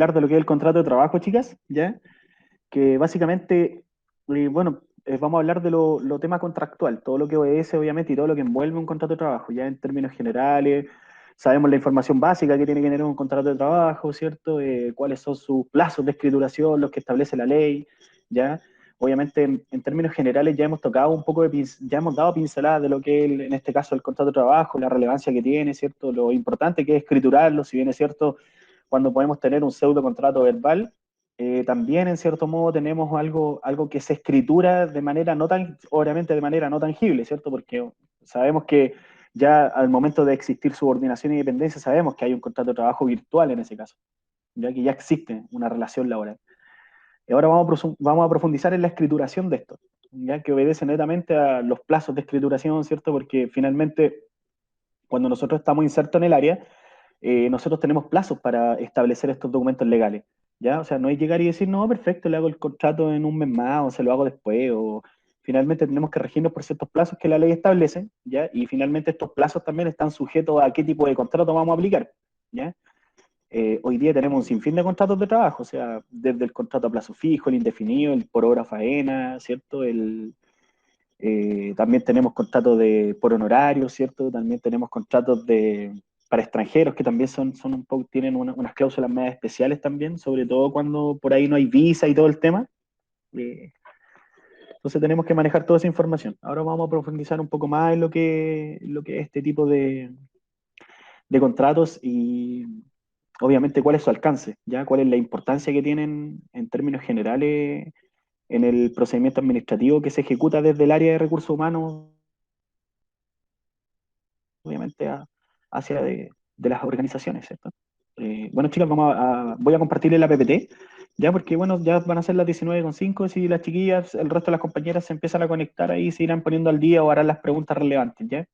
hablar de lo que es el contrato de trabajo, chicas, ¿ya? Que básicamente, vamos a hablar de lo tema contractual, todo lo que obedece, obviamente, y todo lo que envuelve un contrato de trabajo, ya en términos generales. Sabemos la información básica que tiene que tener un contrato de trabajo, ¿cierto? Cuáles son sus plazos de escrituración, los que establece la ley, ¿ya? Obviamente, en términos generales, ya hemos tocado un poco ya hemos dado pinceladas de lo que es, en este caso, el contrato de trabajo, la relevancia que tiene, ¿cierto? Lo importante que es escriturarlo, si bien es cierto, cuando podemos tener un pseudo contrato verbal, también en cierto modo tenemos algo que se escritura de manera no tan, obviamente de manera no tangible, ¿cierto? Porque sabemos que ya al momento de existir subordinación y dependencia, sabemos que hay un contrato de trabajo virtual en ese caso, ya que ya existe una relación laboral. Y ahora vamos a profundizar en la escrituración de esto, ya que obedece netamente a los plazos de escrituración, ¿cierto? Porque finalmente, cuando nosotros estamos insertos en el área, nosotros tenemos plazos para establecer estos documentos legales, ¿ya? O sea, no es llegar y decir, no, perfecto, le hago el contrato en un mes más, o se lo hago después, o finalmente tenemos que regirnos por ciertos plazos que la ley establece, ¿ya? Y finalmente estos plazos también están sujetos a qué tipo de contrato vamos a aplicar, ¿ya? Hoy día tenemos un sinfín de contratos de trabajo, o sea, desde el contrato a plazo fijo, el indefinido, el por hora faena, ¿cierto? También tenemos contratos por honorario, ¿cierto? También tenemos contratos para extranjeros que también son un poco, tienen unas cláusulas más especiales también, sobre todo cuando por ahí no hay visa y todo el tema. Eh, entonces tenemos que manejar toda esa información. Ahora vamos a profundizar un poco más en lo que es este tipo de contratos y obviamente cuál es su alcance, ¿ya? Cuál es la importancia que tienen en términos generales en el procedimiento administrativo que se ejecuta desde el área de recursos humanos, obviamente hacia de las organizaciones, ¿cierto? Bueno, chicas, voy a compartirle la PPT, ya porque, bueno, ya van a ser las 19:05, si las chiquillas, el resto de las compañeras se empiezan a conectar ahí, se irán poniendo al día o harán las preguntas relevantes, ¿ya?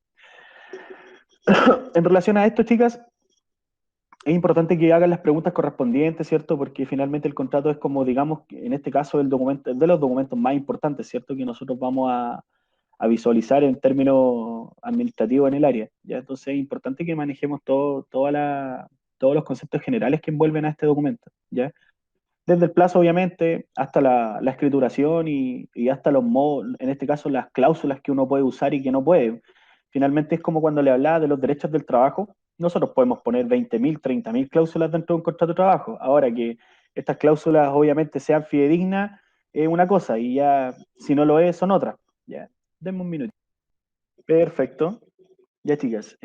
En relación a esto, chicas, es importante que hagan las preguntas correspondientes, ¿cierto? Porque finalmente el contrato es como, digamos, en este caso, el documento, de los documentos más importantes, ¿cierto? Que nosotros vamos a visualizar en términos administrativos en el área, ¿ya? Entonces es importante que manejemos todos los conceptos generales que envuelven a este documento, ¿ya? Desde el plazo, obviamente, hasta la escrituración y hasta los modos, en este caso, las cláusulas que uno puede usar y que no puede. Finalmente es como cuando le hablaba de los derechos del trabajo, nosotros podemos poner 20.000, 30.000 cláusulas dentro de un contrato de trabajo. Ahora que estas cláusulas obviamente sean fidedignas, es una cosa, y ya si no lo es, son otras. Ya, denme un minuto. Perfecto. Ya, chicas.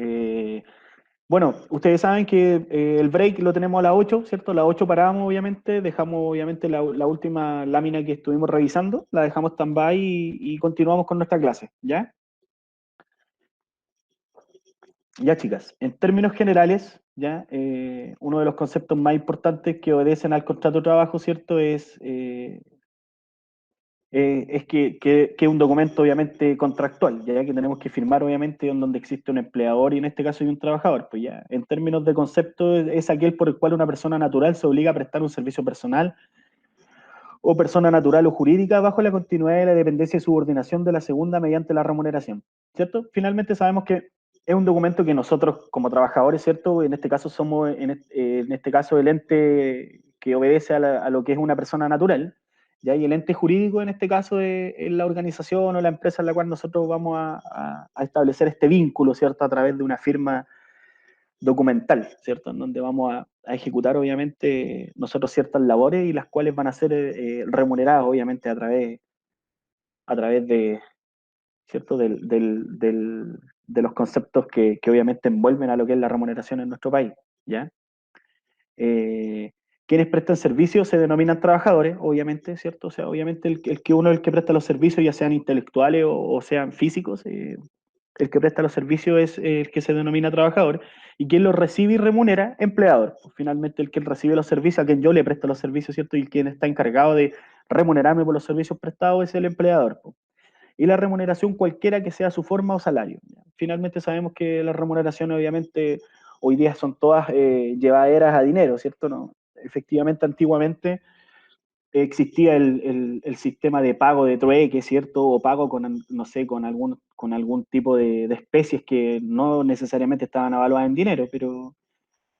Bueno, ustedes saben que el break lo tenemos a las 8, ¿cierto? A las 8 paramos, obviamente, dejamos, obviamente, la última lámina que estuvimos revisando, la dejamos stand-by y continuamos con nuestra clase, ¿ya? Ya, chicas, en términos generales, ¿ya? Uno de los conceptos más importantes que obedecen al contrato de trabajo, ¿cierto? Es que un documento obviamente contractual, ya que tenemos que firmar obviamente en donde existe un empleador y en este caso hay un trabajador, pues ya, en términos de concepto es aquel por el cual una persona natural se obliga a prestar un servicio personal o persona natural o jurídica bajo la continuidad de la dependencia y subordinación de la segunda mediante la remuneración, ¿cierto? Finalmente sabemos que es un documento que nosotros como trabajadores, ¿cierto? En este caso somos, en este caso el ente que obedece a lo que es una persona natural, ¿ya? Y el ente jurídico en este caso es la organización o la empresa en la cual nosotros vamos a establecer este vínculo, ¿cierto? A través de una firma documental, ¿cierto? En donde vamos a ejecutar, obviamente, nosotros ciertas labores y las cuales van a ser remuneradas, obviamente, a través de, ¿cierto? De los conceptos que obviamente envuelven a lo que es la remuneración en nuestro país, ¿ya? Eh, Quienes prestan servicios se denominan trabajadores, obviamente, ¿cierto? O sea, obviamente el que presta los servicios, ya sean intelectuales o sean físicos, el que presta los servicios es el que se denomina trabajador, y quien los recibe y remunera, empleador. Pues, finalmente, el que recibe los servicios, a quien yo le presto los servicios, ¿cierto? Y quien está encargado de remunerarme por los servicios prestados es el empleador. Pues. Y la remuneración cualquiera que sea su forma o salario. Finalmente sabemos que las remuneraciones obviamente hoy día son todas llevaderas a dinero, ¿cierto? No, efectivamente, antiguamente existía el sistema de pago de trueque, ¿cierto? O pago con, no sé, con algún tipo de especies que no necesariamente estaban avaladas en dinero, pero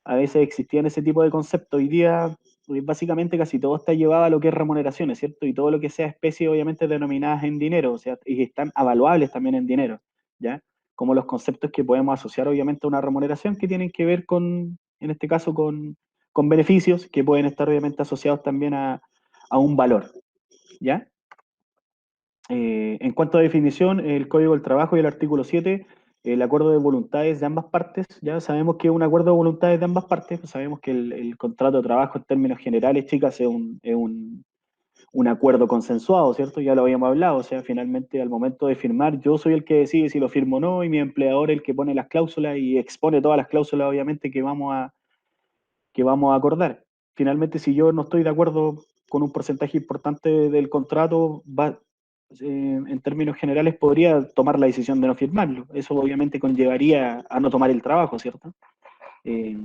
a veces existían ese tipo de conceptos. Hoy día básicamente casi todo está llevado a lo que es remuneraciones, ¿cierto? Y todo lo que sea especie, obviamente, denominadas en dinero, o sea, y están avaluables también en dinero, ¿ya? Como los conceptos que podemos asociar, obviamente, a una remuneración que tienen que ver con, en este caso, con beneficios que pueden estar, obviamente, asociados también a un valor, ¿ya? En cuanto a definición, el Código del Trabajo y el artículo 7, el acuerdo de voluntades de ambas partes, ya sabemos que es un acuerdo de voluntades de ambas partes, pues sabemos que el contrato de trabajo en términos generales, chicas, un acuerdo consensuado, ¿cierto? Ya lo habíamos hablado, o sea, finalmente al momento de firmar, yo soy el que decide si lo firmo o no, y mi empleador el que pone las cláusulas y expone todas las cláusulas, obviamente, que vamos a acordar. Finalmente, si yo no estoy de acuerdo con un porcentaje importante del contrato, en términos generales podría tomar la decisión de no firmarlo. Eso obviamente conllevaría a no tomar el trabajo, ¿cierto? Eh,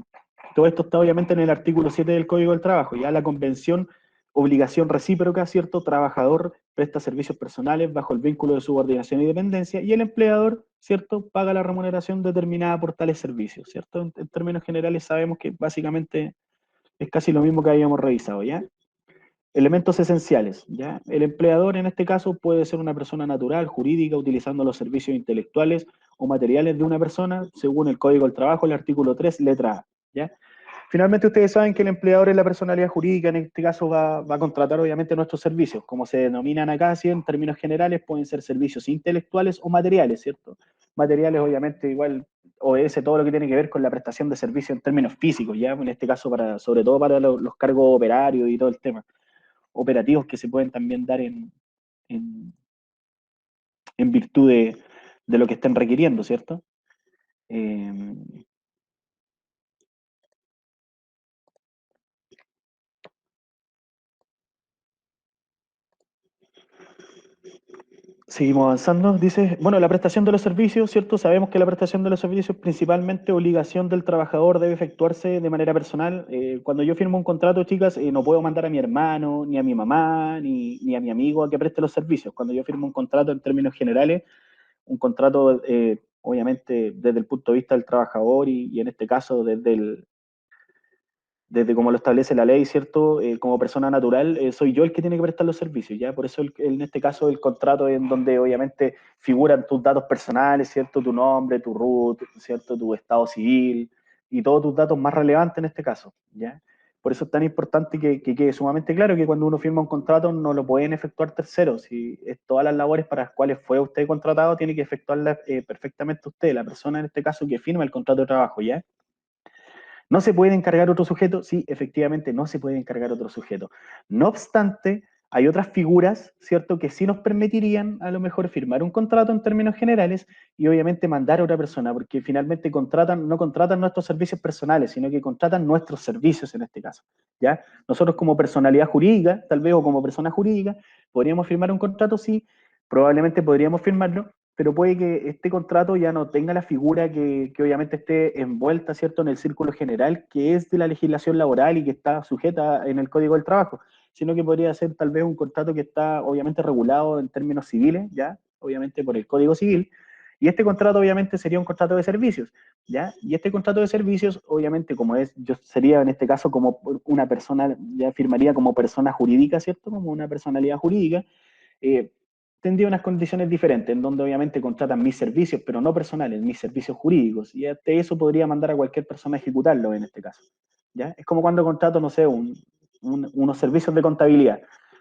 Todo esto está obviamente en el artículo 7 del Código del Trabajo. Ya la convención, obligación recíproca, ¿cierto? Trabajador presta servicios personales bajo el vínculo de subordinación y dependencia, y el empleador, ¿cierto?, paga la remuneración determinada por tales servicios, ¿cierto? En términos generales sabemos que básicamente es casi lo mismo que habíamos revisado, ¿ya? Elementos esenciales, ¿ya? El empleador en este caso puede ser una persona natural, jurídica, utilizando los servicios intelectuales o materiales de una persona, según el Código del Trabajo, el artículo 3, letra A, ¿ya? Finalmente, ustedes saben que el empleador es la personalidad jurídica, en este caso va a contratar obviamente nuestros servicios, como se denominan acá, ¿sí? En términos generales pueden ser servicios intelectuales o materiales, ¿cierto? Materiales obviamente igual obedece todo lo que tiene que ver con la prestación de servicios en términos físicos, ¿ya? En este caso, sobre todo para los cargos operarios y todo el tema, operativos que se pueden también dar en, en virtud de lo que estén requiriendo, ¿cierto? Eh, Seguimos avanzando. Dice, bueno, la prestación de los servicios, ¿cierto? Sabemos que la prestación de los servicios, principalmente obligación del trabajador, debe efectuarse de manera personal. Cuando yo firmo un contrato, chicas, no puedo mandar a mi hermano, ni a mi mamá, ni a mi amigo a que preste los servicios. Cuando yo firmo un contrato en términos generales, un contrato, obviamente, desde el punto de vista del trabajador y en este caso desde como lo establece la ley, ¿cierto? Como persona natural, soy yo el que tiene que prestar los servicios, ¿ya? Por eso en este caso el contrato en donde obviamente figuran tus datos personales, ¿cierto? Tu nombre, tu RUT, ¿cierto? Tu estado civil y todos tus datos más relevantes en este caso, ¿ya? Por eso es tan importante que quede sumamente claro que cuando uno firma un contrato no lo pueden efectuar terceros. Y todas las labores para las cuales fue usted contratado tiene que efectuarlas perfectamente usted, la persona en este caso que firma el contrato de trabajo, ¿ya? ¿No se puede encargar otro sujeto? Sí, efectivamente, no se puede encargar otro sujeto. No obstante, hay otras figuras, ¿cierto?, que sí nos permitirían a lo mejor firmar un contrato en términos generales y obviamente mandar a otra persona, porque finalmente no contratan nuestros servicios personales, sino que contratan nuestros servicios en este caso, ¿ya? Nosotros como personalidad jurídica, tal vez, o como persona jurídica, podríamos firmar un contrato, sí, probablemente podríamos firmarlo, pero puede que este contrato ya no tenga la figura que obviamente esté envuelta, ¿cierto?, en el círculo general, que es de la legislación laboral y que está sujeta en el Código del Trabajo, sino que podría ser tal vez un contrato que está obviamente regulado en términos civiles, ¿ya? Obviamente por el Código Civil, y este contrato obviamente sería un contrato de servicios, ¿ya? Y este contrato de servicios, obviamente, como es, yo sería en este caso como una persona, ya firmaría como persona jurídica, ¿cierto?, como una personalidad jurídica, eh, tendría unas condiciones diferentes, en donde obviamente contratan mis servicios, pero no personales, mis servicios jurídicos, y hasta eso podría mandar a cualquier persona a ejecutarlo en este caso, ¿ya? Es como cuando contrato, no sé, unos servicios de contabilidad.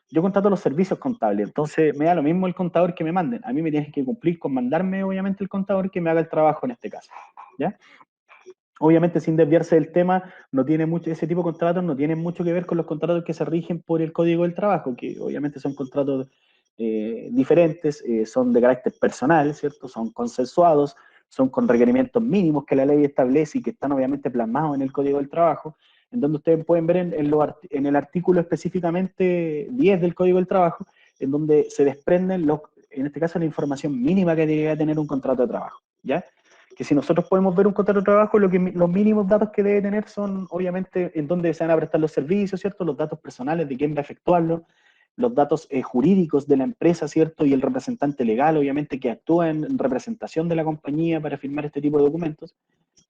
Yo contrato los servicios contables, entonces me da lo mismo el contador que me manden, a mí me tienes que cumplir con mandarme obviamente el contador que me haga el trabajo en este caso, ¿ya? Obviamente, sin desviarse del tema, no tiene mucho, ese tipo de contratos no tienen mucho que ver con los contratos que se rigen por el Código del Trabajo, que obviamente son contratos diferentes, son de carácter personal, ¿cierto? Son consensuados, son con requerimientos mínimos que la ley establece y que están obviamente plasmados en el Código del Trabajo, en donde ustedes pueden ver en el artículo específicamente 10 del Código del Trabajo, en donde se desprenden, en este caso, la información mínima que debe tener un contrato de trabajo, ¿ya? Que si nosotros podemos ver un contrato de trabajo, los mínimos datos que debe tener son, obviamente, en dónde se van a prestar los servicios, ¿cierto? Los datos personales de quién va a efectuarlo, los datos jurídicos de la empresa, ¿cierto? Y el representante legal, obviamente, que actúa en representación de la compañía para firmar este tipo de documentos,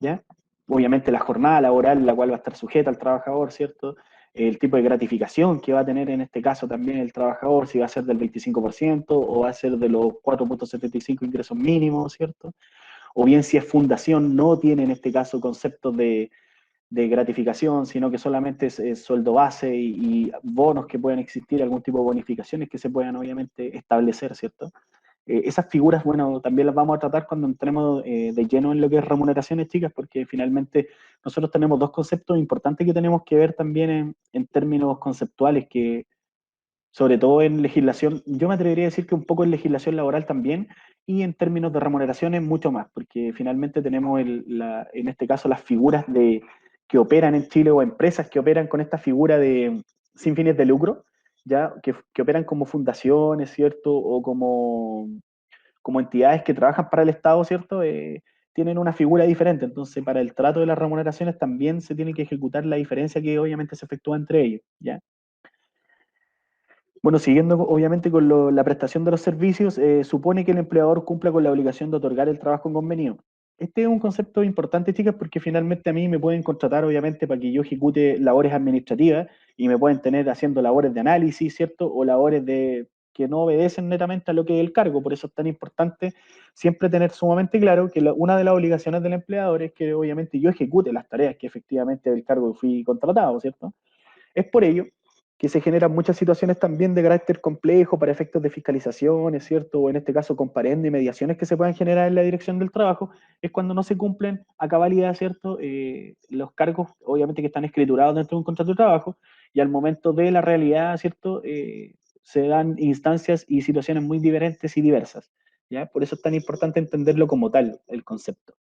¿ya? Obviamente la jornada laboral, la cual va a estar sujeta al trabajador, ¿cierto? el tipo de gratificación que va a tener en este caso también el trabajador, si va a ser del 25% o va a ser de los 4,75 ingresos mínimos, ¿cierto? O bien si es fundación, no tiene en este caso conceptos de gratificación, sino que solamente es sueldo base y bonos que puedan existir, algún tipo de bonificaciones que se puedan obviamente establecer, ¿cierto? Esas figuras, bueno, también las vamos a tratar cuando entremos de lleno en lo que es remuneraciones, chicas, porque finalmente nosotros tenemos dos conceptos importantes que tenemos que ver también en términos conceptuales, que sobre todo en legislación, yo me atrevería a decir que un poco en legislación laboral también, y en términos de remuneraciones mucho más, porque finalmente tenemos en este caso las figuras que operan en Chile o empresas que operan con esta figura de sin fines de lucro, ya que operan como fundaciones, ¿cierto? O como entidades que trabajan para el Estado, ¿cierto? Tienen una figura diferente, entonces para el trato de las remuneraciones también se tiene que ejecutar la diferencia que obviamente se efectúa entre ellos, ¿ya? Bueno, siguiendo obviamente con la prestación de los servicios, supone que el empleador cumpla con la obligación de otorgar el trabajo convenido. Este es un concepto importante, chicas, porque finalmente a mí me pueden contratar, obviamente, para que yo ejecute labores administrativas y me pueden tener haciendo labores de análisis, ¿cierto? O labores que no obedecen netamente a lo que es el cargo. Por eso es tan importante siempre tener sumamente claro que una de las obligaciones del empleador es que obviamente yo ejecute las tareas que efectivamente del cargo fui contratado, ¿cierto? Es por ello que se generan muchas situaciones también de carácter complejo para efectos de fiscalización, ¿es cierto? O en este caso comparendo y mediaciones que se puedan generar en la dirección del trabajo, es cuando no se cumplen a cabalidad, ¿cierto? Los cargos, obviamente, que están escriturados dentro de un contrato de trabajo, y al momento de la realidad, ¿cierto? Se dan instancias y situaciones muy diferentes y diversas, ¿ya? Por eso es tan importante entenderlo como tal, el concepto.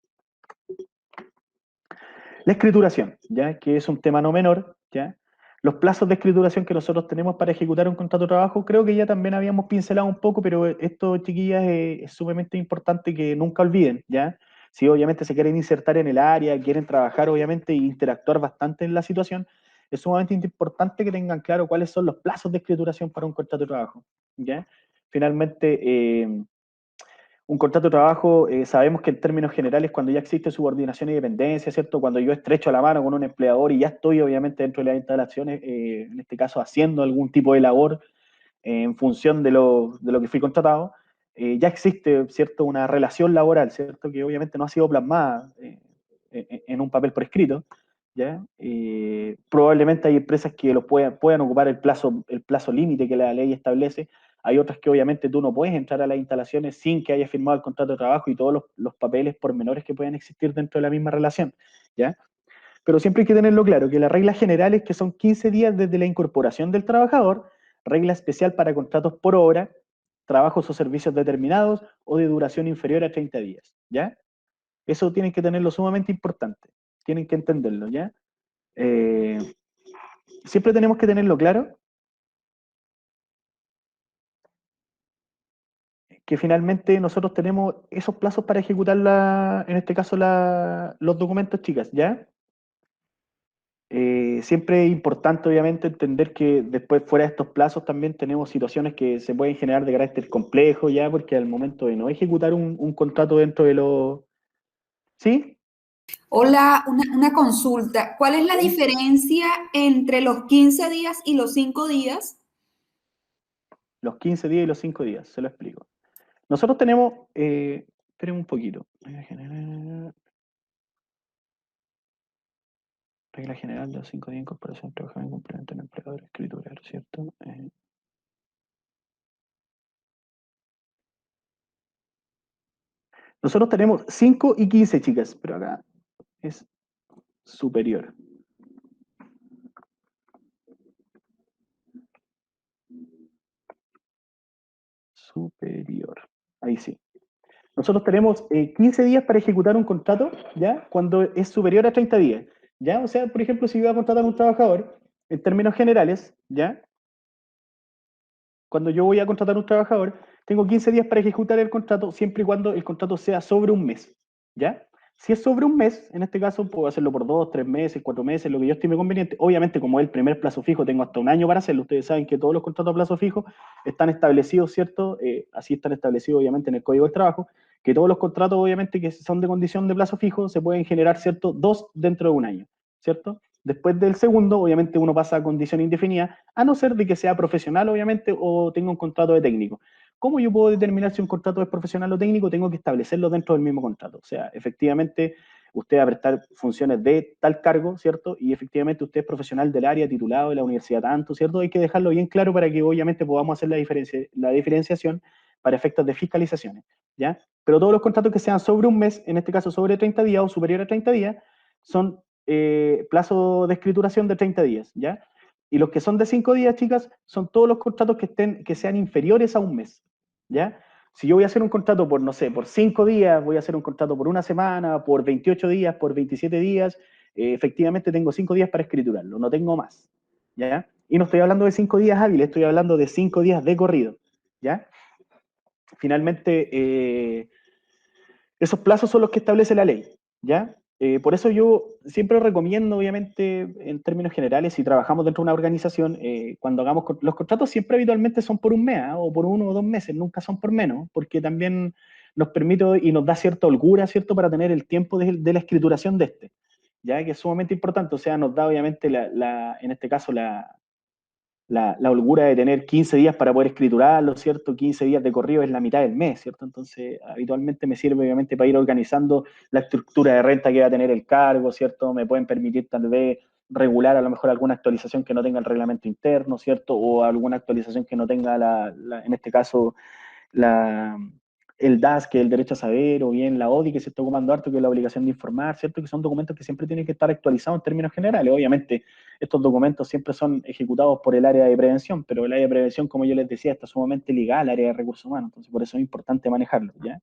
La escrituración, ¿ya? Que es un tema no menor, ¿ya? Los plazos de escrituración que nosotros tenemos para ejecutar un contrato de trabajo, creo que ya también habíamos pincelado un poco, pero esto, chiquillas, es sumamente importante que nunca olviden, ¿ya? Si obviamente se quieren insertar en el área, quieren trabajar, obviamente, e interactuar bastante en la situación, es sumamente importante que tengan claro cuáles son los plazos de escrituración para un contrato de trabajo, ¿ya? Finalmente, un contrato de trabajo, sabemos que en términos generales, cuando ya existe subordinación y dependencia, ¿cierto? Cuando yo estrecho la mano con un empleador y ya estoy, obviamente, dentro de las instalaciones, en este caso, haciendo algún tipo de labor en función de lo que fui contratado, ya existe, ¿cierto? Una relación laboral, ¿cierto? Que obviamente no ha sido plasmada en un papel por escrito, ¿ya? Probablemente hay empresas que puedan ocupar el plazo límite que la ley establece. Hay otras que obviamente tú no puedes entrar a las instalaciones sin que hayas firmado el contrato de trabajo y todos los papeles pormenores que pueden existir dentro de la misma relación, ¿ya? Pero siempre hay que tenerlo claro, que la regla general es que son 15 días desde la incorporación del trabajador, regla especial para contratos por hora, trabajos o servicios determinados o de duración inferior a 30 días, ¿ya? Eso tienen que tenerlo sumamente importante, tienen que entenderlo, ¿ya? Eh, Siempre tenemos que tenerlo claro que finalmente nosotros tenemos esos plazos para ejecutar, en este caso, los documentos, chicas, ¿ya? Siempre es importante, obviamente, entender que después, fuera de estos plazos, también tenemos situaciones que se pueden generar de carácter complejo, ya, porque al momento de no ejecutar un contrato dentro de los... ¿Sí? Hola, una consulta. ¿Cuál es la diferencia entre los 15 días y los 5 días? Los 15 días y los 5 días, se lo explico. Nosotros tenemos... esperen un poquito. Regla general de los 5 días de incorporación, trabajo en complemento en empleador, escritura, ¿cierto? Nosotros tenemos 5 y 15, chicas, pero acá es superior. Superior. Ahí sí. Nosotros tenemos 15 días para ejecutar un contrato, ¿ya? Cuando es superior a 30 días, ¿ya? O sea, por ejemplo, si voy a contratar a un trabajador, en términos generales, ¿ya? Cuando yo voy a contratar a un trabajador, tengo 15 días para ejecutar el contrato, siempre y cuando el contrato sea sobre un mes, ¿ya? Si es sobre un mes, en este caso puedo hacerlo por 2, 3 meses, 4 meses, lo que yo estime conveniente. Obviamente, como es el primer plazo fijo, tengo hasta un año para hacerlo. Ustedes saben que todos los contratos a plazo fijo están establecidos, ¿cierto? Así están establecidos, obviamente, en el Código del Trabajo, que todos los contratos, obviamente, que son de condición de plazo fijo, se pueden generar, ¿cierto? 2 dentro de un año, ¿cierto? Después del segundo, obviamente uno pasa a condición indefinida, a no ser de que sea profesional, obviamente, o tenga un contrato de técnico. ¿Cómo yo puedo determinar si un contrato es profesional o técnico? Tengo que establecerlo dentro del mismo contrato. O sea, efectivamente, usted va a prestar funciones de tal cargo, ¿cierto? Y efectivamente usted es profesional del área, titulado de la universidad tanto, ¿cierto? Hay que dejarlo bien claro para que obviamente podamos hacer la diferenciación para efectos de fiscalizaciones, ¿ya? Pero todos los contratos que sean sobre un mes, en este caso sobre 30 días o superior a 30 días, son plazo de escrituración de 30 días, ¿ya? Y los que son de 5 días, chicas, son todos los contratos que sean inferiores a un mes, ¿ya? Si yo voy a hacer un contrato por, no sé, por 5 días, voy a hacer un contrato por una semana, por 28 días, por 27 días, efectivamente tengo 5 días para escriturarlo, no tengo más, ¿ya? Y no estoy hablando de 5 días hábiles, estoy hablando de 5 días de corrido, ¿ya? Finalmente, esos plazos son los que establece la ley, ¿ya? Por eso yo siempre recomiendo, obviamente, en términos generales, si trabajamos dentro de una organización, cuando hagamos los contratos siempre habitualmente son por un mes, ¿eh? O por 1 o 2 meses, nunca son por menos, porque también nos permite y nos da cierta holgura, ¿cierto?, para tener el tiempo de la escrituración de este, ¿ya? Que es sumamente importante, o sea, nos da obviamente, en este caso, la holgura de tener 15 días para poder escriturarlo, ¿cierto? 15 días de corrido es la mitad del mes, ¿cierto? Entonces, habitualmente me sirve, obviamente, para ir organizando la estructura de renta que va a tener el cargo, ¿cierto? Me pueden permitir tal vez regular a lo mejor alguna actualización que no tenga el reglamento interno, ¿cierto? O alguna actualización que no tenga, en este caso, la, el DAS, que es el derecho a saber, o bien la ODI, que se está ocupando harto, que es la obligación de informar, ¿cierto? Que son documentos que siempre tienen que estar actualizados en términos generales. Obviamente, estos documentos siempre son ejecutados por el área de prevención, pero el área de prevención, como yo les decía, está sumamente ligada al área de recursos humanos, entonces por eso es importante manejarlo, ¿ya?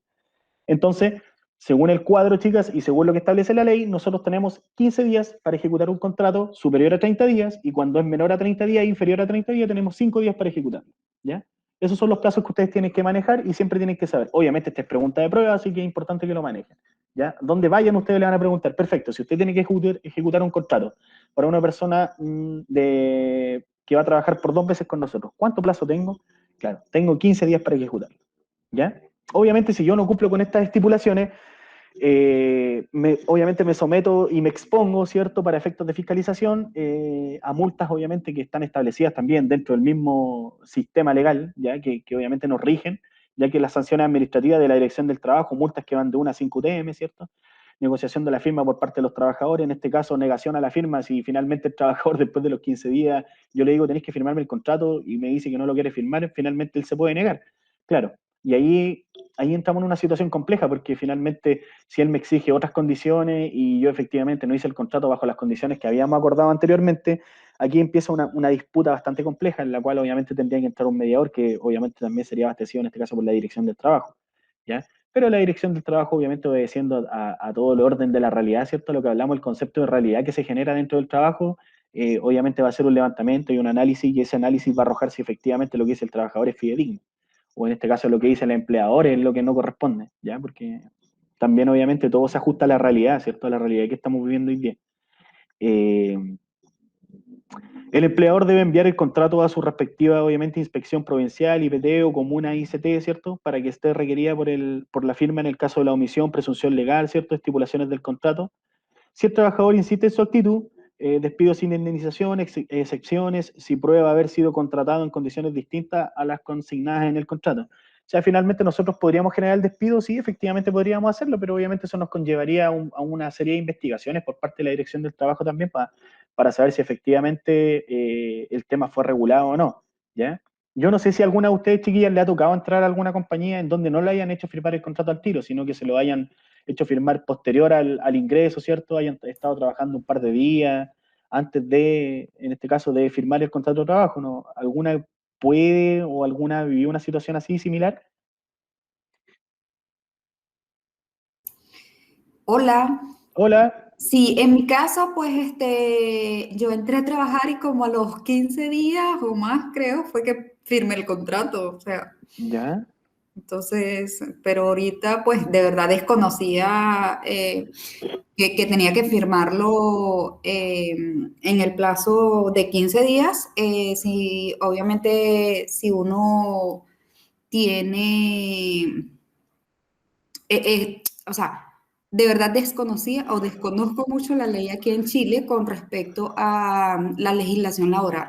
Entonces, según el cuadro, chicas, y según lo que establece la ley, nosotros tenemos 15 días para ejecutar un contrato superior a 30 días, y cuando es menor a 30 días e inferior a 30 días, tenemos 5 días para ejecutarlo, ¿ya? Esos son los plazos que ustedes tienen que manejar y siempre tienen que saber. Obviamente, esta es pregunta de prueba, así que es importante que lo manejen, ¿ya? Donde vayan, ustedes le van a preguntar, perfecto, si usted tiene que ejecutar un contrato para una persona que va a trabajar por 2 meses con nosotros, ¿cuánto plazo tengo? Claro, tengo 15 días para ejecutarlo, ¿ya? Obviamente, si yo no cumplo con estas estipulaciones, obviamente me someto y me expongo, ¿cierto?, para efectos de fiscalización, a multas, obviamente, que están establecidas también dentro del mismo sistema legal, ya que obviamente nos rigen, ya que las sanciones administrativas de la Dirección del Trabajo, multas que van de 1 a 5 UTM, ¿cierto? Negociación de la firma por parte de los trabajadores, en este caso negación a la firma, si finalmente el trabajador después de los 15 días, yo le digo tenéis que firmarme el contrato y me dice que no lo quiere firmar, finalmente él se puede negar. Claro, y ahí entramos en una situación compleja, porque finalmente si él me exige otras condiciones y yo efectivamente no hice el contrato bajo las condiciones que habíamos acordado anteriormente, aquí empieza una disputa bastante compleja, en la cual obviamente tendría que entrar un mediador, que obviamente también sería abastecido en este caso por la Dirección del Trabajo, ¿ya? Pero la Dirección del Trabajo, obviamente obedeciendo a todo el orden de la realidad, ¿cierto? Lo que hablamos, el concepto de realidad que se genera dentro del trabajo, obviamente va a ser un levantamiento y un análisis, y ese análisis va a arrojar si efectivamente lo que dice el trabajador es fidedigno, o en este caso lo que dice el empleador es lo que no corresponde, ¿ya? Porque también obviamente todo se ajusta a la realidad, ¿cierto? A la realidad que estamos viviendo hoy día. El empleador debe enviar el contrato a su respectiva, obviamente, inspección provincial, IPT o comuna ICT, ¿cierto? Para que esté requerida por la firma en el caso de la omisión, presunción legal, ¿cierto? Estipulaciones del contrato. Si el trabajador insiste en su actitud, despido sin indemnización, excepciones, si prueba haber sido contratado en condiciones distintas a las consignadas en el contrato. O sea, finalmente nosotros podríamos generar el despido, sí, efectivamente podríamos hacerlo, pero obviamente eso nos conllevaría a una serie de investigaciones por parte de la Dirección del Trabajo también para saber si efectivamente el tema fue regulado o no, ¿ya? Yo no sé si a alguna de ustedes, chiquillas, le ha tocado entrar a alguna compañía en donde no le hayan hecho firmar el contrato al tiro, sino que se lo hayan hecho firmar posterior al ingreso, ¿cierto? Hayan estado trabajando un par de días antes de, en este caso, de firmar el contrato de trabajo, ¿no? ¿Alguna puede o alguna vivió una situación así similar? Hola. Hola. Sí, en mi caso, pues yo entré a trabajar y como a los 15 días o más, creo, fue que firmé el contrato. O sea, ¿Ya? entonces, pero ahorita, pues de verdad desconocía que tenía que firmarlo en el plazo de 15 días. Si, obviamente, si uno tiene, o sea, de verdad desconocía o desconozco mucho la ley aquí en Chile con respecto a la legislación laboral.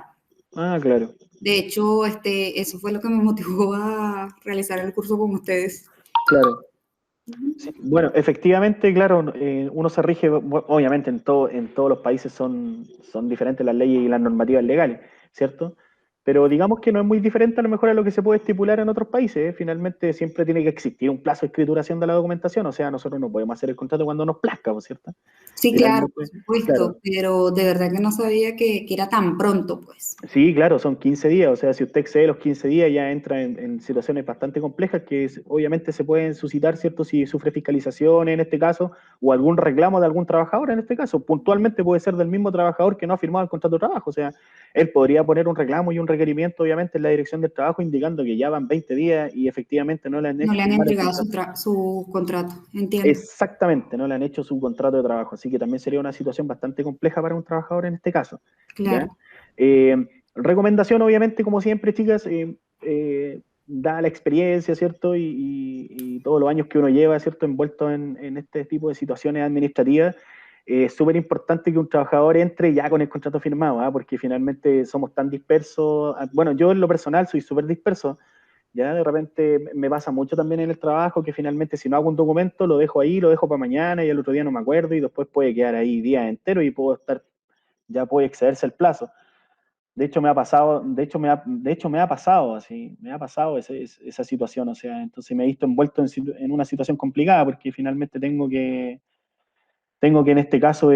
Ah, claro. De hecho, eso fue lo que me motivó a realizar el curso con ustedes. Claro. Sí, bueno, efectivamente, claro, uno se rige, obviamente en todos los países son diferentes las leyes y las normativas legales, ¿cierto? Pero digamos que no es muy diferente a lo mejor a lo que se puede estipular en otros países, ¿eh? Finalmente siempre tiene que existir un plazo de escrituración de la documentación, o sea, nosotros no podemos hacer el contrato cuando nos plazca, ¿no es cierto? Sí, claro, por Finalmente, supuesto, claro. pero de verdad que no sabía que era tan pronto, pues. Sí, claro, son 15 días, o sea, si usted excede los 15 días ya entra en situaciones bastante complejas que obviamente se pueden suscitar, ¿cierto? Si sufre fiscalización en este caso o algún reclamo de algún trabajador en este caso, puntualmente puede ser del mismo trabajador que no ha firmado el contrato de trabajo, o sea, él podría poner un reclamo y un requerimiento obviamente en la dirección del trabajo indicando que ya van 20 días y efectivamente no le han No hecho le han firmar el entregado contrato. su contrato, entiendo. Exactamente, no le han hecho su contrato de trabajo, así que también sería una situación bastante compleja para un trabajador en este caso, ¿ya? Claro. Eh, Recomendación, obviamente, como siempre, chicas, da la experiencia, ¿cierto? Y todos los años que uno lleva, ¿cierto? Envuelto en este tipo de situaciones administrativas, es súper importante que un trabajador entre ya con el contrato firmado, ¿ah? Porque finalmente somos tan dispersos. Bueno, yo en lo personal soy súper disperso. Ya de repente me pasa mucho también en el trabajo que finalmente si no hago un documento lo dejo ahí, lo dejo para mañana y el otro día no me acuerdo y después puede quedar ahí días enteros y puedo estar, ya puede excederse el plazo. De hecho me ha pasado, de hecho me ha pasado así, me ha pasado esa situación, o sea, entonces me he visto envuelto en una situación complicada porque finalmente tengo que en este caso,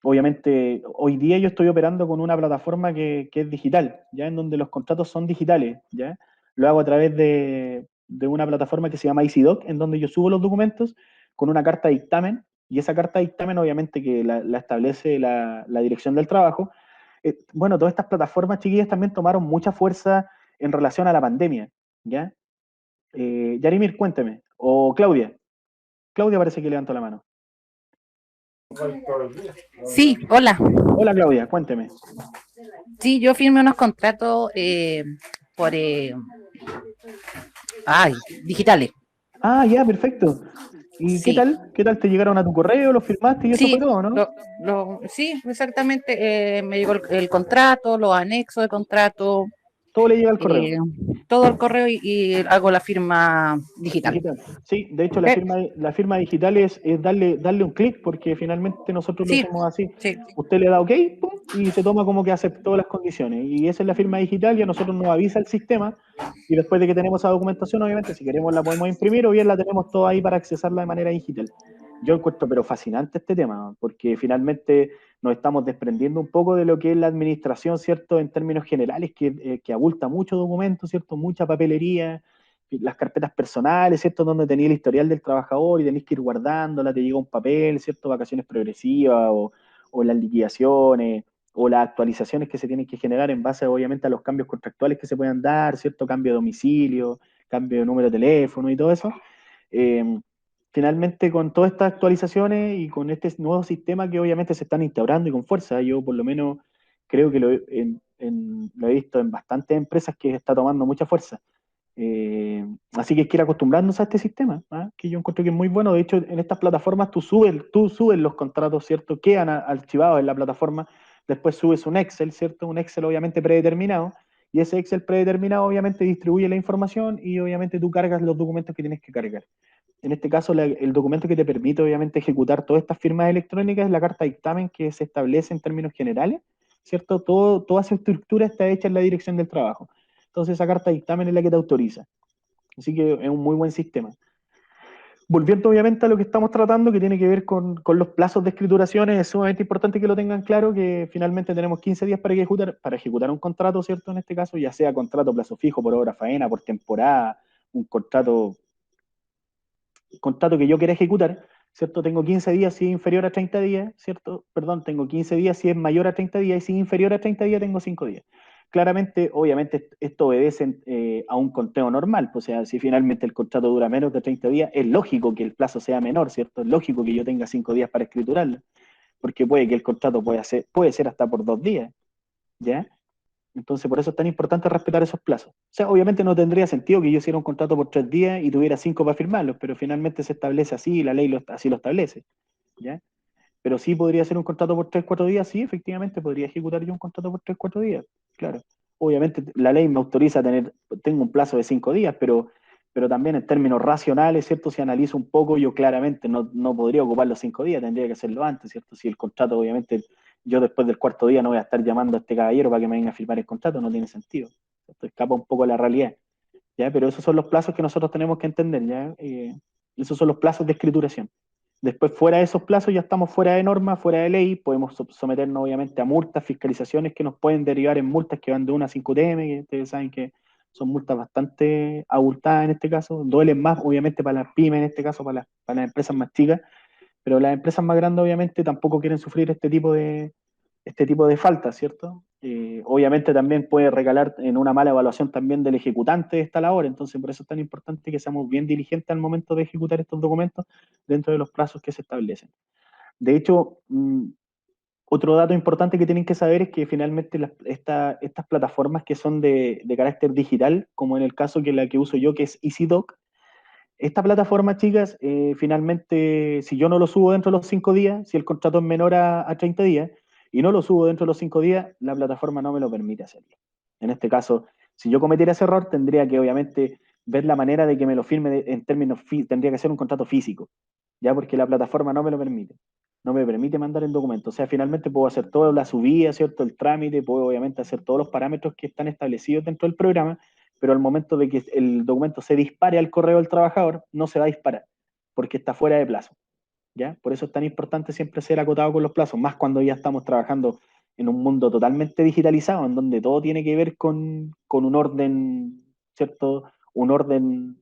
obviamente, hoy día yo estoy operando con una plataforma que es digital, ya en donde los contratos son digitales, ya. Lo hago a través de una plataforma que se llama EasyDoc, en donde yo subo los documentos con una carta de dictamen, y esa carta de dictamen obviamente que la establece la dirección del trabajo. Bueno, todas estas plataformas, chiquillas, también tomaron mucha fuerza en relación a la pandemia, ¿ya? Yarimir, cuénteme, o Claudia. Claudia parece que levantó la mano. Sí, hola. Hola Claudia, cuénteme. Sí, yo firmé unos contratos por digitales. Ah, ya, perfecto. ¿Y qué Sí, tal? ¿Qué tal te llegaron a tu correo, los firmaste y eso fue sí, todo, no? sí, exactamente. Me llegó el contrato, los anexos de contrato, Todo le llega al correo. eh, todo el correo y hago la firma digital. Digital. Sí, de hecho Eh, la firma digital es darle un clic porque finalmente nosotros lo sí, hacemos así. sí, Usted le da OK, pum, y se toma como que aceptó las condiciones. Y esa es la firma digital y a nosotros nos avisa el sistema. Y después de que tenemos esa documentación, obviamente, si queremos la podemos imprimir o bien la tenemos toda ahí para accesarla de manera digital. Yo encuentro pero fascinante este tema, porque finalmente nos estamos desprendiendo un poco de lo que es la administración, ¿cierto? En términos generales, que abulta mucho documento, ¿cierto? Mucha papelería, las carpetas personales, ¿cierto? Donde tenéis el historial del trabajador y tenéis que ir guardándola, te llega un papel, ¿cierto? Vacaciones progresivas o las liquidaciones o las actualizaciones que se tienen que generar en base, obviamente, a los cambios contractuales que se puedan dar, ¿cierto? Cambio de domicilio, cambio de número de teléfono y todo eso. Eh, Finalmente, con todas estas actualizaciones y con este nuevo sistema que obviamente se están instaurando y con fuerza, yo por lo menos creo que lo he visto en bastantes empresas que está tomando mucha fuerza. Así que hay que ir acostumbrándose a este sistema, ¿ah? Que yo encuentro que es muy bueno. De hecho, en estas plataformas tú subes los contratos, ¿cierto? Quedan archivados en la plataforma. Después subes un Excel, ¿cierto? Un Excel obviamente predeterminado. Y ese Excel predeterminado obviamente distribuye la información y obviamente tú cargas los documentos que tienes que cargar. En este caso, el documento que te permite obviamente ejecutar todas estas firmas electrónicas es la carta de dictamen que se establece en términos generales, ¿cierto? Toda esa estructura está hecha en la dirección del trabajo. Entonces esa carta de dictamen es la que te autoriza. Así que es un muy buen sistema. Volviendo obviamente a lo que estamos tratando, que tiene que ver con los plazos de escrituraciones, es sumamente importante que lo tengan claro, que finalmente tenemos 15 días para ejecutar un contrato, ¿cierto? En este caso, ya sea contrato plazo fijo, por hora faena, por temporada, un contrato que yo quiera ejecutar, ¿cierto? Tengo 15 días si es inferior a 30 días, ¿cierto? Perdón, tengo 15 días si es mayor a 30 días y si es inferior a 30 días tengo 5 días. Claramente, obviamente, esto obedece a un conteo normal, pues, o sea, si finalmente el contrato dura menos de 30 días, es lógico que el plazo sea menor, ¿cierto? Es lógico que yo tenga 5 días para escriturarlo, porque puede que el contrato puede ser hasta por 2 días, ¿ya? Entonces, por eso es tan importante respetar esos plazos. O sea, obviamente no tendría sentido que yo hiciera un contrato por 3 días y tuviera 5 para firmarlos, pero finalmente se establece así y la ley así lo establece, ¿ya? Pero sí podría ser un contrato por 3, 4 días, sí, efectivamente, podría ejecutar yo un contrato por 3, 4 días, claro. Obviamente la ley me autoriza a tengo un plazo de 5 días, pero también en términos racionales, ¿cierto? Si analizo un poco, yo claramente no podría ocupar los 5 días, tendría que hacerlo antes, ¿cierto? Si el contrato, obviamente, yo después del cuarto día no voy a estar llamando a este caballero para que me venga a firmar el contrato, no tiene sentido. Esto escapa un poco de la realidad, ¿ya? Pero esos son los plazos que nosotros tenemos que entender, ¿ya? Esos son los plazos de escrituración. Después, fuera de esos plazos, ya estamos fuera de norma, fuera de ley, podemos someternos obviamente a multas, fiscalizaciones que nos pueden derivar en multas que van de 1 a 5 UTM, que ustedes saben que son multas bastante abultadas en este caso, duelen más obviamente para las pymes en este caso, para las empresas más chicas, pero las empresas más grandes obviamente tampoco quieren sufrir este tipo de faltas, ¿cierto? Obviamente también puede recalar en una mala evaluación también del ejecutante de esta labor, entonces por eso es tan importante que seamos bien diligentes al momento de ejecutar estos documentos dentro de los plazos que se establecen. De hecho, otro dato importante que tienen que saber es que finalmente estas plataformas que son de carácter digital, como en el caso que la que uso yo, que es EasyDoc, esta plataforma, chicas, finalmente, si yo no lo subo dentro de los 5 días, si el contrato es menor a 30 días, y no lo subo dentro de los 5 días, la plataforma no me lo permite hacerlo. En este caso, si yo cometiera ese error, tendría que obviamente ver la manera de que me lo firme en términos, tendría que ser un contrato físico, ya porque la plataforma no me lo permite. No me permite mandar el documento. O sea, finalmente puedo hacer toda la subida, ¿cierto? El trámite, puedo obviamente hacer todos los parámetros que están establecidos dentro del programa, pero al momento de que el documento se dispare al correo del trabajador, no se va a disparar, porque está fuera de plazo, ¿ya? Por eso es tan importante siempre ser acotado con los plazos, más cuando ya estamos trabajando en un mundo totalmente digitalizado, en donde todo tiene que ver con un orden, ¿cierto? Un orden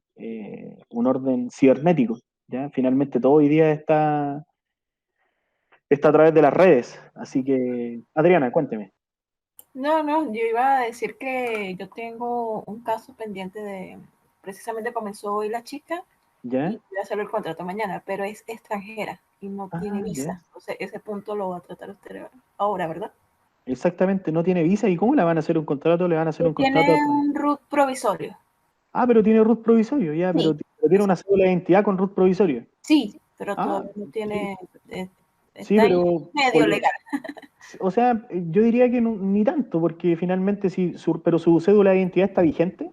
cibernético, ¿ya? Finalmente todo hoy día está a través de las redes, así que, Adriana, cuénteme. No, yo iba a decir que yo tengo un caso pendiente precisamente comenzó hoy la chica, ¿Ya? y voy a hacer el contrato mañana, pero es extranjera y no tiene visa. Ya. Entonces, ese punto lo va a tratar usted ahora, ¿verdad? Exactamente, no tiene visa. ¿Y cómo le van a hacer un contrato? Le van a hacer un contrato. Tiene un RUT provisorio. Ah, pero tiene RUT provisorio, ya, Sí. pero tiene una cédula de identidad con RUT provisorio. Sí, pero todavía no tiene. Sí, Está pero medio legal. O sea, yo diría que ni tanto, porque finalmente sí, pero su cédula de identidad está vigente.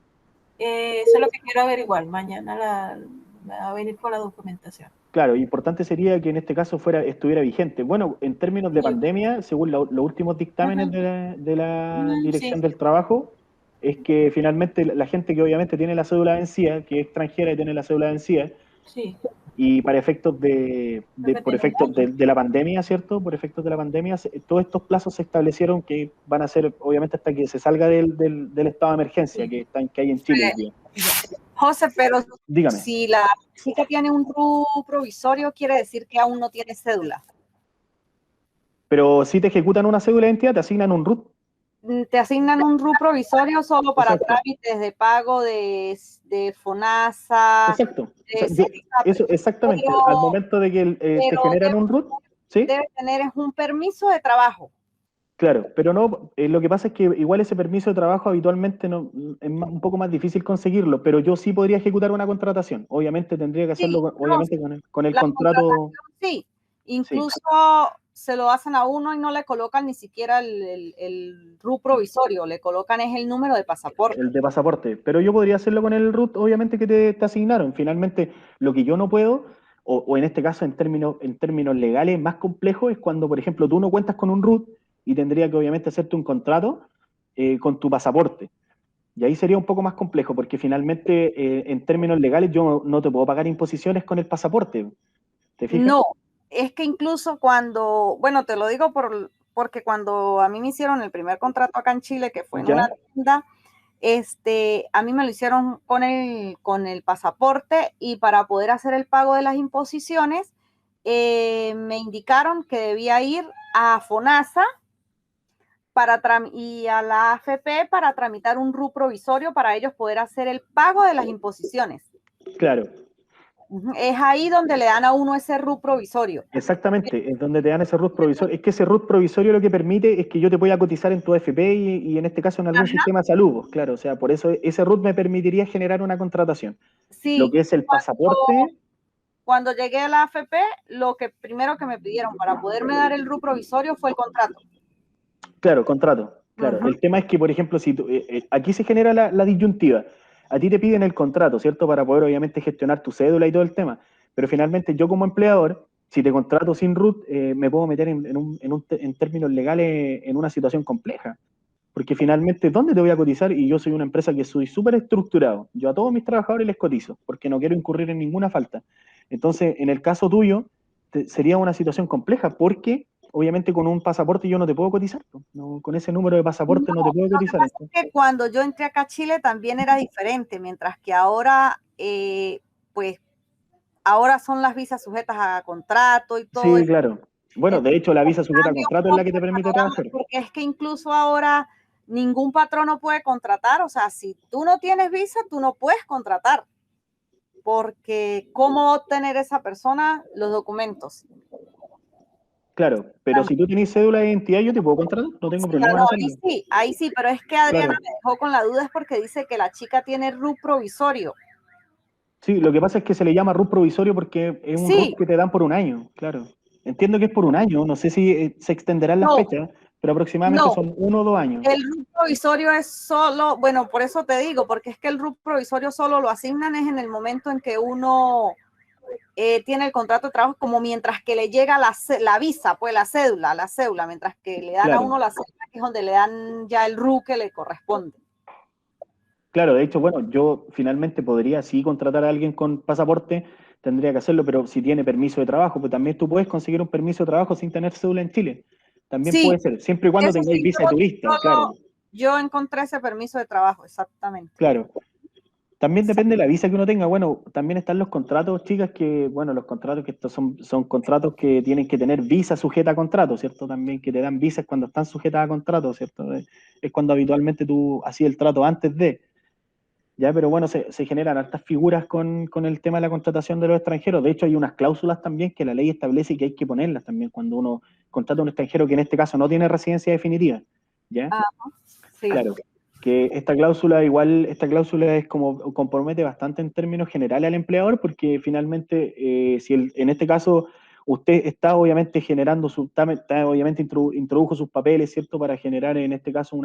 Eso es lo que quiero averiguar. Mañana va a venir con la documentación. Claro, importante sería que en este caso estuviera vigente. Bueno, en términos de pandemia, según los últimos dictámenes de la Dirección del Trabajo, es que finalmente la gente que obviamente tiene la cédula vencida, que es extranjera y tiene la cédula vencida, sí. Y para efectos por efectos de la pandemia, ¿cierto? Por efectos de la pandemia, todos estos plazos se establecieron que van a ser, obviamente, hasta que se salga del estado de emergencia que hay en Chile hoy día. José, pero Dígame. si la chica tiene un RUT provisorio, quiere decir que aún no tiene cédula. Pero si te ejecutan una cédula de identidad, te asignan un RUT. Te asignan un RUT provisorio solo para Exacto. trámites de pago de FONASA. Exacto. Eso, exactamente. Al momento de que te generan un RUT, ¿sí? Debe tener un permiso de trabajo. Claro, pero no, lo que pasa es que igual ese permiso de trabajo habitualmente no, es un poco más difícil conseguirlo, pero yo sí podría ejecutar una contratación. Obviamente tendría que hacerlo, obviamente, con el contrato. Sí, incluso se lo hacen a uno y no le colocan ni siquiera el RUT provisorio, le colocan es el número de pasaporte. El de pasaporte, pero yo podría hacerlo con el RUT, obviamente, que te asignaron. Finalmente, lo que yo no puedo, o en este caso en términos legales más complejos, es cuando, por ejemplo, tú no cuentas con un RUT y tendría que obviamente hacerte un contrato con tu pasaporte. Y ahí sería un poco más complejo, porque finalmente, en términos legales, yo no te puedo pagar imposiciones con el pasaporte. ¿Te fijas? No, es que incluso cuando, bueno, te lo digo porque cuando a mí me hicieron el primer contrato acá en Chile, que fue en una tienda, a mí me lo hicieron con el pasaporte, y para poder hacer el pago de las imposiciones, me indicaron que debía ir a FONASA y a la AFP para tramitar un RUT provisorio para ellos poder hacer el pago de las imposiciones. Claro. Es ahí donde le dan a uno ese RUT provisorio. Exactamente, es donde te dan ese RUT provisorio. Es que ese RUT provisorio lo que permite es que yo te pueda cotizar en tu AFP y en este caso en algún sistema de salud, pues, claro. O sea, por eso ese RUT me permitiría generar una contratación. Sí, Lo que es el pasaporte. Cuando llegué a la AFP, lo que primero que me pidieron para poderme dar el RUT provisorio fue el contrato. Claro, contrato. Claro. Ujú. El tema es que, por ejemplo, si aquí se genera la disyuntiva. A ti te piden el contrato, ¿cierto? Para poder, obviamente, gestionar tu cédula y todo el tema. Pero finalmente, yo como empleador, si te contrato sin RUT, me puedo meter en términos legales en una situación compleja. Porque finalmente, ¿dónde te voy a cotizar? Y yo soy una empresa que soy súper estructurado. Yo a todos mis trabajadores les cotizo, porque no quiero incurrir en ninguna falta. Entonces, en el caso tuyo, sería una situación compleja, porque obviamente con un pasaporte yo no te puedo cotizar. No, con ese número de pasaporte no te puedo cotizar. Lo que pasa es que cuando yo entré acá a Chile también era diferente, mientras que ahora, pues, ahora son las visas sujetas a contrato y todo Sí, eso. claro. Bueno, de hecho, la visa sujeta a contrato es la que te permite trabajar. Porque es que incluso ahora ningún patrono puede contratar, o sea, si tú no tienes visa, tú no puedes contratar, porque ¿cómo obtener esa persona los documentos? Claro, pero si tú tienes cédula de identidad, yo te puedo contratar, no tengo problema en hacerlo. Ahí sí, pero es que Adriana Claro. me dejó con la duda es porque dice que la chica tiene RUT provisorio. Sí, lo que pasa es que se le llama RUT provisorio porque es un RUT que te dan por un año, claro. Entiendo que es por un año, no sé si se extenderán las fechas, pero aproximadamente son 1 o 2 años. El RUT provisorio es solo, bueno, por eso te digo, porque es que el RUT provisorio solo lo asignan es en el momento en que uno tiene el contrato de trabajo, como mientras que le llega la visa, pues la cédula, mientras que le dan a uno la cédula, que es donde le dan ya el RUT que le corresponde. Claro, de hecho, bueno, yo finalmente podría sí contratar a alguien con pasaporte, tendría que hacerlo, pero si tiene permiso de trabajo, pues también tú puedes conseguir un permiso de trabajo sin tener cédula en Chile. También puede ser, siempre y cuando tengáis visa de turista, claro. Yo encontré ese permiso de trabajo, exactamente. Claro. También depende de la visa que uno tenga. Bueno, también están los contratos, chicas, que, bueno, los contratos que estos son contratos que tienen que tener visa sujeta a contrato, ¿cierto? También que te dan visas cuando están sujetas a contrato, ¿cierto? Es cuando habitualmente tú hacías el trato antes de. Ya, pero bueno, se generan hartas figuras con el tema de la contratación de los extranjeros. De hecho, hay unas cláusulas también que la ley establece que hay que ponerlas también cuando uno contrata a un extranjero que en este caso no tiene residencia definitiva. ¿Ya? Sí. Claro. Que esta cláusula es como compromete bastante en términos generales al empleador, porque finalmente, si en este caso usted está obviamente generando obviamente introdujo sus papeles, ¿cierto? Para generar en este caso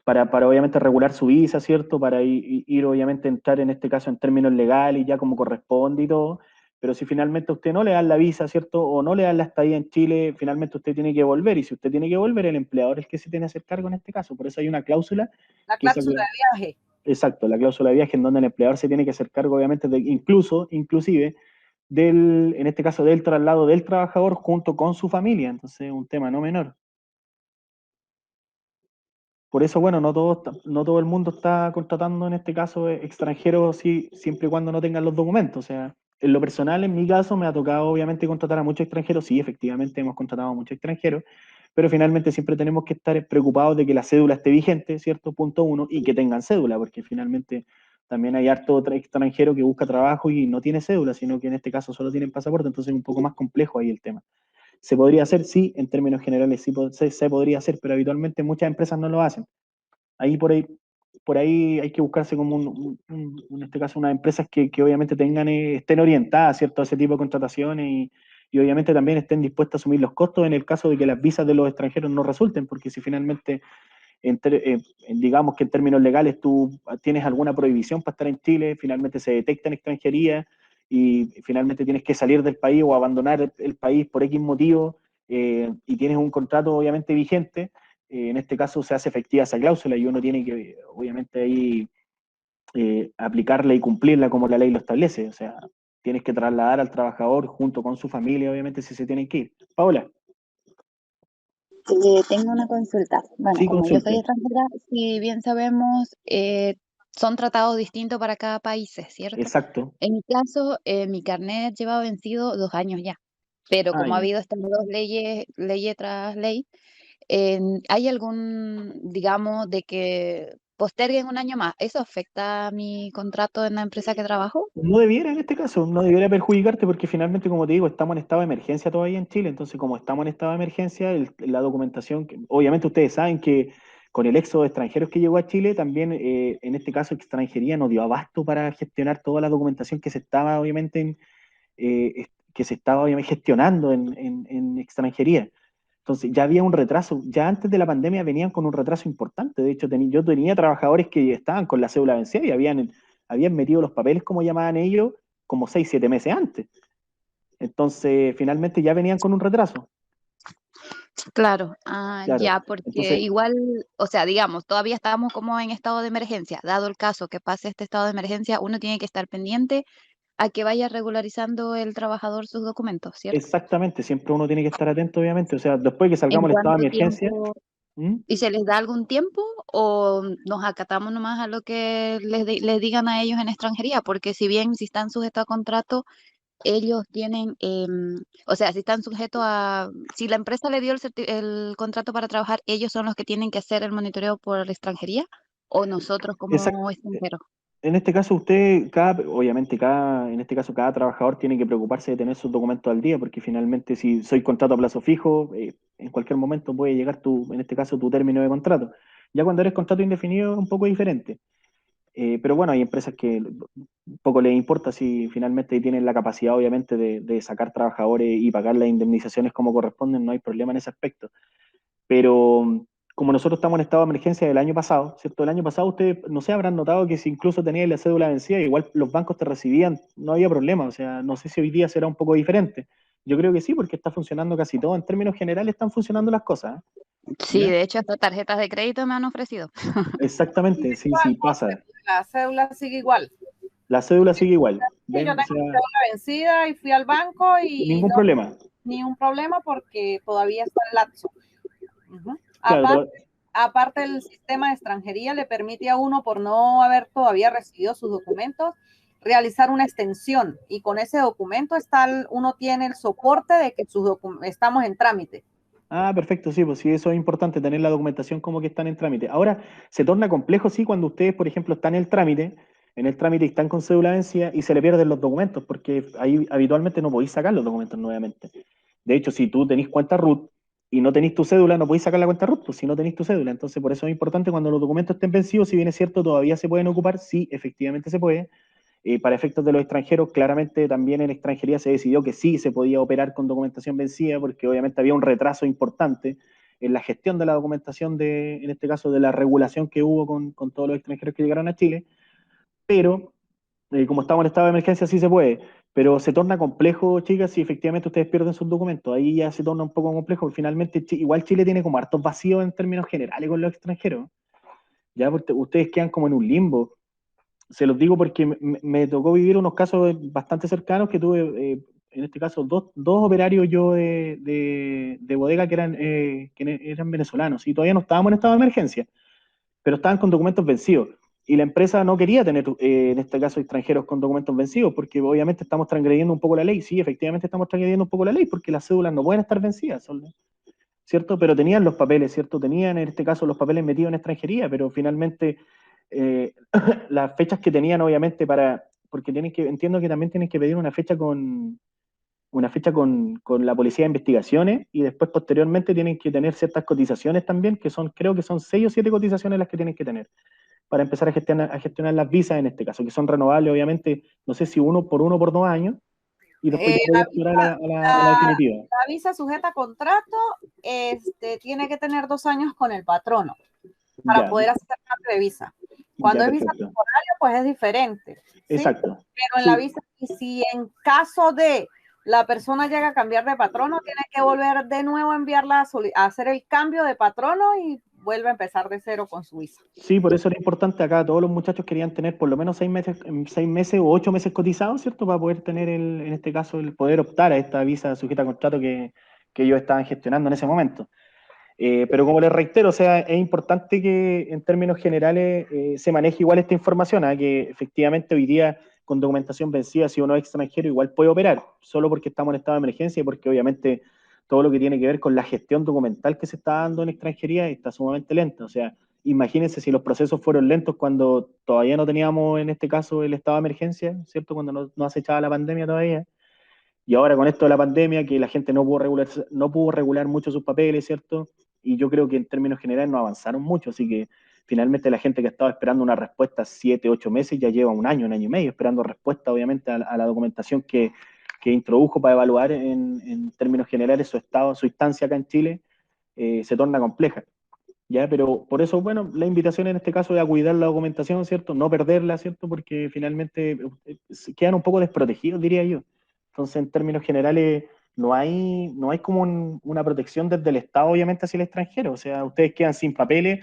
para obviamente regular su visa, ¿cierto? Para ir obviamente entrar en este caso en términos legales, ya como corresponde y todo, pero si finalmente a usted no le dan la visa, ¿cierto? O no le dan la estadía en Chile, finalmente usted tiene que volver, y si usted tiene que volver, el empleador es el que se tiene que hacer cargo en este caso, por eso hay una cláusula. La cláusula de viaje. Exacto, la cláusula de viaje en donde el empleador se tiene que hacer cargo, obviamente, inclusive, en este caso, del traslado del trabajador junto con su familia, entonces es un tema no menor. Por eso, bueno, no todo el mundo está contratando en este caso extranjeros siempre y cuando no tengan los documentos. O sea, en lo personal, en mi caso, me ha tocado obviamente contratar a muchos extranjeros. Sí, efectivamente hemos contratado a muchos extranjeros, pero finalmente siempre tenemos que estar preocupados de que la cédula esté vigente, ¿cierto? Punto uno, y que tengan cédula, porque finalmente también hay harto otro extranjero que busca trabajo y no tiene cédula, sino que en este caso solo tienen pasaporte, entonces es un poco más complejo ahí el tema. ¿Se podría hacer? Sí, en términos generales sí se podría hacer, pero habitualmente muchas empresas no lo hacen. Por ahí hay que buscarse como en este caso unas empresas que obviamente estén orientadas, ¿cierto?, a ese tipo de contrataciones y obviamente también estén dispuestas a asumir los costos en el caso de que las visas de los extranjeros no resulten, porque si finalmente, digamos que en términos legales tú tienes alguna prohibición para estar en Chile, finalmente se detecta en extranjería y finalmente tienes que salir del país o abandonar el país por X motivo y tienes un contrato obviamente vigente, en este caso se hace efectiva esa cláusula y uno tiene que, obviamente, ahí aplicarla y cumplirla como la ley lo establece. O sea, tienes que trasladar al trabajador junto con su familia, obviamente, si se tienen que ir. Paola. Tengo una consulta. Bueno, Sí, como yo soy consulte. extranjera, si bien sabemos, son tratados distintos para cada país, ¿cierto? Exacto. En mi caso, mi carnet lleva vencido 2 años ya, pero como ha Ya. habido estas dos leyes tras ley, ¿hay algún, digamos, de que posterguen un año más, ¿eso afecta a mi contrato en la empresa que trabajo? No debiera en este caso, no debiera perjudicarte porque finalmente, como te digo, estamos en estado de emergencia todavía en Chile, entonces como estamos en estado de emergencia, la documentación, obviamente ustedes saben que con el éxodo de extranjeros que llegó a Chile, también en este caso extranjería no dio abasto para gestionar toda la documentación que se estaba obviamente gestionando en extranjería. Entonces ya había un retraso, ya antes de la pandemia venían con un retraso importante. De hecho, yo tenía trabajadores que estaban con la cédula vencida y habían metido los papeles, como llamaban ellos, como 6, 7 meses antes. Entonces, finalmente ya venían con un retraso. Claro, Claro. ya, porque Entonces, igual, o sea, digamos, todavía estamos como en estado de emergencia. Dado el caso que pase este estado de emergencia, uno tiene que estar pendiente a que vaya regularizando el trabajador sus documentos, ¿cierto? exactamente, siempre uno tiene que estar atento, obviamente. O sea, después de que ¿En salgamos del estado de cuánto emergencia, tiempo? ¿Mm? ¿Y se les da algún tiempo o nos acatamos nomás a lo que les digan a ellos en extranjería? Porque si bien si están sujetos a contrato, ellos tienen, o sea, si están sujetos si la empresa le dio el contrato para trabajar, ellos son los que tienen que hacer el monitoreo por extranjería o nosotros Exact- como extranjeros. En este caso, obviamente, en este caso, cada trabajador tiene que preocuparse de tener sus documentos al día, porque finalmente, si soy contrato a plazo fijo, en cualquier momento puede llegar en este caso, tu término de contrato. Ya cuando eres contrato indefinido es un poco diferente. Pero bueno, hay empresas que poco les importa si finalmente tienen la capacidad, obviamente, de sacar trabajadores y pagar las indemnizaciones como corresponden, no hay problema en ese aspecto. Pero como nosotros estamos en estado de emergencia del año pasado, ¿cierto? El año pasado ustedes, no sé, habrán notado que si incluso tenías la cédula vencida, igual los bancos te recibían, no había problema, o sea, no sé si hoy día será un poco diferente. Yo creo que sí, porque está funcionando casi todo, en términos generales están funcionando las cosas, Sí, ¿ya? de hecho, hasta tarjetas de crédito me han ofrecido. Exactamente, sí, sí, pasa. La cédula sigue igual. La cédula sigue igual, Sí, yo ¿ven? O tengo mi sea, cédula vencida y fui al banco sin y ningún no problema. ni un problema porque todavía está el lapso. Claro, Aparte, el sistema de extranjería le permite a uno, por no haber todavía recibido sus documentos, realizar una extensión y con ese documento uno tiene el soporte de que estamos en trámite. perfecto, sí, pues sí, eso es importante, tener la documentación como que están en trámite. Ahora, se torna complejo, sí, cuando ustedes, por ejemplo, están en el trámite y están con cédula vencida y se le pierden los documentos, porque ahí habitualmente no podéis sacar los documentos nuevamente. De hecho, si tú tenés cuenta RUT y no tenés tu cédula, no podéis sacar la cuenta RUT, pues si no tenés tu cédula. Entonces, por eso es importante cuando los documentos estén vencidos, si bien es cierto, todavía se pueden ocupar, sí, efectivamente se puede. Para efectos de los extranjeros, claramente también en extranjería se decidió que sí se podía operar con documentación vencida, porque obviamente había un retraso importante en la gestión de la documentación en este caso, de la regulación que hubo con todos los extranjeros que llegaron a Chile, pero como estamos en estado de emergencia sí se puede, pero se torna complejo, chicas, si efectivamente ustedes pierden sus documentos, ahí ya se torna un poco complejo, porque finalmente igual Chile tiene como hartos vacíos en términos generales con los extranjeros, ya porque ustedes quedan como en un limbo. Se los digo porque me tocó vivir unos casos bastante cercanos que tuve, en este caso, dos operarios yo de bodega que eran venezolanos y todavía no estábamos en estado de emergencia, pero estaban con documentos vencidos. Y la empresa no quería tener, en este caso, extranjeros con documentos vencidos, porque obviamente estamos transgrediendo un poco la ley. Sí, efectivamente estamos transgrediendo un poco la ley, porque las cédulas no pueden estar vencidas, ¿cierto? Pero tenían los papeles, ¿cierto? Tenían, en este caso, los papeles metidos en extranjería, pero finalmente las fechas que tenían, obviamente, porque entiendo que también tienen que pedir una fecha con la Policía de Investigaciones y después posteriormente tienen que tener ciertas cotizaciones también, creo que son 6 o 7 cotizaciones las que tienen que tener para empezar a gestionar las visas en este caso, que son renovables, obviamente, no sé si uno por 2 años, y después ya puede aspirar a la definitiva. La visa sujeta a contrato tiene que tener 2 años con el patrono para Ya, poder hacer cambio de visa. Cuando ya, es visa perfecto. temporaria, pues es diferente. ¿sí? Exacto. Pero en Sí. la visa, y si en caso de la persona llega a cambiar de patrono, tiene que volver de nuevo a enviarla a hacer el cambio de patrono y vuelve a empezar de cero con su visa. Sí, por eso era importante acá. Todos los muchachos querían tener por lo menos 6 meses o 8 meses cotizados, ¿cierto? Para poder tener, en este caso, el poder optar a esta visa sujeta a contrato que ellos estaban gestionando en ese momento. Pero como les reitero, o sea, es importante que en términos generales se maneje igual esta información, que efectivamente hoy día con documentación vencida, si uno es extranjero, igual puede operar, solo porque estamos en estado de emergencia y porque obviamente todo lo que tiene que ver con la gestión documental que se está dando en extranjería está sumamente lenta. O sea, imagínense si los procesos fueron lentos cuando todavía no teníamos, en este caso, el estado de emergencia, ¿cierto? Cuando nos acechaba la pandemia todavía. Y ahora con esto de la pandemia, que la gente no pudo regular mucho sus papeles, ¿cierto? Y yo creo que en términos generales no avanzaron mucho, así que finalmente la gente que estaba esperando una respuesta 7, 8 meses ya lleva un año y medio esperando respuesta, obviamente, a la documentación que introdujo para evaluar en términos generales su estado, su instancia acá en Chile, se torna compleja. ¿Ya? Pero por eso, bueno, la invitación en este caso es a cuidar la documentación, ¿cierto? No perderla, ¿cierto? Porque finalmente quedan un poco desprotegidos, diría yo. Entonces, en términos generales, no hay como una protección desde el Estado, obviamente, hacia el extranjero. O sea, ustedes quedan sin papeles,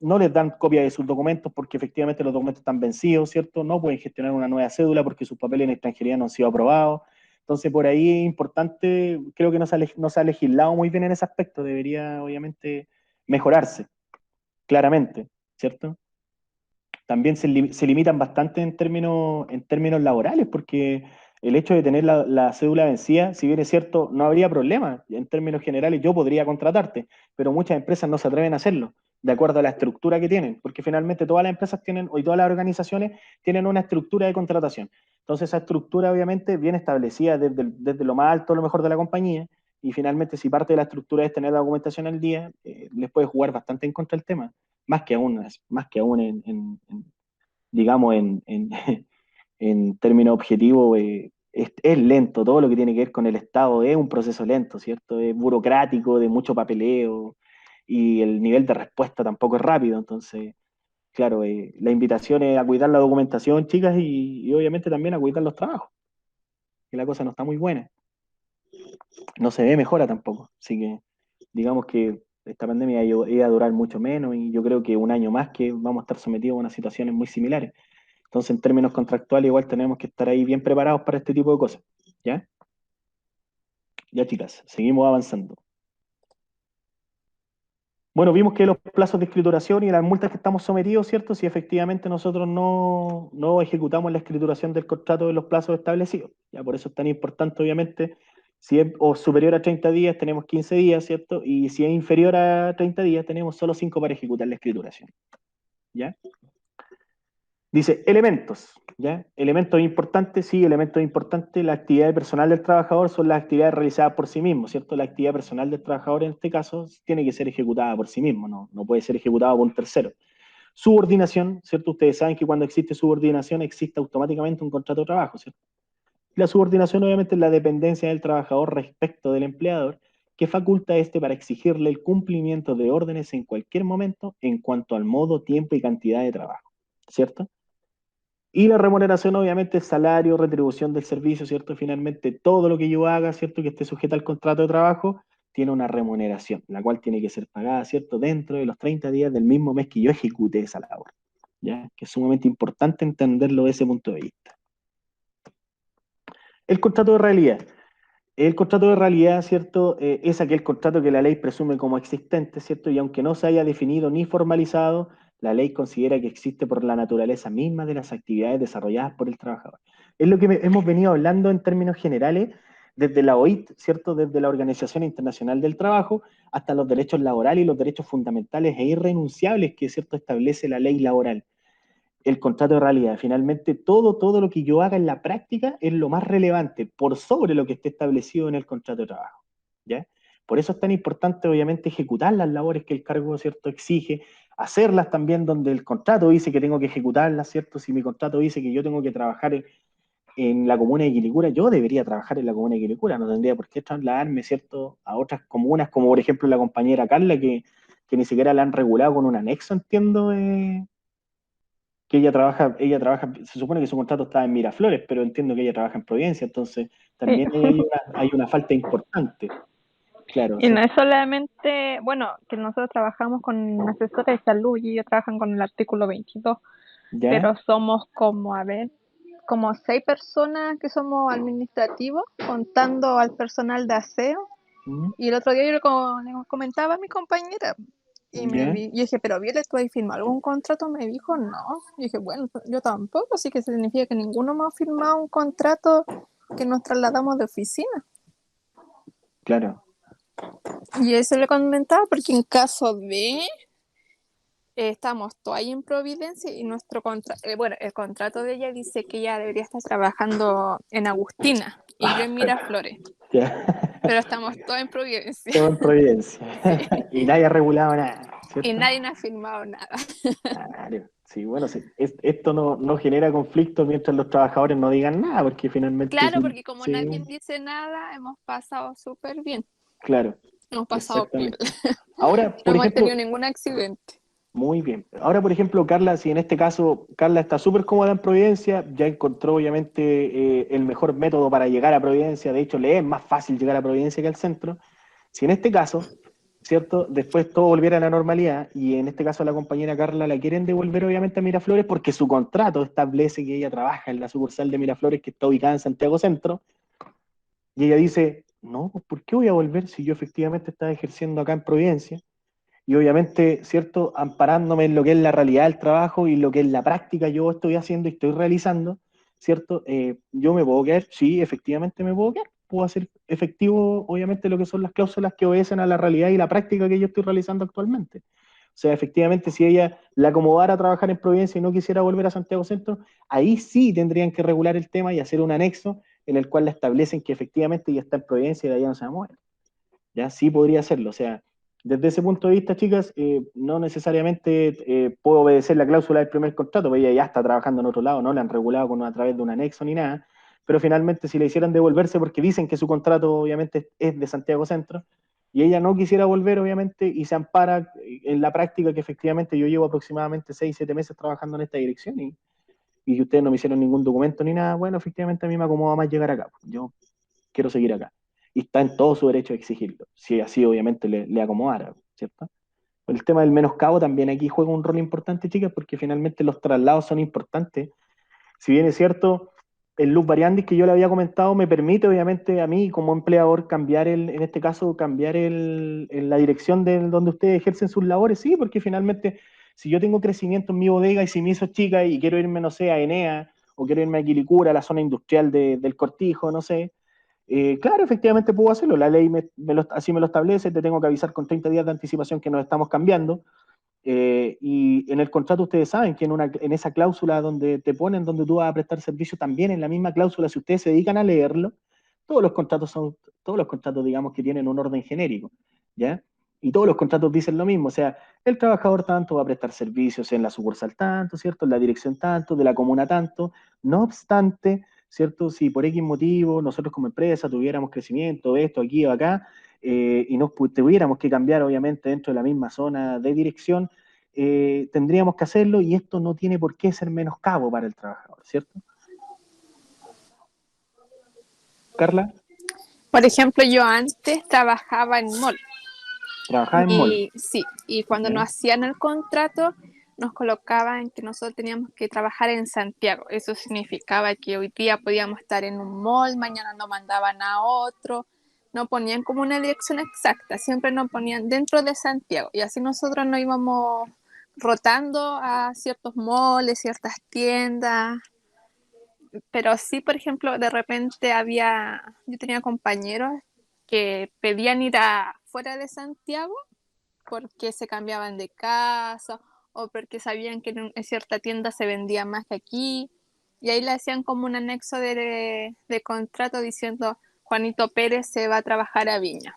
no les dan copia de sus documentos porque efectivamente los documentos están vencidos, ¿cierto? No pueden gestionar una nueva cédula porque sus papeles en extranjería no han sido aprobados. Entonces, por ahí es importante, creo que no se ha legislado muy bien en ese aspecto. Debería, obviamente, mejorarse, claramente, ¿cierto? También se limitan bastante en términos laborales, porque el hecho de tener la cédula vencida, si bien es cierto, no habría problema. En términos generales, yo podría contratarte, pero muchas empresas no se atreven a hacerlo, de acuerdo a la estructura que tienen, porque finalmente todas las empresas tienen, y todas las organizaciones tienen una estructura de contratación. Entonces, esa estructura, obviamente, viene establecida desde lo más alto, lo mejor de la compañía, y finalmente, si parte de la estructura es tener la documentación al día, les puede jugar bastante en contra el tema, más que aún digamos, en términos objetivos, es lento. Todo lo que tiene que ver con el Estado es un proceso lento, ¿cierto? Es burocrático, de mucho papeleo, y el nivel de respuesta tampoco es rápido. Entonces, claro, la invitación es a cuidar la documentación, chicas, y obviamente también a cuidar los trabajos, que la cosa no está muy buena. No se ve mejora tampoco. Así que, digamos que esta pandemia iba a durar mucho menos, y yo creo que un año más que vamos a estar sometidos a unas situaciones muy similares. Entonces, en términos contractuales, igual tenemos que estar ahí bien preparados para este tipo de cosas. ¿Ya? Ya, chicas, seguimos avanzando. Bueno, vimos que los plazos de escrituración y las multas que estamos sometidos, ¿cierto? Si efectivamente nosotros no ejecutamos la escrituración del contrato en los plazos establecidos. Ya, por eso es tan importante, obviamente, si es superior a 30 días, tenemos 15 días, ¿cierto? Y si es inferior a 30 días, tenemos solo 5 para ejecutar la escrituración. ¿Ya? Dice, elementos, ¿ya? Elementos importantes, sí, elementos importantes. La actividad personal del trabajador son las actividades realizadas por sí mismo, ¿cierto? La actividad personal del trabajador en este caso tiene que ser ejecutada por sí mismo, no puede ser ejecutada por un tercero. Subordinación, ¿cierto? Ustedes saben que cuando existe subordinación existe automáticamente un contrato de trabajo, ¿cierto? La subordinación obviamente es la dependencia del trabajador respecto del empleador, que faculta a este para exigirle el cumplimiento de órdenes en cualquier momento en cuanto al modo, tiempo y cantidad de trabajo, ¿cierto? Y la remuneración, obviamente, es salario, retribución del servicio, ¿cierto? Finalmente, todo lo que yo haga, ¿cierto? Que esté sujeta al contrato de trabajo, tiene una remuneración, la cual tiene que ser pagada, ¿cierto? Dentro de los 30 días del mismo mes que yo ejecute esa labor, ¿ya? Que es sumamente importante entenderlo desde ese punto de vista. El contrato de realidad. El contrato de realidad, ¿cierto? Es aquel contrato que la ley presume como existente, ¿cierto? Y aunque no se haya definido ni formalizado, la ley considera que existe por la naturaleza misma de las actividades desarrolladas por el trabajador. Es lo que hemos venido hablando en términos generales desde la OIT, ¿cierto? Desde la Organización Internacional del Trabajo hasta los derechos laborales y los derechos fundamentales e irrenunciables que, ¿cierto?, establece la ley laboral. El contrato de realidad. Finalmente, todo lo que yo haga en la práctica es lo más relevante, por sobre lo que esté establecido en el contrato de trabajo, ¿ya? Por eso es tan importante, obviamente, ejecutar las labores que el cargo, ¿cierto?, exige, hacerlas también donde el contrato dice que tengo que ejecutarlas, ¿cierto? Si mi contrato dice que yo tengo que trabajar en la comuna de Quilicura, yo debería trabajar en la comuna de Quilicura, no tendría por qué trasladarme, ¿cierto?, a otras comunas, como por ejemplo la compañera Carla, que ni siquiera la han regulado con un anexo, entiendo, que ella trabaja, se supone que su contrato está en Miraflores, pero entiendo que ella trabaja en Providencia, entonces Sí. también hay una falta importante, claro. Y no es solamente, bueno, que nosotros trabajamos con asesores de salud y ellos trabajan con el artículo 22, ¿Ya? pero somos como, a ver, como 6 personas que somos administrativos, contando al personal de aseo. ¿Mm? Y el otro día yo le comentaba a mi compañera y ¿Ya? yo dije, pero Viole, ¿tú has firmado algún contrato? Me dijo, no. Y dije, bueno, yo tampoco, así que significa que ninguno me ha firmado un contrato que nos trasladamos de oficina. Claro. Y eso le comentaba porque en caso de estamos todos ahí en Providencia y nuestro el contrato de ella dice que ella debería estar trabajando en Agustina y yo en Miraflores, Ya. pero estamos todos en Providencia Todo en Providencia. Y nadie ha regulado nada, y ¿cierto? nadie ha firmado nada. Claro. Sí, bueno, sí. Esto no genera conflicto mientras los trabajadores no digan nada, porque finalmente Claro, sí, porque como sí, nadie dice nada, hemos pasado súper bien, claro, hemos pasado piola. exactamente. Ahora, No por hemos ejemplo, tenido ningún accidente. muy bien. Ahora, por ejemplo, Carla, si en este caso Carla está súper cómoda en Providencia, ya encontró obviamente el mejor método para llegar a Providencia, de hecho le es más fácil llegar a Providencia que al centro. Si en este caso, ¿cierto? Después todo volviera a la normalidad y en este caso a la compañera Carla la quieren devolver obviamente a Miraflores porque su contrato establece que ella trabaja en la sucursal de Miraflores que está ubicada en Santiago Centro y ella dice, no, ¿por qué voy a volver si yo efectivamente estaba ejerciendo acá en Providencia? Y obviamente, ¿cierto? Amparándome en lo que es la realidad del trabajo y lo que es la práctica yo estoy haciendo y estoy realizando, ¿cierto? Yo me puedo quedar, sí, efectivamente me puedo quedar. Puedo hacer efectivo, obviamente, lo que son las cláusulas que obedecen a la realidad y la práctica que yo estoy realizando actualmente. O sea, efectivamente, si ella la acomodara a trabajar en Providencia y no quisiera volver a Santiago Centro, ahí sí tendrían que regular el tema y hacer un anexo en el cual la establecen que efectivamente ella está en Providencia y de allá no se va a mover. Ya sí podría hacerlo. O sea, desde ese punto de vista, chicas, no necesariamente puedo obedecer la cláusula del primer contrato, porque ella ya está trabajando en otro lado, no la han regulado a través de un anexo ni nada, pero finalmente si le hicieran devolverse porque dicen que su contrato obviamente es de Santiago Centro, y ella no quisiera volver obviamente y se ampara en la práctica que efectivamente yo llevo aproximadamente 6, 7 meses trabajando en esta dirección y ustedes no me hicieron ningún documento ni nada, bueno, efectivamente a mí me acomoda más llegar acá, yo quiero seguir acá y está en todo su derecho a exigirlo, si así obviamente le acomodara, ¿cierto? El tema del menoscabo también aquí juega un rol importante, chicas, porque finalmente los traslados son importantes. Si bien es cierto, el luz variandis que yo le había comentado me permite obviamente a mí como empleador cambiar en este caso, cambiar la dirección de donde ustedes ejercen sus labores, sí, porque finalmente si yo tengo crecimiento en mi bodega y si me hizo chica y quiero irme, no sé, a Enea, o quiero irme a Quilicura, a la zona industrial del Cortijo, no sé, claro, efectivamente puedo hacerlo. La ley así me lo establece. Te tengo que avisar con 30 días de anticipación que nos estamos cambiando. Y en el contrato ustedes saben que en esa cláusula donde te ponen donde tú vas a prestar servicio, también en la misma cláusula, si ustedes se dedican a leerlo, todos los contratos, digamos, que tienen un orden genérico, ¿ya? Y todos los contratos dicen lo mismo, o sea, el trabajador tanto va a prestar servicios en la sucursal tanto, ¿cierto? En la dirección tanto, de la comuna tanto, no obstante, ¿cierto? Si por X motivo nosotros como empresa tuviéramos crecimiento, esto, aquí o acá, y nos tuviéramos que cambiar obviamente dentro de la misma zona de dirección, tendríamos que hacerlo y esto no tiene por qué ser menoscabo para el trabajador, ¿cierto? Carla, Por ejemplo, yo antes trabajaba en mall. trabajaba en mall. Y sí, y cuando ¿Ya? nos hacían el contrato, nos colocaban que nosotros teníamos que trabajar en Santiago. Eso significaba que hoy día podíamos estar en un mall, mañana nos mandaban a otro. No ponían como una dirección exacta, siempre nos ponían dentro de Santiago. Y así nosotros nos íbamos rotando a ciertos malls, ciertas tiendas. Pero sí, por ejemplo, de repente yo tenía compañeros que pedían ir fuera de Santiago porque se cambiaban de casa o porque sabían que en cierta tienda se vendía más que aquí. Y ahí le hacían como un anexo de contrato diciendo Juanito Pérez se va a trabajar a Viña.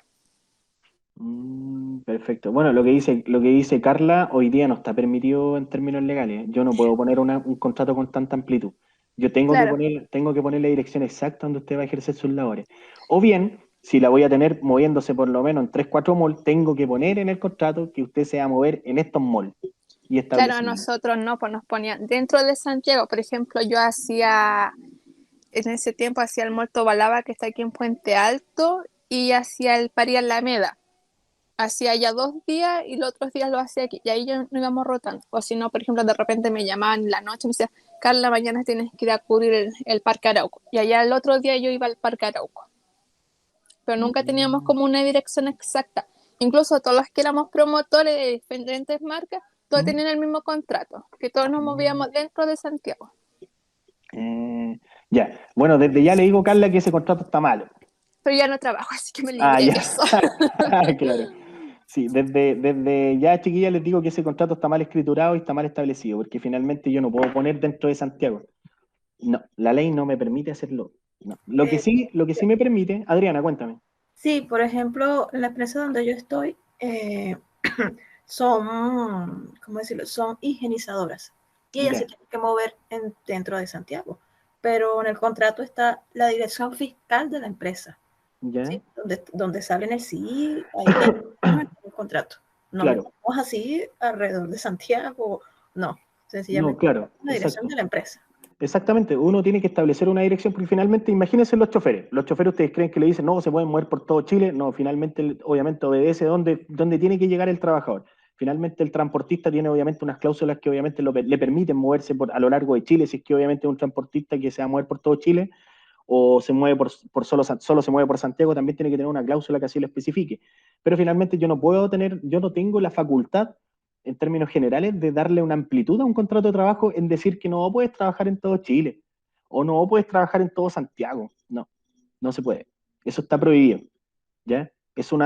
Perfecto. Bueno, lo que dice Carla hoy día no está permitido en términos legales. Yo no puedo poner un contrato con tanta amplitud. Yo Claro. tengo que poner la dirección exacta donde usted va a ejercer sus labores. O bien, si la voy a tener moviéndose por lo menos en 3, 4 malls, tengo que poner en el contrato que usted se va a mover en estos malls y Claro, a establecerlo. nosotros no, pues nos ponían dentro de Santiago. Por ejemplo, en ese tiempo hacía el Molto Balaba, que está aquí en Puente Alto, y hacía el Pari Alameda. Hacía ya 2 días y los otros días lo hacía aquí. Y ahí ya no íbamos rotando. O si no, por ejemplo, de repente me llamaban en la noche y me decían, Carla, mañana tienes que ir a cubrir el Parque Arauco. Y allá el otro día yo iba al Parque Arauco. Pero nunca teníamos como una dirección exacta. Incluso todos los que éramos promotores de diferentes marcas, todos tenían el mismo contrato, que todos nos movíamos dentro de Santiago. Ya, bueno, desde ya le digo, Carla, que ese contrato está malo. Pero ya no trabajo, así que me libré Ah, de ya. eso. Claro. Sí, desde ya, chiquilla, les digo que ese contrato está mal escriturado y está mal establecido, porque finalmente yo no puedo poner dentro de Santiago. No, la ley no me permite hacerlo. No. Lo que sí me permite, Adriana, cuéntame. Sí, por ejemplo, en la empresa donde yo estoy son, ¿cómo decirlo? Son higienizadoras y ellas se Ya, tienen que mover dentro de Santiago, pero en el contrato está la dirección fiscal de la empresa, ya, ¿sí? Donde sale en el CI, ahí en el contrato. No nos claro. vamos así alrededor de Santiago, no, No, sencillamente claro, la dirección exacto. de la empresa. Exactamente, uno tiene que establecer una dirección, porque finalmente, imagínense los choferes. Los choferes, ustedes creen que le dicen, no, se pueden mover por todo Chile. No, finalmente, obviamente, obedece donde tiene que llegar el trabajador. Finalmente, el transportista tiene, obviamente, unas cláusulas que, obviamente, le permiten moverse a lo largo de Chile, si es que, obviamente, es un transportista que se va a mover por todo Chile, o se mueve solo se mueve por Santiago, también tiene que tener una cláusula que así lo especifique. Pero finalmente, yo no tengo la facultad en términos generales, de darle una amplitud a un contrato de trabajo en decir que no puedes trabajar en todo Chile o no puedes trabajar en todo Santiago. No, no se puede. Eso está prohibido, ¿ya? Eso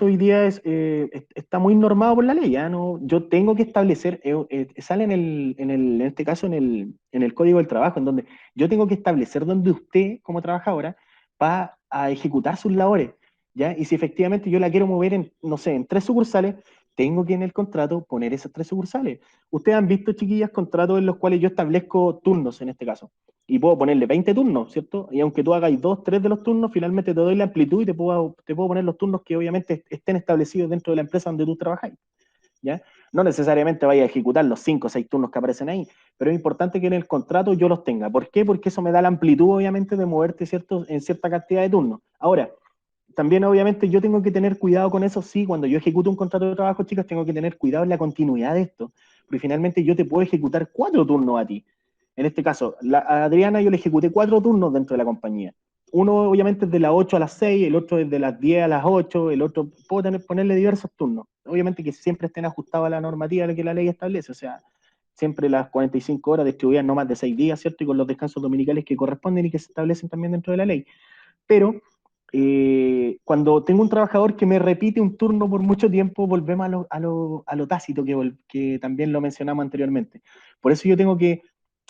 hoy día está muy normado por la ley, ¿ya? No, yo tengo que establecer, sale en este caso en el Código del Trabajo, en donde yo tengo que establecer donde usted, como trabajadora, va a ejecutar sus labores, ¿ya? Y si efectivamente yo la quiero mover en, no sé, en 3 sucursales, tengo que en el contrato poner esas 3 sucursales. Ustedes han visto, chiquillas, contratos en los cuales yo establezco turnos, en este caso, y puedo ponerle 20 turnos, ¿cierto? Y aunque tú hagáis 2, 3 de los turnos, finalmente te doy la amplitud y te puedo poner los turnos que obviamente estén establecidos dentro de la empresa donde tú trabajáis, ¿ya? No necesariamente vaya a ejecutar los 5 o 6 turnos que aparecen ahí, pero es importante que en el contrato yo los tenga. ¿Por qué? Porque eso me da la amplitud, obviamente, de moverte, ¿cierto?, en cierta cantidad de turnos. Ahora, también obviamente yo tengo que tener cuidado con eso, sí, cuando yo ejecuto un contrato de trabajo, chicas, tengo que tener cuidado en la continuidad de esto, porque finalmente yo te puedo ejecutar 4 turnos a ti. En este caso, a Adriana yo le ejecuté 4 turnos dentro de la compañía. Uno obviamente es de las 8 a las 6, el otro es de las 10 a las 8, el otro puedo ponerle diversos turnos. Obviamente que siempre estén ajustados a la normativa que la ley establece, o sea, siempre las 45 horas distribuidas no más de 6 días, ¿cierto? Y con los descansos dominicales que corresponden y que se establecen también dentro de la ley. Pero cuando tengo un trabajador que me repite un turno por mucho tiempo, volvemos a lo tácito que también lo mencionamos anteriormente. Por eso yo tengo que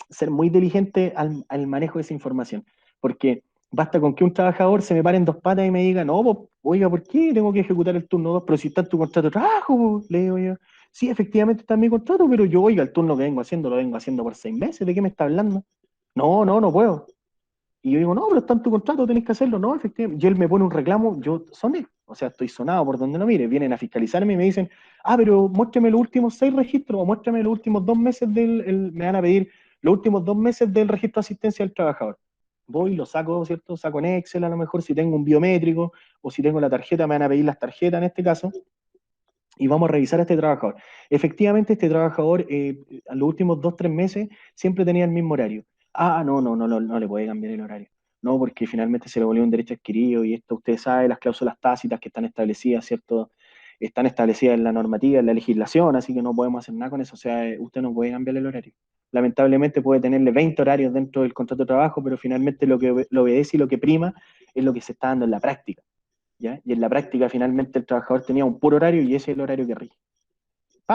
ser muy diligente al manejo de esa información, porque basta con que un trabajador se me pare en 2 patas y me diga, no, oiga, ¿por qué tengo que ejecutar el turno 2? Pero si está en tu contrato de trabajo, le digo yo. Sí, efectivamente está en mi contrato, pero yo, oiga, el turno que vengo haciendo lo vengo haciendo por 6 meses, ¿de qué me está hablando? No, no, no puedo. Y yo digo, no, pero está en tu contrato, tenés que hacerlo. No, efectivamente. Y él me pone un reclamo, yo soné. O sea, estoy sonado por donde no mire. Vienen a fiscalizarme y me dicen, pero muéstrame los últimos 6 registros o muéstrame los últimos 2 meses me van a pedir los últimos 2 meses del registro de asistencia del trabajador. Voy, lo saco, ¿cierto? Saco en Excel a lo mejor, si tengo un biométrico o si tengo la tarjeta, me van a pedir las tarjetas en este caso y vamos a revisar a este trabajador. Efectivamente, este trabajador, a los últimos 2, 3 meses, siempre tenía el mismo horario. No, no, no, no, no le puede cambiar el horario. No, porque finalmente se le volvió un derecho adquirido y esto usted sabe, las cláusulas tácitas que están establecidas, ¿cierto? Están establecidas en la normativa, en la legislación, así que no podemos hacer nada con eso. O sea, usted no puede cambiar el horario. Lamentablemente puede tenerle 20 horarios dentro del contrato de trabajo, pero finalmente lo que lo obedece y lo que prima es lo que se está dando en la práctica. ¿Ya? Y en la práctica finalmente el trabajador tenía un puro horario y ese es el horario que rige.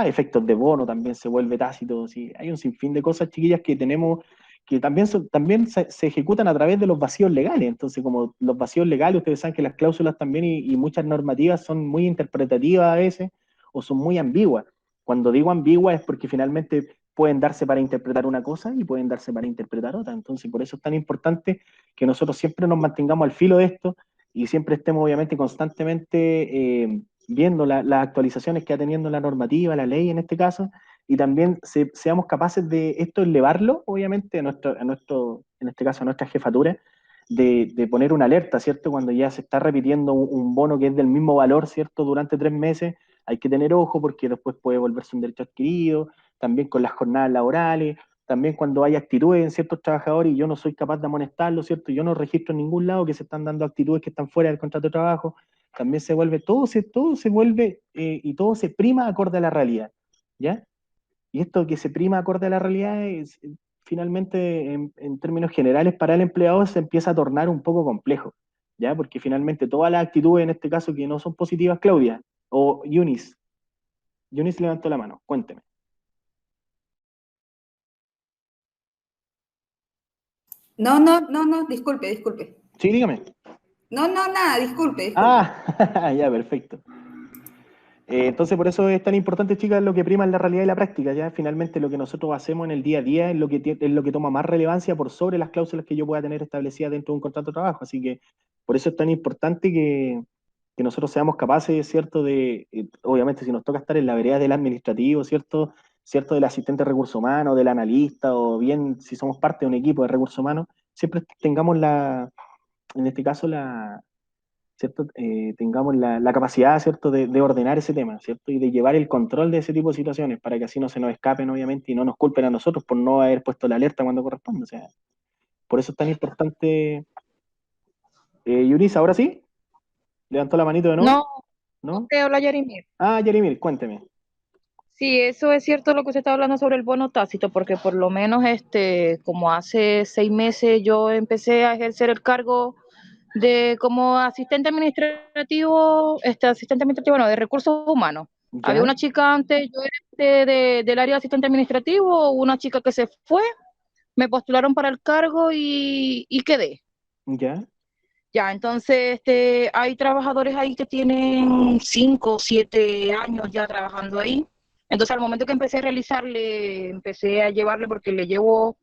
Efectos de bono también se vuelve tácito, ¿sí? Hay un sinfín de cosas, chiquillas, que tenemos que también se ejecutan a través de los vacíos legales. Entonces, como los vacíos legales, ustedes saben que las cláusulas también y muchas normativas son muy interpretativas a veces o son muy ambiguas. Cuando digo ambiguas es porque finalmente pueden darse para interpretar una cosa y pueden darse para interpretar otra. Entonces, por eso es tan importante que nosotros siempre nos mantengamos al filo de esto y siempre estemos, obviamente, constantemente viendo las actualizaciones que va teniendo la normativa, la ley en este caso, y también seamos capaces de esto elevarlo, obviamente, en este caso, a nuestra jefatura, de poner una alerta, ¿cierto? Cuando ya se está repitiendo un bono que es del mismo valor, ¿cierto? Durante 3 meses, hay que tener ojo porque después puede volverse un derecho adquirido, también con las jornadas laborales, también cuando hay actitudes en ciertos trabajadores y yo no soy capaz de amonestarlos, ¿cierto? Yo no registro en ningún lado que se están dando actitudes que están fuera del contrato de trabajo, también se vuelve, todo se vuelve y todo se prima acorde a la realidad, ¿ya? Y esto que se prima acorde a la realidad es, finalmente, en términos generales, para el empleado se empieza a tornar un poco complejo, ¿ya? Porque finalmente todas las actitudes, en este caso, que no son positivas, Claudia, O Yunis. Yunis levantó la mano, cuénteme. No, disculpe. Sí, dígame. No, nada, disculpe. Ah, ya, perfecto. Entonces, por eso es tan importante, chicas, lo que prima en la realidad y la práctica. Ya finalmente lo que nosotros hacemos en el día a día es lo que toma más relevancia por sobre las cláusulas que yo pueda tener establecidas dentro de un contrato de trabajo. Así que por eso es tan importante que nosotros seamos capaces, ¿cierto? Obviamente, si nos toca estar en la vereda del administrativo, ¿cierto? Del asistente de recursos humanos, del analista, o bien si somos parte de un equipo de recursos humanos, siempre tengamos en este caso, ¿cierto? Tengamos la capacidad, ¿cierto? De ordenar ese tema, ¿cierto? Y de llevar el control de ese tipo de situaciones para que así no se nos escapen, obviamente, y no nos culpen a nosotros por no haber puesto la alerta cuando corresponde. O sea, por eso es tan importante. Yunis, ¿ahora sí? ¿Levantó la manito de nuevo? ¿No? Te habla Yarimir. Ah, Yarimir, cuénteme. Sí, eso es cierto lo que usted está hablando sobre el bono tácito, porque por lo menos como hace 6 meses yo empecé a ejercer el cargo de como asistente administrativo, no, de recursos humanos. ¿Ya? Había una chica antes, yo era del área de asistente administrativo, una chica que se fue, me postularon para el cargo y quedé. ¿Ya? Ya, entonces hay trabajadores ahí que tienen 5 o 7 años ya trabajando ahí. Entonces al momento que empecé a realizarle, empecé a llevarle porque ayudo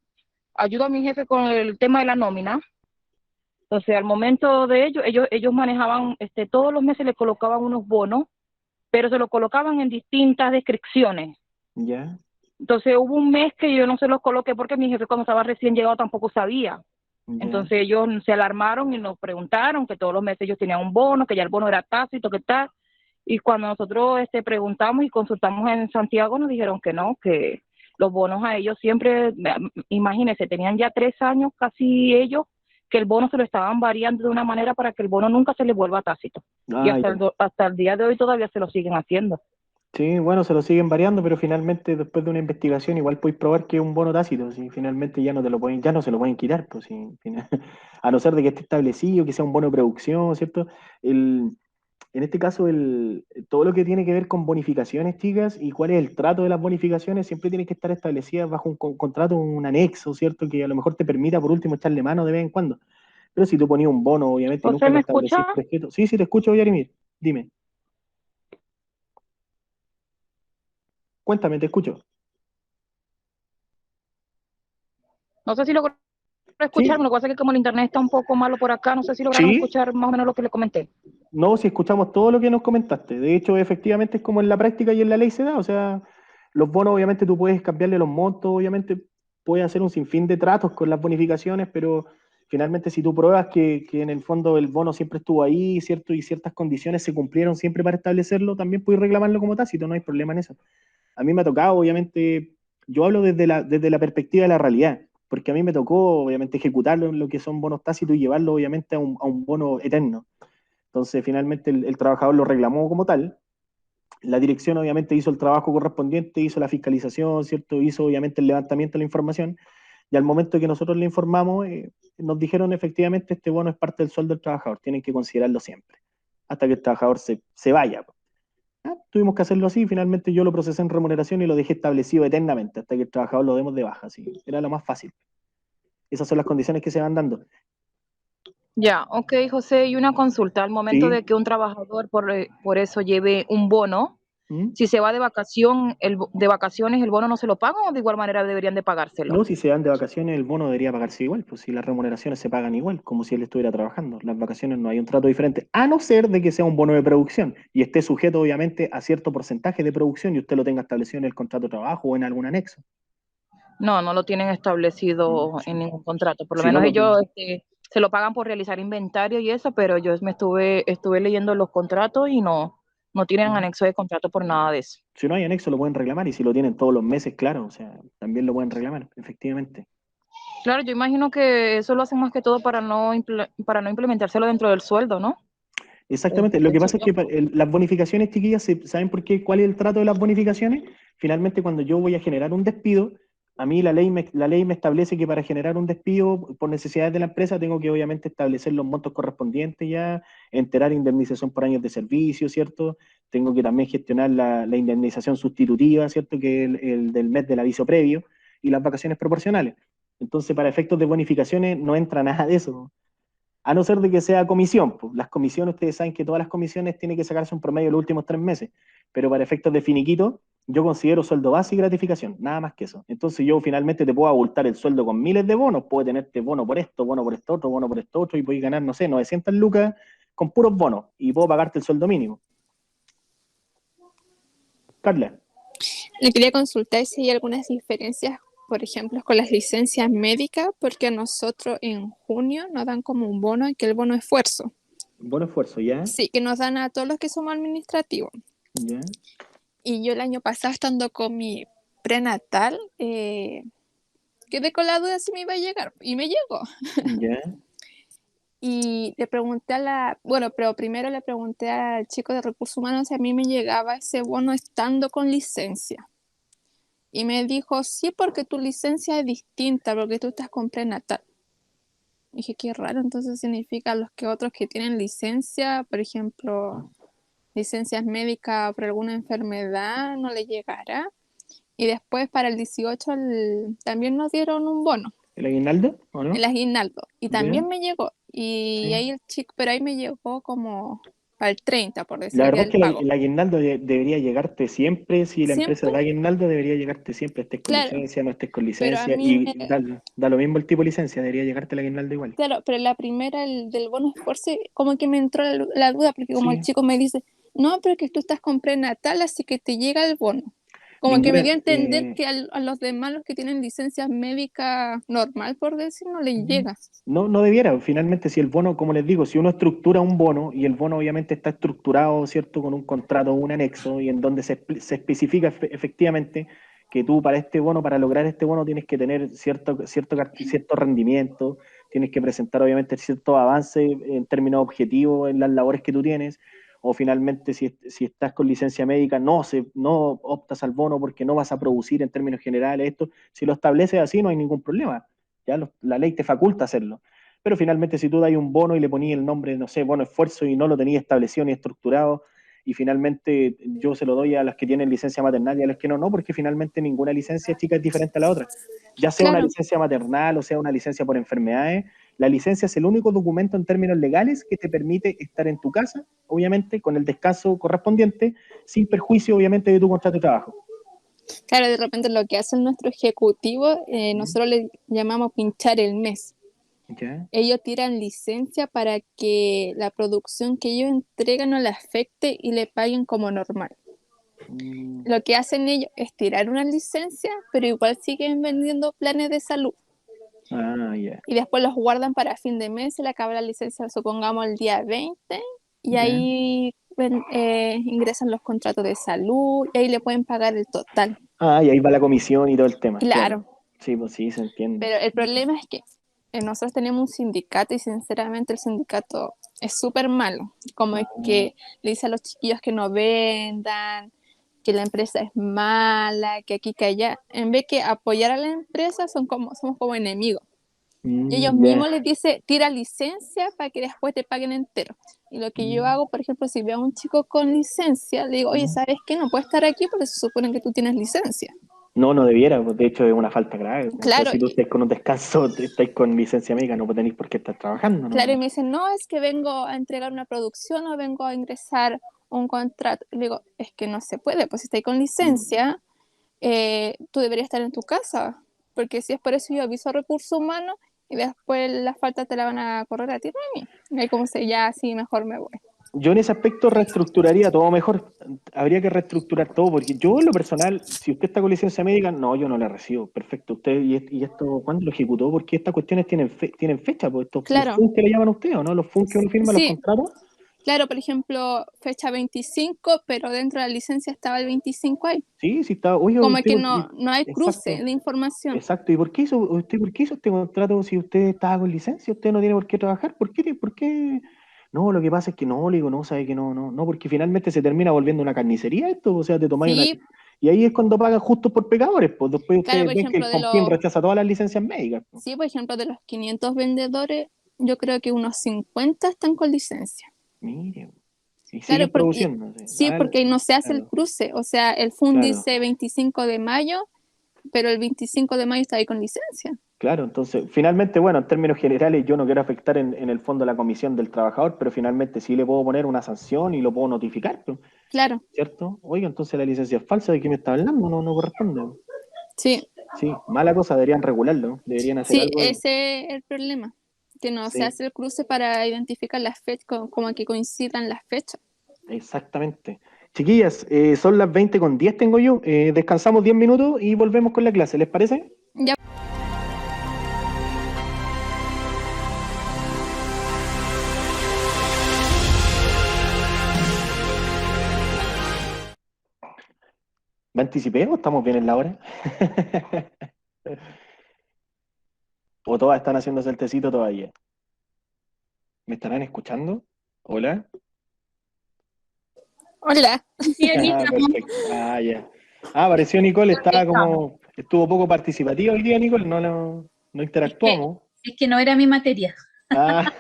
a mi jefe con el tema de la nómina. Entonces al momento de ellos manejaban, todos los meses le colocaban unos bonos, pero se los colocaban en distintas descripciones. ¿Ya? Entonces hubo un mes que yo no se los coloqué porque mi jefe cuando estaba recién llegado tampoco sabía. ¿Ya? Entonces ellos se alarmaron y nos preguntaron que todos los meses ellos tenían un bono, que ya el bono era tácito, que tal. Y cuando nosotros preguntamos y consultamos en Santiago nos dijeron que no, que los bonos a ellos siempre, imagínense, tenían ya 3 años casi ellos, que el bono se lo estaban variando de una manera para que el bono nunca se les vuelva tácito. Y hasta el día de hoy todavía se lo siguen haciendo. Sí, bueno, se lo siguen variando, pero finalmente después de una investigación igual podéis probar que es un bono tácito, si finalmente ya no se lo pueden quitar, pues a no ser de que esté establecido, que sea un bono de producción, ¿cierto? En este caso, todo lo que tiene que ver con bonificaciones, chicas, y cuál es el trato de las bonificaciones, siempre tiene que estar establecida bajo un contrato, un anexo, ¿cierto? Que a lo mejor te permita por último echarle mano de vez en cuando. Pero si tú ponías un bono, obviamente, ¿José, nunca lo me establecís escucha? prescrito. Sí, te escucho, Yarimir. Dime. Cuéntame, te escucho. No sé si logró escucharme, lo que pasa es que como el internet está un poco malo por acá, no sé si lograron escuchar más o menos lo que le comenté. No, si escuchamos todo lo que nos comentaste. De hecho, efectivamente es como en la práctica y en la ley se da. O sea, los bonos, obviamente, tú puedes cambiarle los montos, obviamente, puedes hacer un sinfín de tratos con las bonificaciones, pero finalmente si tú pruebas que en el fondo el bono siempre estuvo ahí, ¿cierto? Y ciertas condiciones se cumplieron siempre para establecerlo, también puedes reclamarlo como tácito, no hay problema en eso. A mí me ha tocado, obviamente, yo hablo desde la perspectiva de la realidad, porque a mí me tocó, obviamente, ejecutarlo en lo que son bonos tácitos y llevarlo, obviamente, a un bono eterno. Entonces, finalmente, el trabajador lo reclamó como tal. La dirección, obviamente, hizo el trabajo correspondiente, hizo la fiscalización, ¿cierto? Hizo, obviamente, el levantamiento de la información. Y al momento que nosotros le informamos, nos dijeron, efectivamente, este bono es parte del sueldo del trabajador. Tienen que considerarlo siempre, hasta que el trabajador se vaya. Tuvimos que hacerlo así. Finalmente, yo lo procesé en remuneración y lo dejé establecido eternamente, hasta que el trabajador lo demos de baja. Así, era lo más fácil. Esas son las condiciones que se van dando. Ya, ok, José, y una consulta. Al momento Sí. de que un trabajador por eso lleve un bono, si se va de vacaciones, ¿el bono no se lo pagan o de igual manera deberían de pagárselo? No, si se dan de vacaciones, el bono debería pagarse igual, pues si las remuneraciones se pagan igual, como si él estuviera trabajando. Las vacaciones no hay un trato diferente, a no ser de que sea un bono de producción y esté sujeto, obviamente, a cierto porcentaje de producción y usted lo tenga establecido en el contrato de trabajo o en algún anexo. No lo tienen establecido en ningún contrato. Por lo Si no menos lo ellos se lo pagan por realizar inventario y eso, pero yo estuve leyendo los contratos y no tienen anexo de contrato por nada de eso. Si no hay anexo, lo pueden reclamar, y si lo tienen todos los meses, claro, o sea, también lo pueden reclamar, efectivamente. Claro, yo imagino que eso lo hacen más que todo para no implementárselo dentro del sueldo, ¿no? Exactamente, lo que pasa es que las bonificaciones, chiquillas, ¿saben por qué? ¿Cuál es el trato de las bonificaciones? Finalmente, cuando yo voy a generar un despido, a mí la ley me establece que para generar un despido por necesidades de la empresa tengo que obviamente establecer los montos correspondientes ya, enterar indemnización por años de servicio, ¿cierto? Tengo que también gestionar la indemnización sustitutiva, ¿cierto? Que es el del mes del aviso previo, y las vacaciones proporcionales. Entonces, para efectos de bonificaciones no entra nada de eso, a no ser de que sea comisión. Pues las comisiones, ustedes saben que todas las comisiones tienen que sacarse un promedio los últimos 3 meses, pero para efectos de finiquito, yo considero sueldo base y gratificación, nada más que eso. Entonces yo finalmente te puedo abultar el sueldo con miles de bonos, puedo tenerte bono por esto otro, bono por esto otro, y puedes ganar, no sé, 900 lucas con puros bonos, y puedo pagarte el sueldo mínimo. Carla. Le quería consultar si hay algunas diferencias, por ejemplo, con las licencias médicas, porque a nosotros en junio nos dan como un bono, que el bono esfuerzo. Bono esfuerzo, ¿ya? Sí, que nos dan a todos los que somos administrativos. ¿Ya? Y yo el año pasado, estando con mi prenatal, quedé con la duda si me iba a llegar, y me llegó. ¿Ya? Y le pregunté pero primero le pregunté al chico de recursos humanos si a mí me llegaba ese bono estando con licencia. Y me dijo, sí, porque tu licencia es distinta, porque tú estás con prenatal. Dije, qué raro, entonces significa los que otros que tienen licencia, por ejemplo, licencias médicas por alguna enfermedad, no le llegará. Y después para el 18 también nos dieron un bono. ¿El aguinaldo o no? El aguinaldo. Y también ¿Ya? me llegó. Y Sí. ahí el chico, pero ahí me llegó como para el 30, por decir, La verdad ya es el que pago. el aguinaldo debería llegarte siempre, si la empresa Siempre, da aguinaldo debería llegarte siempre, estés con claro. licencia, no estés con Pero a licencia, mí y da lo mismo el tipo de licencia, debería llegarte el aguinaldo igual. claro, pero la primera, el del bono esfuerzo, como que me entró la duda, porque como el Sí, chico me dice, no, pero que tú estás con prenatal, así que te llega el bono. Como que me ninguna, dio a entender que a los demás, los que tienen licencia médica normal, por decir, no les llega. no debiera, finalmente si el bono, como les digo, si uno estructura un bono, y el bono obviamente está estructurado, ¿cierto?, con un contrato o un anexo, y en donde se especifica efectivamente que tú para este bono, para lograr este bono, tienes que tener cierto rendimiento, tienes que presentar obviamente cierto avance en términos objetivos en las labores que tú tienes, o finalmente si estás con licencia médica, no optas al bono porque no vas a producir en términos generales esto. Si lo estableces así, no hay ningún problema. Ya la ley te faculta hacerlo. Pero finalmente si tú das un bono y le ponías el nombre, no sé, bono esfuerzo, y no lo tenías establecido ni estructurado, y finalmente yo se lo doy a las que tienen licencia maternal y a las que no, porque finalmente ninguna licencia, chica, es diferente a la otra. Ya sea una Claro, licencia maternal o sea una licencia por enfermedades, la licencia es el único documento en términos legales que te permite estar en tu casa, obviamente, con el descanso correspondiente, sin perjuicio, obviamente, de tu contrato de trabajo. claro, de repente lo que hace nuestro ejecutivo, nosotros le llamamos pinchar el mes. ¿Ya? Ellos tiran licencia para que la producción que ellos entregan no le afecte y le paguen como normal. Lo que hacen ellos es tirar una licencia, pero igual siguen vendiendo planes de salud. Ah, ya. Y después los guardan para fin de mes, se le acaba la licencia, supongamos, el día 20, y Ya. ahí ingresan los contratos de salud, y ahí le pueden pagar el total. Ah, y ahí va la comisión y todo el tema. Claro, Sí, pues sí, se entiende. pero el problema es que nosotros tenemos un sindicato y sinceramente el sindicato es súper malo. Como es que le dice a los chiquillos que no vendan, que la empresa es mala, que aquí, que allá. En vez que apoyar a la empresa, somos como enemigos. Y ellos Ya. mismos les dicen, tira licencia para que después te paguen entero. Y lo que yo hago, por ejemplo, si veo a un chico con licencia, le digo, oye, ¿sabes qué? No puede estar aquí porque se supone que tú tienes licencia. No debiera, pues de hecho es una falta grave. O sea, Claro, si tú estás con un descanso, estáis con licencia médica, no tenéis por qué estar trabajando, ¿no? claro, y me dicen, no, es que vengo a entregar una producción o vengo a ingresar un contrato. Le digo, es que no se puede, pues si estáis con licencia, tú deberías estar en tu casa, porque si es por eso yo aviso a recursos humanos y después la falta te la van a correr a ti, no a mí. Y ahí como se ya así mejor me voy. Yo en ese aspecto reestructuraría todo mejor. Habría que reestructurar todo, porque yo en lo personal, si usted está con licencia médica, no, yo no la recibo. Perfecto. Usted, ¿y esto cuándo lo ejecutó? Porque estas cuestiones tienen fecha, pues estos Claro. los FUN que le llaman a usted, ¿o no? Los FUN que uno firma, los Sí. contratos. Claro, por ejemplo, fecha 25, pero dentro de la licencia estaba el 25 ahí. Sí, está. Oye, Como usted, que no hay cruce exacto, de información. exacto. ¿Y por qué hizo este contrato si usted estaba con licencia? Usted no tiene por qué trabajar. ¿Por qué? No, lo que pasa es que no, le digo, no, sabe que no, porque finalmente se termina volviendo una carnicería esto. O sea, te tomáis Sí, Y ahí es cuando pagan justos por pecadores, pues después Claro, ustedes por ven que ejemplo, el de Compin los, rechaza todas las licencias médicas. Pues. sí, por ejemplo, de los 500 vendedores, yo creo que unos 50 están con licencia. Mire, y Claro, siguen porque produciendo. Sí, sí, porque no se hace el claro, cruce. O sea, el FUN claro. dice 25 de mayo, pero el 25 de mayo está ahí con licencia. Claro, entonces, finalmente, bueno, en términos generales, yo no quiero afectar en el fondo la comisión del trabajador, pero finalmente sí le puedo poner una sanción y lo puedo notificar, pues, Claro, ¿cierto? Oiga, entonces la licencia es falsa, ¿de qué me está hablando? No, no corresponde. sí, Sí, mala cosa, deberían regularlo, deberían hacer sí, algo ahí. ese es el problema, que no se Sí, hace el cruce para identificar las fechas, como que coincidan las fechas. exactamente. Chiquillas, son las 20:10 tengo yo, descansamos 10 minutos y volvemos con la clase, ¿les parece? Ya. ¿Me anticipé o estamos bien en la hora? ¿O todas están haciéndose el tecito todavía? ¿Me estarán escuchando? ¿Hola? Hola. Sí, aquí Ah, estamos. perfecto. Ah, ya. Ah, apareció Nicole, estuvo poco participativa hoy día, Nicole, no interactuamos. Es que no era mi materia. Ah.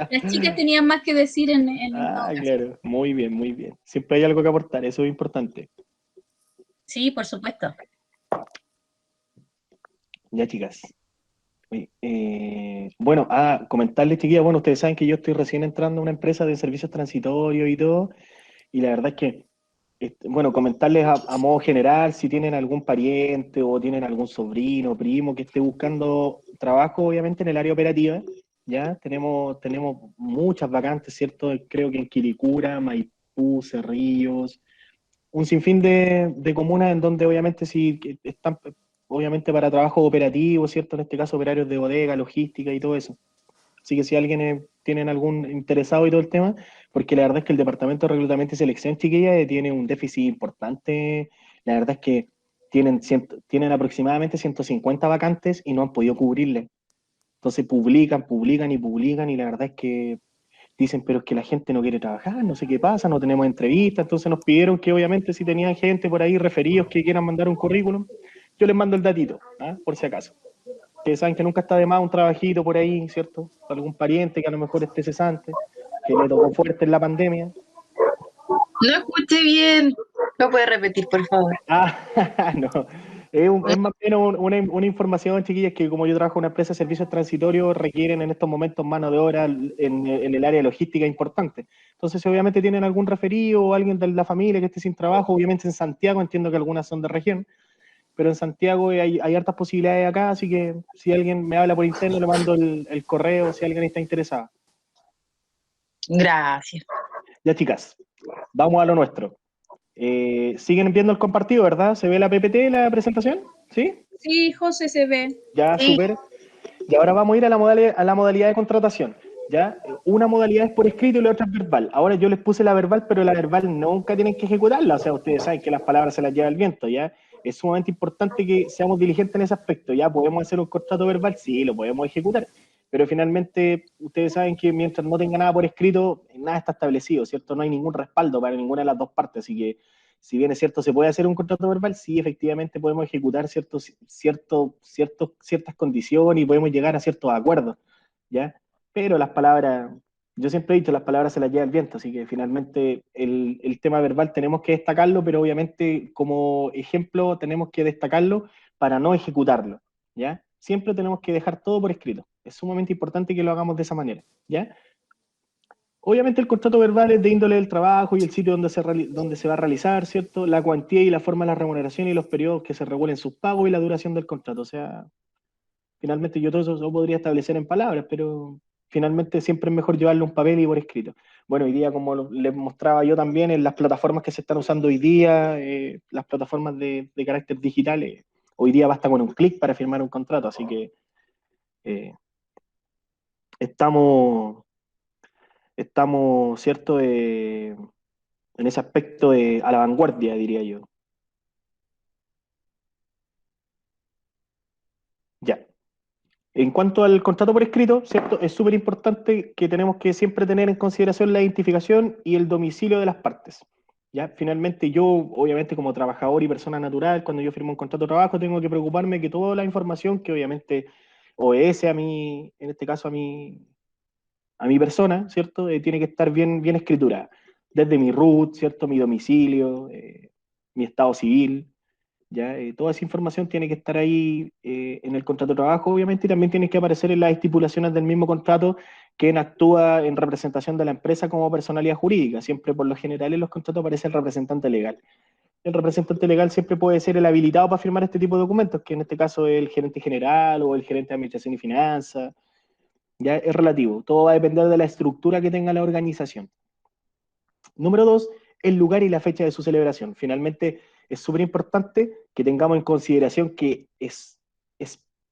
Las chicas tenían más que decir en todo Ah, caso. claro. Muy bien, muy bien. Siempre hay algo que aportar, eso es importante. Sí, por supuesto. Ya, chicas. Bueno, comentarles, chiquillas, bueno, ustedes saben que yo estoy recién entrando a una empresa de servicios transitorios y todo, y la verdad es que, bueno, comentarles a modo general, si tienen algún pariente o tienen algún sobrino, primo que esté buscando trabajo, obviamente, en el área operativa, ya tenemos muchas vacantes, ¿cierto? Creo que en Quilicura, Maipú, Cerrillos, un sinfín de comunas en donde obviamente sí que están obviamente para trabajo operativo, ¿cierto? En este caso operarios de bodega, logística y todo eso. Así que si alguien tienen algún interesado y todo el tema, porque la verdad es que el Departamento de Reclutamiento y Selección, chiquilla, tiene un déficit importante. La verdad es que tienen aproximadamente 150 vacantes y no han podido cubrirle. Entonces publican y la verdad es que dicen, pero es que la gente no quiere trabajar, no sé qué pasa, no tenemos entrevistas, entonces nos pidieron que obviamente si tenían gente por ahí, referidos que quieran mandar un currículum, yo les mando el datito, por si acaso. Que saben que nunca está de más un trabajito por ahí, ¿cierto? Para algún pariente que a lo mejor esté cesante, que le tocó fuerte en la pandemia. No escuché bien. ¿Lo puede repetir, por favor? No. Es más bien una información, chiquillas, que como yo trabajo en una empresa de servicios transitorios, requieren en estos momentos mano de obra en el área de logística importante. Entonces, si obviamente tienen algún referido o alguien de la familia que esté sin trabajo, obviamente en Santiago, entiendo que algunas son de región, pero en Santiago hay hartas posibilidades acá, así que si alguien me habla por interno, le mando el correo si alguien está interesado. Gracias. Ya, chicas, vamos a lo nuestro. ¿Siguen viendo el compartido, verdad? ¿Se ve la PPT, la presentación? ¿Sí? Sí, José se ve. Ya, Sí. súper. Y ahora vamos a ir a la modalidad de contratación. ¿Ya? Una modalidad es por escrito y la otra es verbal. Ahora yo les puse la verbal, pero la verbal nunca tienen que ejecutarla. O sea, ustedes saben que las palabras se las lleva el viento, ¿ya? Es sumamente importante que seamos diligentes en ese aspecto. ¿Ya? ¿Podemos hacer un contrato verbal? Sí, lo podemos ejecutar. Pero finalmente, ustedes saben que mientras no tenga nada por escrito, nada está establecido, ¿cierto? No hay ningún respaldo para ninguna de las dos partes. Así que, si bien es cierto, se puede hacer un contrato verbal, sí, efectivamente podemos ejecutar ciertas condiciones y podemos llegar a ciertos acuerdos, ¿ya? Pero las palabras, yo siempre he dicho, las palabras se las lleva el viento, así que finalmente el tema verbal tenemos que destacarlo, pero obviamente como ejemplo tenemos que destacarlo para no ejecutarlo, ¿ya? Siempre tenemos que dejar todo por escrito. Es sumamente importante que lo hagamos de esa manera, ¿ya? Obviamente el contrato verbal es de índole del trabajo y el sitio donde se va a realizar, ¿cierto? La cuantía y la forma de la remuneración y los periodos que se regulen sus pagos y la duración del contrato. O sea, finalmente yo todo eso lo podría establecer en palabras, pero finalmente siempre es mejor llevarlo a un papel y por escrito. Bueno, hoy día, como les mostraba yo también, en las plataformas que se están usando hoy día, las plataformas de carácter digital, hoy día basta con un clic para firmar un contrato, así que estamos, ¿cierto? En ese aspecto a la vanguardia, diría yo. Ya. En cuanto al contrato por escrito, ¿cierto? Es súper importante que tenemos que siempre tener en consideración la identificación y el domicilio de las partes. ¿ya? Finalmente yo, obviamente como trabajador y persona natural, cuando yo firmo un contrato de trabajo, tengo que preocuparme que toda la información que obviamente obedece a mí, en este caso a mi persona, ¿cierto? Tiene que estar bien escriturada. Desde mi root, ¿cierto? Mi domicilio, mi estado civil, ¿ya? Toda esa información tiene que estar ahí en el contrato de trabajo, obviamente, y también tiene que aparecer en las estipulaciones del mismo contrato quien actúa en representación de la empresa como personalidad jurídica. Siempre, por lo general, en los contratos aparece el representante legal. El representante legal siempre puede ser el habilitado para firmar este tipo de documentos, que en este caso es el gerente general o el gerente de administración y finanzas. Ya es relativo, todo va a depender de la estructura que tenga la organización. Número 2, el lugar y la fecha de su celebración. Finalmente, es súper importante que tengamos en consideración que es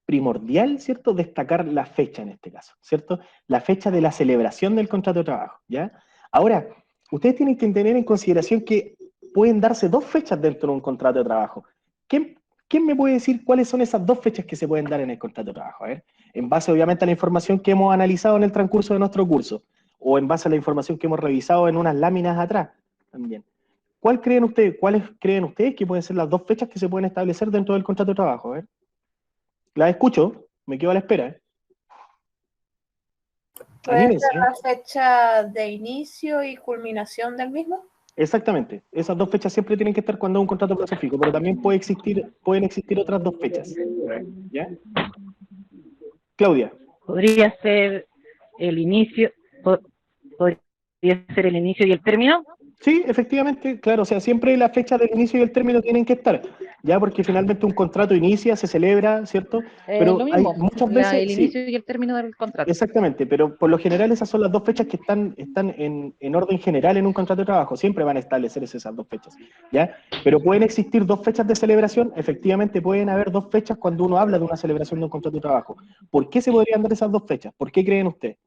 primordial, ¿cierto?, destacar la fecha en este caso, ¿cierto? La fecha de la celebración del contrato de trabajo, ¿ya? Ahora, ustedes tienen que tener en consideración que pueden darse 2 fechas dentro de un contrato de trabajo. ¿Quién me puede decir cuáles son esas 2 fechas que se pueden dar en el contrato de trabajo? A ver, en base obviamente a la información que hemos analizado en el transcurso de nuestro curso, o en base a la información que hemos revisado en unas láminas atrás también. ¿Cuáles creen ustedes que pueden ser las 2 fechas que se pueden establecer dentro del contrato de trabajo? A ver. Las escucho, me quedo a la espera. ¿Puede Anímense. ser la fecha de inicio y culminación del mismo? Exactamente, esas 2 fechas siempre tienen que estar cuando es un contrato pacífico, pero también pueden existir otras 2 fechas. ¿Ya? Claudia. Podría ser el inicio, podría ser el inicio y el término. Sí, efectivamente, claro, o sea, siempre la fecha del inicio y el término tienen que estar, ya porque finalmente un contrato inicia, se celebra, ¿cierto? Pero Lo hay mismo, muchas veces, el sí, inicio y el término del contrato. exactamente, pero por lo general esas son las 2 fechas que están en orden general en un contrato de trabajo, siempre van a establecerse esas 2 fechas, ¿ya? Pero pueden existir 2 fechas de celebración, efectivamente pueden haber 2 fechas cuando uno habla de una celebración de un contrato de trabajo. ¿Por qué se podrían dar esas 2 fechas? ¿Por qué creen ustedes?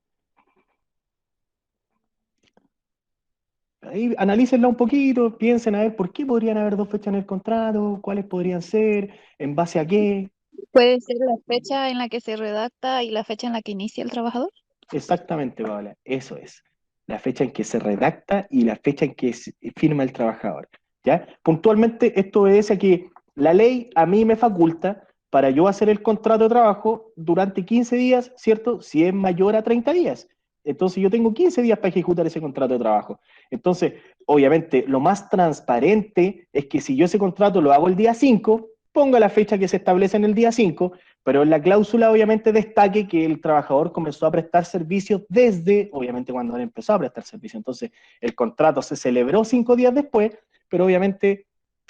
Ahí analícenla un poquito, piensen a ver por qué podrían haber 2 fechas en el contrato, cuáles podrían ser, en base a qué. ¿Puede ser la fecha en la que se redacta y la fecha en la que inicia el trabajador? Exactamente, Paola, eso es. La fecha en que se redacta y la fecha en que firma el trabajador. ¿Ya? Puntualmente, esto obedece a que la ley a mí me faculta para yo hacer el contrato de trabajo durante 15 días, ¿cierto? Si es mayor a 30 días. Entonces yo tengo 15 días para ejecutar ese contrato de trabajo. Entonces, obviamente, lo más transparente es que si yo ese contrato lo hago el día 5, ponga la fecha que se establece en el día 5, pero en la cláusula obviamente destaque que el trabajador comenzó a prestar servicios desde, obviamente, cuando él empezó a prestar servicios. Entonces, el contrato se celebró 5 días después, pero obviamente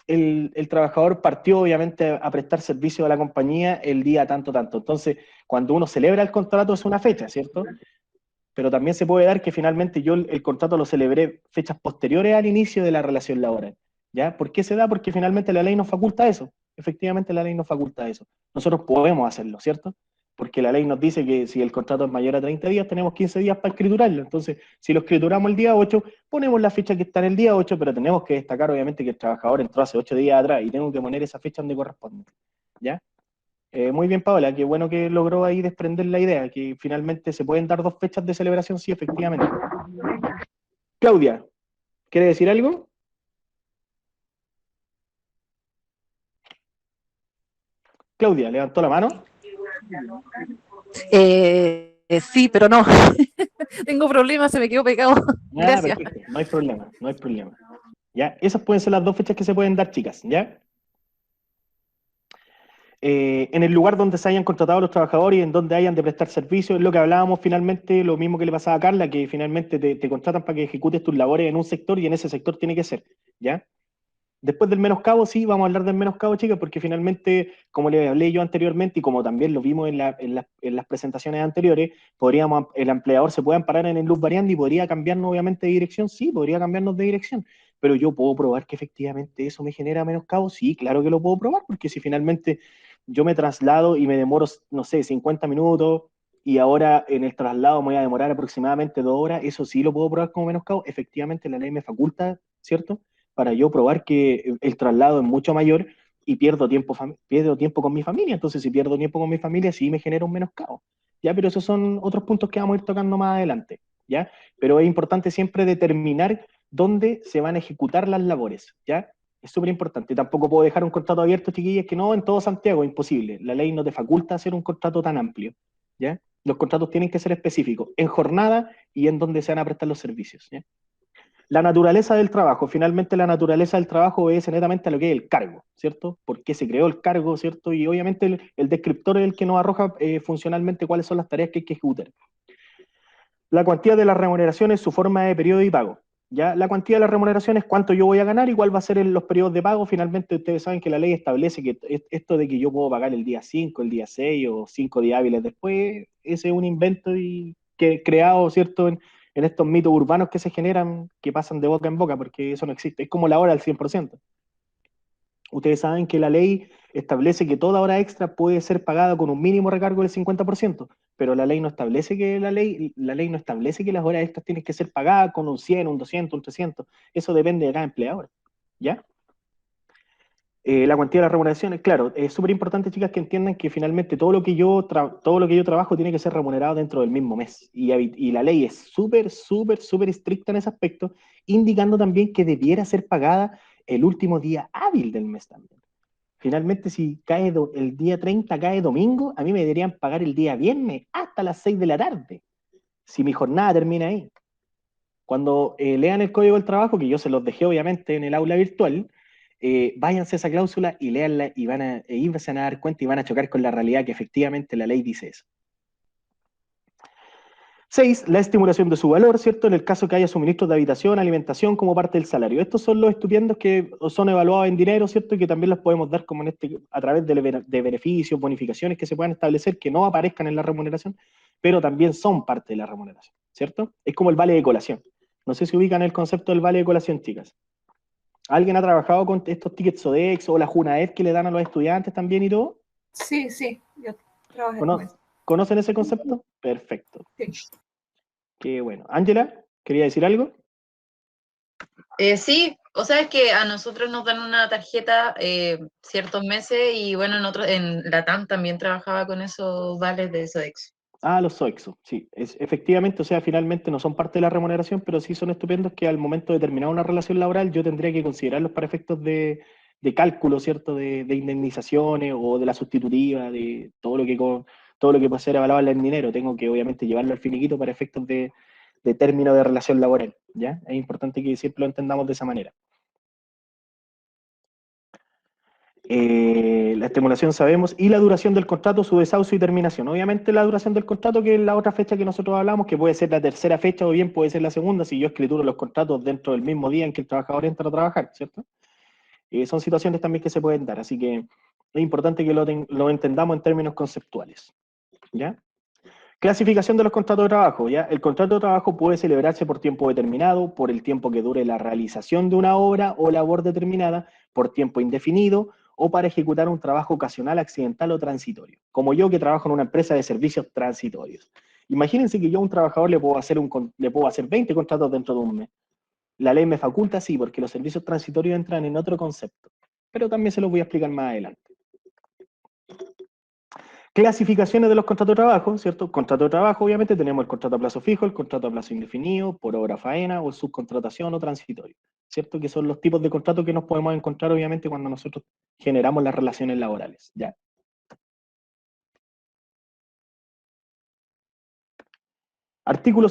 el trabajador partió obviamente a prestar servicio a la compañía el día tanto. Entonces, cuando uno celebra el contrato es una fecha, ¿cierto? Pero también se puede dar que finalmente yo el contrato lo celebré fechas posteriores al inicio de la relación laboral. ¿Ya? ¿Por qué se da? Porque finalmente la ley nos faculta eso. Efectivamente la ley nos faculta eso. Nosotros podemos hacerlo, ¿cierto? Porque la ley nos dice que si el contrato es mayor a 30 días, tenemos 15 días para escriturarlo. Entonces, si lo escrituramos el día 8, ponemos la fecha que está en el día 8, pero tenemos que destacar obviamente que el trabajador entró hace 8 días atrás y tengo que poner esa fecha donde corresponde. ¿Ya? Muy bien, Paola, qué bueno que logró ahí desprender la idea, que finalmente se pueden dar 2 fechas de celebración, sí, efectivamente. Claudia, ¿quiere decir algo? Claudia, levantó la mano. Sí, pero no. Tengo problemas, se me quedó pegado. Gracias. Perfecto, no hay problema, no hay problema. ¿Ya? Esas pueden ser las 2 fechas que se pueden dar, chicas, ¿ya? En el lugar donde se hayan contratado los trabajadores y en donde hayan de prestar servicios, es lo que hablábamos finalmente, lo mismo que le pasaba a Carla, que finalmente te contratan para que ejecutes tus labores en un sector y en ese sector tiene que ser, ¿ya? Después del menoscabo, sí, vamos a hablar del menoscabo, chicas, porque finalmente, como le hablé yo anteriormente y como también lo vimos en las presentaciones anteriores, el empleador se puede amparar en el luz variando y podría cambiarnos obviamente de dirección, sí, podría cambiarnos de dirección, pero yo puedo probar que efectivamente eso me genera menoscabo, sí, claro que lo puedo probar, porque si finalmente yo me traslado y me demoro, no sé, 50 minutos y ahora en el traslado me voy a demorar aproximadamente 2 horas, eso sí lo puedo probar como menoscabo, efectivamente la ley me faculta, ¿cierto?, para yo probar que el traslado es mucho mayor y pierdo tiempo con mi familia. Entonces, si pierdo tiempo con mi familia, sí me genera un menoscabo. ¿Ya? Pero esos son otros puntos que vamos a ir tocando más adelante. ¿Ya? Pero es importante siempre determinar dónde se van a ejecutar las labores, ¿ya? Es súper importante. Tampoco puedo dejar un contrato abierto, chiquillas, que no en todo Santiago, imposible. La ley no te faculta hacer un contrato tan amplio, ¿ya? Los contratos tienen que ser específicos, en jornada y en donde se van a prestar los servicios, ¿ya? La naturaleza del trabajo. Finalmente, la naturaleza del trabajo obedece netamente a lo que es el cargo, ¿cierto? ¿Por qué se creó el cargo, ¿cierto? Y obviamente el descriptor es el que nos arroja funcionalmente cuáles son las tareas que hay que ejecutar. La cuantía de las remuneraciones, su forma de periodo y pago. ¿Ya? La cuantía de las remuneraciones, cuánto yo voy a ganar y cuál va a ser en los periodos de pago. Finalmente, ustedes saben que la ley establece que esto de que yo puedo pagar el día 5, el día 6 o 5 días hábiles después, ese es un invento creado, ¿cierto?, en estos mitos urbanos que se generan, que pasan de boca en boca, porque eso no existe. Es como la hora al 100%. Ustedes saben que la ley establece que toda hora extra puede ser pagada con un mínimo recargo del 50%, pero la ley no establece que la ley no establece que las horas extras tienen que ser pagadas con un 100, un 200, un 300. Eso depende de cada empleador, ¿ya? La cuantía de las remuneraciones, claro, es súper importante, chicas, que entiendan que finalmente todo lo que yo trabajo tiene que ser remunerado dentro del mismo mes. Y la ley es súper, súper, súper estricta en ese aspecto, indicando también que debiera ser pagada el último día hábil del mes también. Finalmente, si cae el día 30 cae domingo, a mí me deberían pagar el día viernes hasta las 6 de la tarde, si mi jornada termina ahí. Cuando lean el Código del Trabajo, que yo se los dejé obviamente en el aula virtual, váyanse a esa cláusula y léanla y van a dar cuenta y van a chocar con la realidad que efectivamente la ley dice eso. 6. La estimulación de su valor, ¿cierto? En el caso que haya suministros de habitación, alimentación como parte del salario. Estos son los estupendos que son evaluados en dinero, ¿cierto? Y que también los podemos dar como a través de beneficios, bonificaciones que se puedan establecer, que no aparezcan en la remuneración, pero también son parte de la remuneración, ¿cierto? Es como el vale de colación. No sé si ubican el concepto del vale de colación, chicas. ¿Alguien ha trabajado con estos tickets Sodexo o la Junaed que le dan a los estudiantes también y todo? Sí, yo trabajé con eso. ¿Conocen ese concepto? Perfecto. Sí. Qué bueno. Ángela, ¿quería decir algo? Sí, o sea, es que a nosotros nos dan una tarjeta ciertos meses y bueno, en Latam también trabajaba con esos vales de Sodexo. Ah, los Sodexo, sí. Efectivamente, o sea, finalmente no son parte de la remuneración, pero sí son estupendos que al momento de terminar una relación laboral yo tendría que considerarlos para efectos de cálculo, ¿cierto? De indemnizaciones o de la sustitutiva, de todo lo que puede ser evaluable en dinero. Tengo que obviamente llevarlo al finiquito para efectos de término de relación laboral, ¿ya? Es importante que siempre lo entendamos de esa manera. La estimulación sabemos, y la duración del contrato, su desahucio y terminación. Obviamente la duración del contrato, que es la otra fecha que nosotros hablamos, que puede ser la tercera fecha o bien puede ser la segunda, si yo escrituro los contratos dentro del mismo día en que el trabajador entra a trabajar, ¿cierto? Son situaciones también que se pueden dar, así que es importante que lo entendamos en términos conceptuales, ¿ya? Clasificación de los contratos de trabajo, ¿ya? El contrato de trabajo puede celebrarse por tiempo determinado, por el tiempo que dure la realización de una obra o labor determinada, por tiempo indefinido, o para ejecutar un trabajo ocasional, accidental o transitorio. Como yo, que trabajo en una empresa de servicios transitorios. Imagínense que yo a un trabajador le puedo hacer 20 contratos dentro de un mes. La ley me faculta, sí, porque los servicios transitorios entran en otro concepto. Pero también se los voy a explicar más adelante. Clasificaciones de los contratos de trabajo, ¿cierto? Contrato de trabajo, obviamente, tenemos el contrato a plazo fijo, el contrato a plazo indefinido, por obra faena, o subcontratación o transitorio, ¿cierto? Que son los tipos de contratos que nos podemos encontrar, obviamente, cuando nosotros generamos las relaciones laborales, ¿ya? Artículo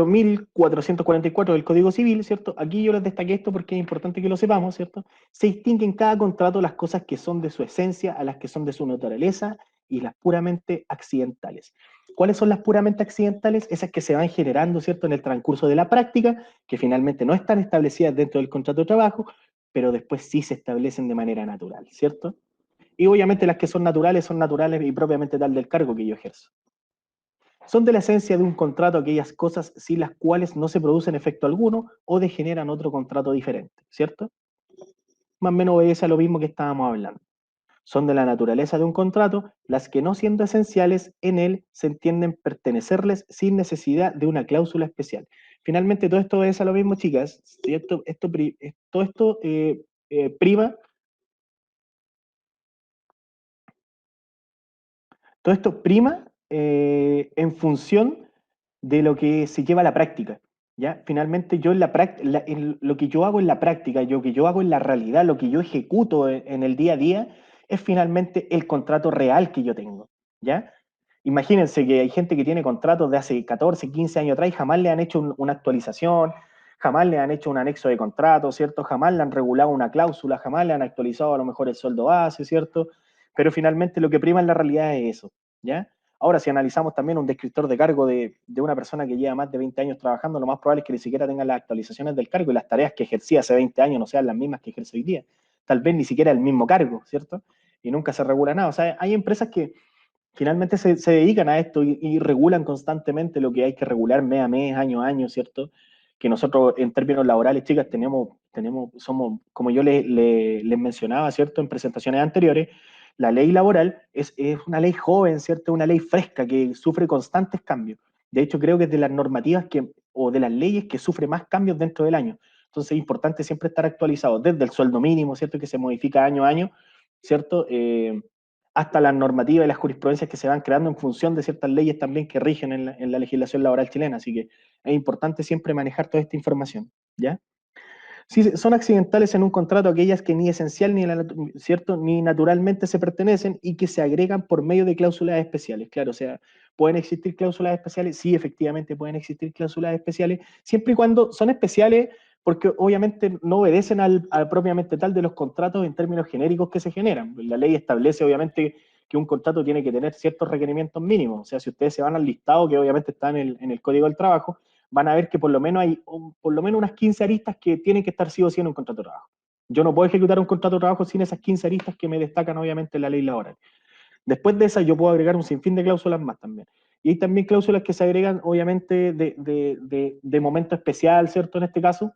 1444 del Código Civil, ¿cierto? Aquí yo les destaqué esto porque es importante que lo sepamos, ¿cierto? Se distinguen en cada contrato las cosas que son de su esencia a las que son de su naturaleza y las puramente accidentales. ¿Cuáles son las puramente accidentales? Esas que se van generando, ¿cierto?, en el transcurso de la práctica, que finalmente no están establecidas dentro del contrato de trabajo, pero después sí se establecen de manera natural, ¿cierto? Y obviamente las que son naturales y propiamente tal del cargo que yo ejerzo. Son de la esencia de un contrato aquellas cosas sin las cuales no se producen efecto alguno o degeneran otro contrato diferente, ¿cierto? Más o menos obedece a lo mismo que estábamos hablando. Son de la naturaleza de un contrato las que, no siendo esenciales en él, se entienden pertenecerles sin necesidad de una cláusula especial. Finalmente, todo esto obedece a lo mismo, chicas. Todo esto prima. Todo esto prima en función de lo que se lleva a la práctica. ¿ya? Finalmente yo en lo que yo hago en la práctica, lo que yo hago en la realidad, lo que yo ejecuto en el día a día, es finalmente el contrato real que yo tengo, ¿ya? Imagínense que hay gente que tiene contratos de hace 14, 15 años atrás y jamás le han hecho una actualización, jamás le han hecho un anexo de contrato, ¿cierto? Jamás le han regulado una cláusula, jamás le han actualizado a lo mejor el sueldo base, ¿cierto? Pero finalmente lo que prima en la realidad es eso, ¿ya? Ahora, si analizamos también un descriptor de cargo de una persona que lleva más de 20 años trabajando, lo más probable es que ni siquiera tenga las actualizaciones del cargo y las tareas que ejercía hace 20 años no sean las mismas que ejerce hoy día. Tal vez ni siquiera el mismo cargo, ¿cierto? Y nunca se regula nada. O sea, hay empresas que finalmente se dedican a esto y regulan constantemente lo que hay que regular mes a mes, año a año, ¿cierto? Que nosotros en términos laborales, chicas, somos, como yo les mencionaba, ¿cierto? En presentaciones anteriores, la ley laboral es una ley joven, ¿cierto? Una ley fresca que sufre constantes cambios. De hecho, creo que es de las normativas o de las leyes que sufre más cambios dentro del año. Entonces es importante siempre estar actualizado, desde el sueldo mínimo, ¿cierto? Que se modifica año a año, ¿cierto? Hasta las normativas y las jurisprudencias que se van creando en función de ciertas leyes también que rigen en la legislación laboral chilena. Así que es importante siempre manejar toda esta información, ¿ya? Si son accidentales en un contrato aquellas que ni esencial ¿cierto? Ni naturalmente se pertenecen y que se agregan por medio de cláusulas especiales. Claro, o sea, ¿pueden existir cláusulas especiales? Sí, efectivamente pueden existir cláusulas especiales, siempre y cuando son especiales porque obviamente no obedecen al propiamente tal de los contratos en términos genéricos que se generan. La ley establece obviamente que un contrato tiene que tener ciertos requerimientos mínimos. O sea, si ustedes se van al listado que obviamente está en el Código del Trabajo, van a ver que por lo menos hay por lo menos unas 15 aristas que tienen que estar sí o sí en un contrato de trabajo. Yo no puedo ejecutar un contrato de trabajo sin esas 15 aristas que me destacan obviamente en la ley laboral. Después de esas yo puedo agregar un sinfín de cláusulas más también. Y hay también cláusulas que se agregan obviamente de momento especial, ¿cierto? En este caso,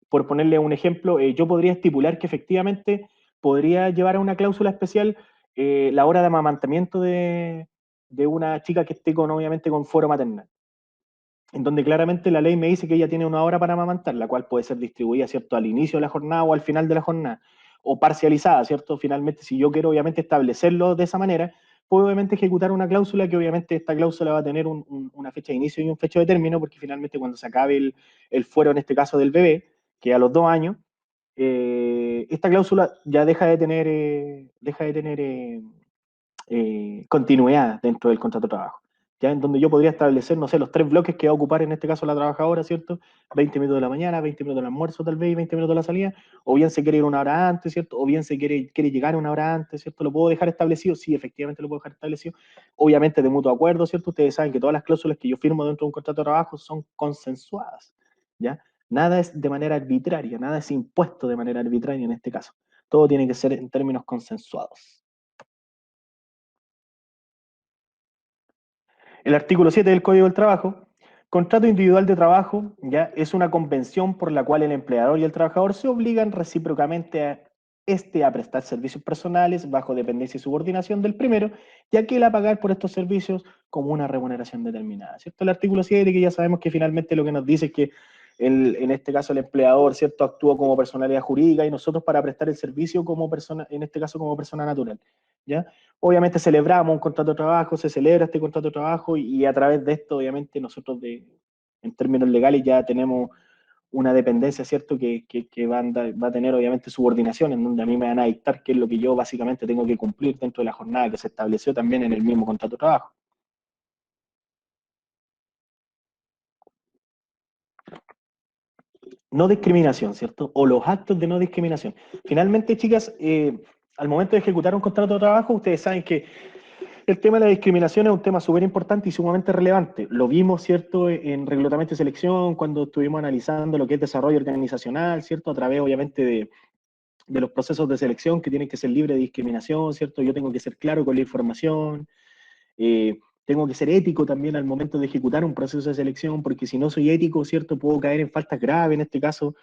por ponerle un ejemplo, yo podría estipular que efectivamente podría llevar a una cláusula especial la hora de amamantamiento de una chica que esté obviamente con fuero maternal, en donde claramente la ley me dice que ella tiene una hora para amamantar, la cual puede ser distribuida, ¿cierto?, al inicio de la jornada o al final de la jornada, o parcializada, ¿cierto? Finalmente, si yo quiero obviamente establecerlo de esa manera, puedo obviamente ejecutar una cláusula que obviamente esta cláusula va a tener una fecha de inicio y un fecha de término, porque finalmente cuando se acabe el fuero, en este caso del bebé, que a los 2 años, esta cláusula ya deja de tener continuidad dentro del contrato de trabajo, ya en donde yo podría establecer, no sé, los 3 bloques que va a ocupar en este caso la trabajadora, ¿cierto? 20 minutos de la mañana, 20 minutos del almuerzo tal vez y 20 minutos de la salida, o bien se quiere ir una hora antes, ¿cierto? O bien se quiere llegar una hora antes, ¿cierto? ¿Lo puedo dejar establecido? Sí, efectivamente lo puedo dejar establecido, obviamente de mutuo acuerdo, ¿cierto? Ustedes saben que todas las cláusulas que yo firmo dentro de un contrato de trabajo son consensuadas, ¿ya? Nada es de manera arbitraria, nada es impuesto de manera arbitraria en este caso. Todo tiene que ser en términos consensuados. El artículo 7 del Código del Trabajo, contrato individual de trabajo, ya es una convención por la cual el empleador y el trabajador se obligan recíprocamente a prestar servicios personales bajo dependencia y subordinación del primero, y aquel a pagar por estos servicios como una remuneración determinada, ¿cierto? El artículo 7, que ya sabemos que finalmente lo que nos dice es que en este caso el empleador, ¿cierto?, actúa como personalidad jurídica y nosotros para prestar el servicio como persona, en este caso como persona natural, ¿ya? Obviamente celebramos un contrato de trabajo, se celebra este contrato de trabajo y a través de esto, obviamente, nosotros en términos legales ya tenemos una dependencia, ¿cierto?, que va a tener obviamente subordinación, en donde a mí me van a dictar qué es lo que yo básicamente tengo que cumplir dentro de la jornada que se estableció también en el mismo contrato de trabajo. No discriminación, ¿cierto? O los actos de no discriminación. Finalmente, chicas, al momento de ejecutar un contrato de trabajo, ustedes saben que el tema de la discriminación es un tema súper importante y sumamente relevante. Lo vimos, ¿cierto?, en reclutamiento y selección, cuando estuvimos analizando lo que es desarrollo organizacional, ¿cierto?, a través, obviamente, de los procesos de selección que tienen que ser libres de discriminación, ¿cierto? Yo tengo que ser claro con la información, tengo que ser ético también al momento de ejecutar un proceso de selección, porque si no soy ético, ¿cierto?, puedo caer en faltas graves en este caso,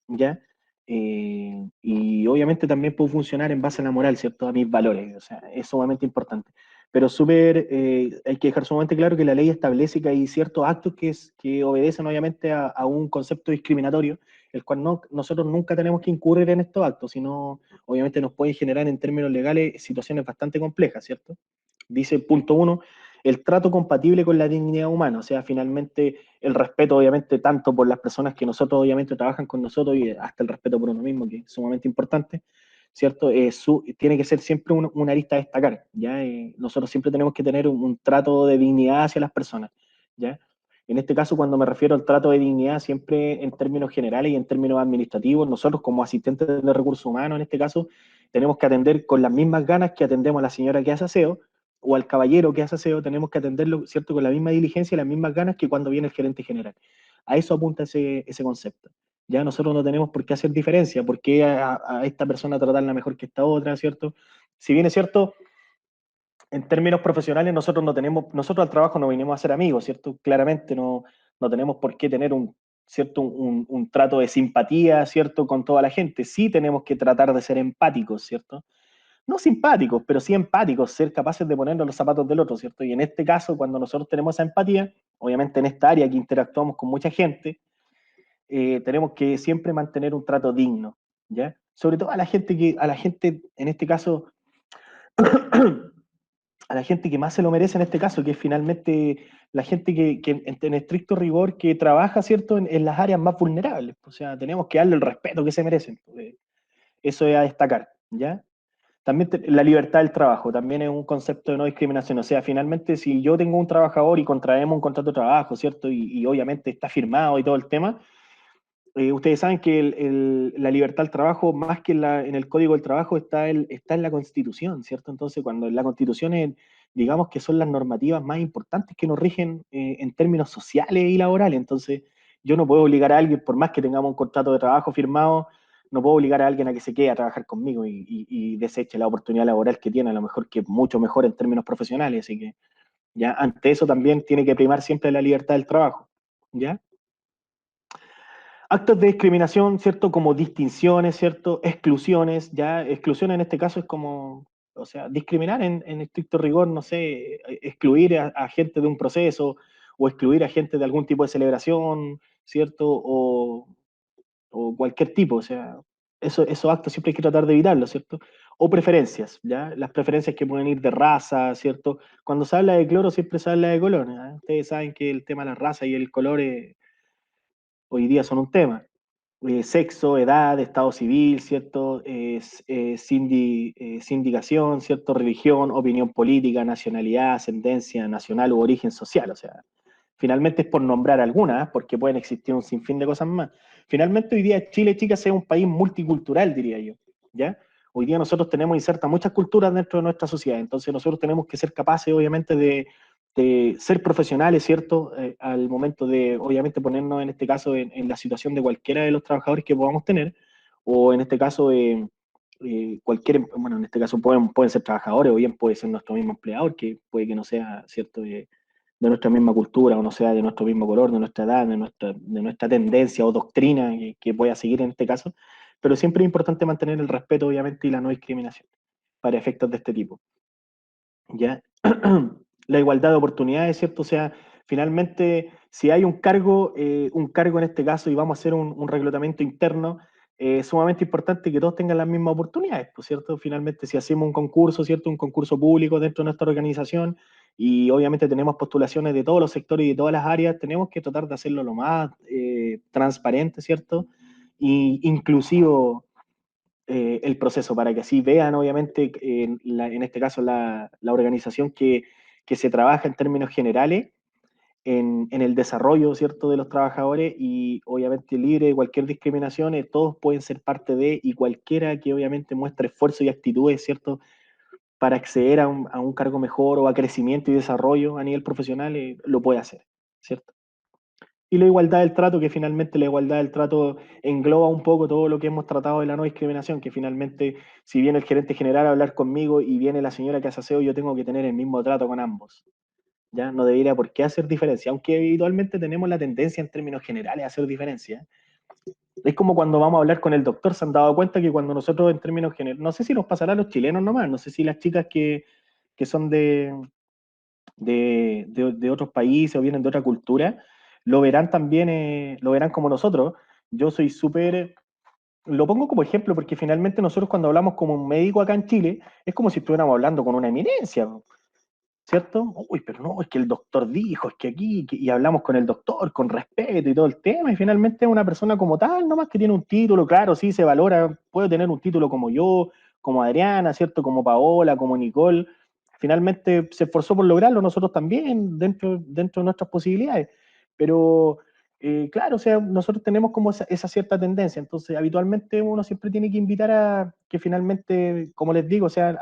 ¿ya? Y obviamente también puedo funcionar en base a la moral, ¿cierto?, a mis valores, o sea, es sumamente importante. Pero hay que dejar sumamente claro que la ley establece que hay ciertos actos que obedecen obviamente a un concepto discriminatorio, el cual nosotros nunca tenemos que incurrir en estos actos, sino obviamente nos pueden generar en términos legales situaciones bastante complejas, ¿cierto? Dice punto 1, el trato compatible con la dignidad humana, o sea, finalmente el respeto, obviamente, tanto por las personas que nosotros, obviamente, trabajan con nosotros y hasta el respeto por uno mismo, que es sumamente importante, ¿cierto? Tiene que ser siempre una arista a destacar, ¿ya? Nosotros siempre tenemos que tener un trato de dignidad hacia las personas, ¿ya? En este caso, cuando me refiero al trato de dignidad, siempre en términos generales y en términos administrativos, nosotros como asistentes de recursos humanos, en este caso, tenemos que atender con las mismas ganas que atendemos a la señora que hace aseo, o al caballero que hace aseo, tenemos que atenderlo, ¿cierto?, con la misma diligencia y las mismas ganas que cuando viene el gerente general. A eso apunta ese concepto. Ya nosotros no tenemos por qué hacer diferencia, por qué a esta persona tratarla mejor que esta otra, ¿cierto? Si bien es cierto, en términos profesionales nosotros al trabajo no vinimos a ser amigos, ¿cierto? Claramente no tenemos por qué tener ¿cierto? Un trato de simpatía, ¿cierto?, con toda la gente. Sí tenemos que tratar de ser empáticos, ¿cierto? No simpáticos, pero sí empáticos, ser capaces de ponernos los zapatos del otro, ¿cierto? Y en este caso, cuando nosotros tenemos esa empatía, obviamente en esta área que interactuamos con mucha gente, tenemos que siempre mantener un trato digno, ¿ya? Sobre todo a la gente, en este caso, a la gente que más se lo merece en este caso, que es finalmente la gente que en estricto rigor que trabaja, ¿cierto?, en las áreas más vulnerables. O sea, tenemos que darle el respeto que se merecen. Eso es a destacar, ¿ya? También la libertad del trabajo, también es un concepto de no discriminación. O sea, finalmente, si yo tengo un trabajador y contraemos un contrato de trabajo, ¿cierto? Y obviamente está firmado y todo el tema, ustedes saben que la libertad del trabajo, más que en el Código del Trabajo, está en la Constitución, ¿cierto? Entonces, cuando en la Constitución digamos que son las normativas más importantes que nos rigen en términos sociales y laborales. Entonces, yo no puedo obligar a alguien, por más que tengamos un contrato de trabajo firmado, no puedo obligar a alguien a que se quede a trabajar conmigo y deseche la oportunidad laboral que tiene, a lo mejor que mucho mejor en términos profesionales. Así que, ya, ante eso también tiene que primar siempre la libertad del trabajo, ¿ya? Actos de discriminación, ¿cierto? Como distinciones, ¿cierto? Exclusiones, ya, exclusión en este caso es como, o sea, discriminar en estricto rigor, no sé, excluir a gente de un proceso o excluir a gente de algún tipo de celebración, ¿cierto? O cualquier tipo, o sea, esos actos siempre hay que tratar de evitarlos, ¿cierto? O preferencias, ¿ya? Las preferencias que pueden ir de raza, ¿cierto? Cuando se habla de cloro siempre se habla de color, ¿eh? Ustedes saben que el tema de la raza y el color hoy día son un tema. Sexo, edad, estado civil, ¿cierto? Sindicación, ¿cierto? Religión, opinión política, nacionalidad, ascendencia nacional u origen social, o sea, finalmente es por nombrar algunas, porque pueden existir un sinfín de cosas más. Finalmente hoy día Chile, chicas, es un país multicultural, diría yo, ¿ya? Hoy día nosotros tenemos insertas muchas culturas dentro de nuestra sociedad, entonces nosotros tenemos que ser capaces, obviamente, de ser profesionales, ¿cierto? Al momento de, obviamente, ponernos en este caso en la situación de cualquiera de los trabajadores que podamos tener, o en este caso, bueno, en este caso pueden ser trabajadores, o bien puede ser nuestro mismo empleador, que puede que no sea, ¿cierto?, de nuestra misma cultura, o no sea de nuestro mismo color, de nuestra edad, de nuestra tendencia o doctrina que pueda seguir en este caso, pero siempre es importante mantener el respeto, obviamente, y la no discriminación para efectos de este tipo, ¿ya? La igualdad de oportunidades, ¿cierto? O sea, finalmente, si hay un cargo en este caso, y vamos a hacer un reclutamiento interno, es sumamente importante que todos tengan las mismas oportunidades, pues, ¿cierto? Finalmente, si hacemos un concurso, ¿cierto? Un concurso público dentro de nuestra organización, y obviamente tenemos postulaciones de todos los sectores y de todas las áreas, tenemos que tratar de hacerlo lo más transparente, ¿cierto? Y inclusivo el proceso, para que así vean, obviamente, en este caso, la organización que se trabaja en términos generales en el desarrollo, ¿cierto?, de los trabajadores y obviamente libre de cualquier discriminación, todos pueden ser parte de, y cualquiera que obviamente muestre esfuerzo y actitudes, ¿cierto?, para acceder a un cargo mejor o a crecimiento y desarrollo a nivel profesional, lo puede hacer, ¿cierto? Y la igualdad del trato, que finalmente la igualdad del trato engloba un poco todo lo que hemos tratado de la no discriminación, que finalmente, si viene el gerente general a hablar conmigo y viene la señora que hace aseo, yo tengo que tener el mismo trato con ambos. ¿Ya? No debería por qué hacer diferencia, aunque habitualmente tenemos la tendencia en términos generales a hacer diferencia. Es como cuando vamos a hablar con el doctor, se han dado cuenta que cuando nosotros en términos generales, no sé si nos pasará a los chilenos nomás, no sé si las chicas que son de otros países o vienen de otra cultura, lo verán también, lo verán como nosotros. Yo soy súper, lo pongo como ejemplo porque finalmente nosotros cuando hablamos como un médico acá en Chile, es como si estuviéramos hablando con una eminencia. ¿cierto? Uy, pero no, es que el doctor dijo, es que aquí, y hablamos con el doctor con respeto y todo el tema, y finalmente es una persona como tal, nomás que tiene un título, claro, sí se valora, puede tener un título como yo, como Adriana, ¿cierto? Como Paola, como Nicole, finalmente se esforzó por lograrlo, nosotros también, dentro de nuestras posibilidades, pero claro, o sea, nosotros tenemos como esa cierta tendencia, entonces habitualmente uno siempre tiene que invitar a que finalmente, como les digo, o sea,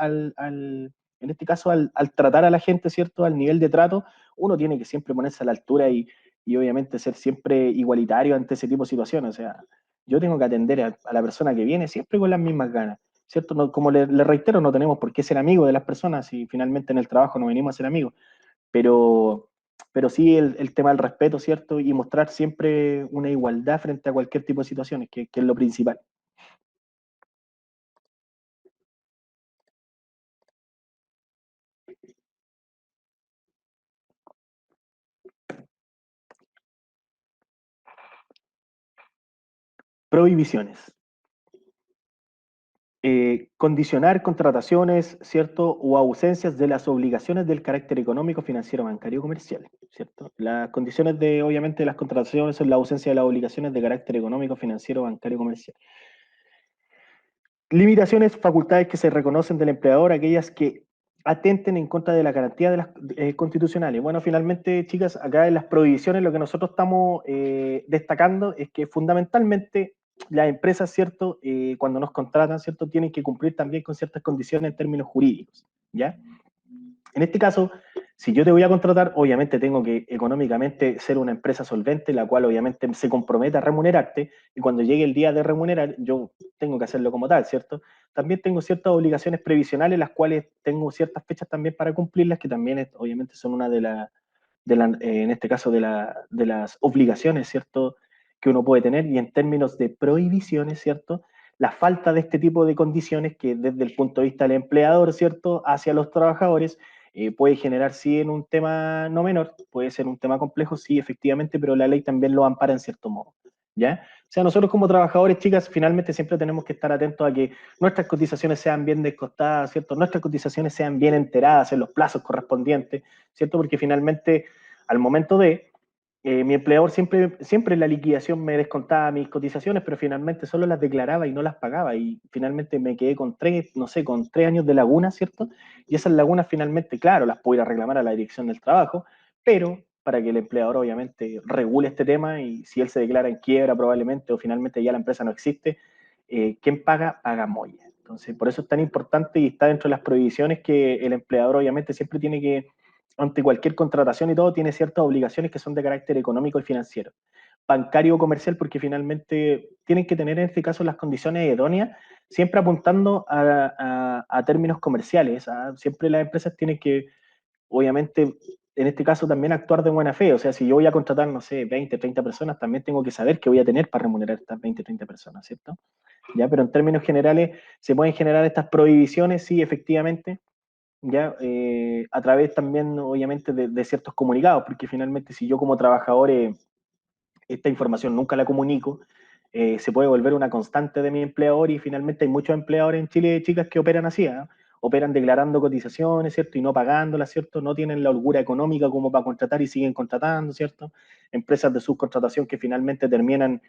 en este caso, al tratar a la gente, ¿cierto? Al nivel de trato, uno tiene que siempre ponerse a la altura y obviamente ser siempre igualitario ante ese tipo de situaciones. O sea, yo tengo que atender a la persona que viene siempre con las mismas ganas, ¿cierto? No, como le reitero, no tenemos por qué ser amigos de las personas y finalmente en el trabajo no venimos a ser amigos, pero, pero sí el tema del respeto, ¿cierto? Y mostrar siempre una igualdad frente a cualquier tipo de situaciones, que es lo principal. Prohibiciones. Condicionar contrataciones, ¿cierto? O ausencias de las obligaciones del carácter económico, financiero, bancario, comercial, ¿cierto? Las condiciones de, obviamente, las contrataciones son la ausencia de las obligaciones de carácter económico, financiero, bancario, comercial. Limitaciones, facultades que se reconocen del empleador, aquellas que atenten en contra de la garantía de las constitucionales. Bueno, finalmente, chicas, acá en las prohibiciones lo que nosotros estamos destacando es que fundamentalmente las empresas, ¿cierto? Cuando nos contratan, ¿cierto? Tienen que cumplir también con ciertas condiciones en términos jurídicos, ¿ya? En este caso, si yo te voy a contratar, obviamente tengo que económicamente ser una empresa solvente, la cual obviamente se compromete a remunerarte, y cuando llegue el día de remunerar, yo tengo que hacerlo como tal, ¿cierto? También tengo ciertas obligaciones previsionales, las cuales tengo ciertas fechas también para cumplirlas, que también obviamente son una en este caso, de las obligaciones, ¿cierto? Que uno puede tener, y en términos de prohibiciones, ¿cierto? La falta de este tipo de condiciones que desde el punto de vista del empleador, ¿cierto? Hacia los trabajadores, puede generar, sí, en un tema no menor, puede ser un tema complejo, sí, efectivamente, pero la ley también lo ampara en cierto modo, ¿ya? O sea, nosotros como trabajadores, chicas, finalmente siempre tenemos que estar atentos a que nuestras cotizaciones sean bien descontadas, ¿cierto? Nuestras cotizaciones sean bien enteradas en los plazos correspondientes, ¿cierto? Porque finalmente, al momento de mi empleador siempre en la liquidación me descontaba mis cotizaciones, pero finalmente solo las declaraba y no las pagaba. Y finalmente me quedé con no sé, con 3 años de laguna, ¿cierto? Y esas lagunas finalmente, claro, las puedo ir a reclamar a la dirección del trabajo, pero para que el empleador obviamente regule este tema y si él se declara en quiebra probablemente o finalmente ya la empresa no existe, ¿quién paga? Paga Moya. Entonces, por eso es tan importante y está dentro de las prohibiciones que el empleador obviamente siempre tiene que ante cualquier contratación y todo, tiene ciertas obligaciones que son de carácter económico y financiero. Bancario o comercial, porque finalmente tienen que tener en este caso las condiciones idóneas, siempre apuntando a términos comerciales. Siempre las empresas tienen que, obviamente, en este caso también actuar de buena fe. O sea, si yo voy a contratar, no sé, 20, 30 personas, también tengo que saber qué voy a tener para remunerar estas 20, 30 personas, ¿cierto? ¿Ya? Pero en términos generales, se pueden generar estas prohibiciones, sí, efectivamente, ya a través también, obviamente, de ciertos comunicados, porque finalmente si yo como trabajador esta información nunca la comunico, se puede volver una constante de mi empleador y finalmente hay muchos empleadores en Chile, chicas, que operan así, ¿eh? Operan declarando cotizaciones, ¿cierto? Y no pagándolas, ¿cierto? No tienen la holgura económica como para contratar y siguen contratando, ¿cierto? Empresas de subcontratación que finalmente terminan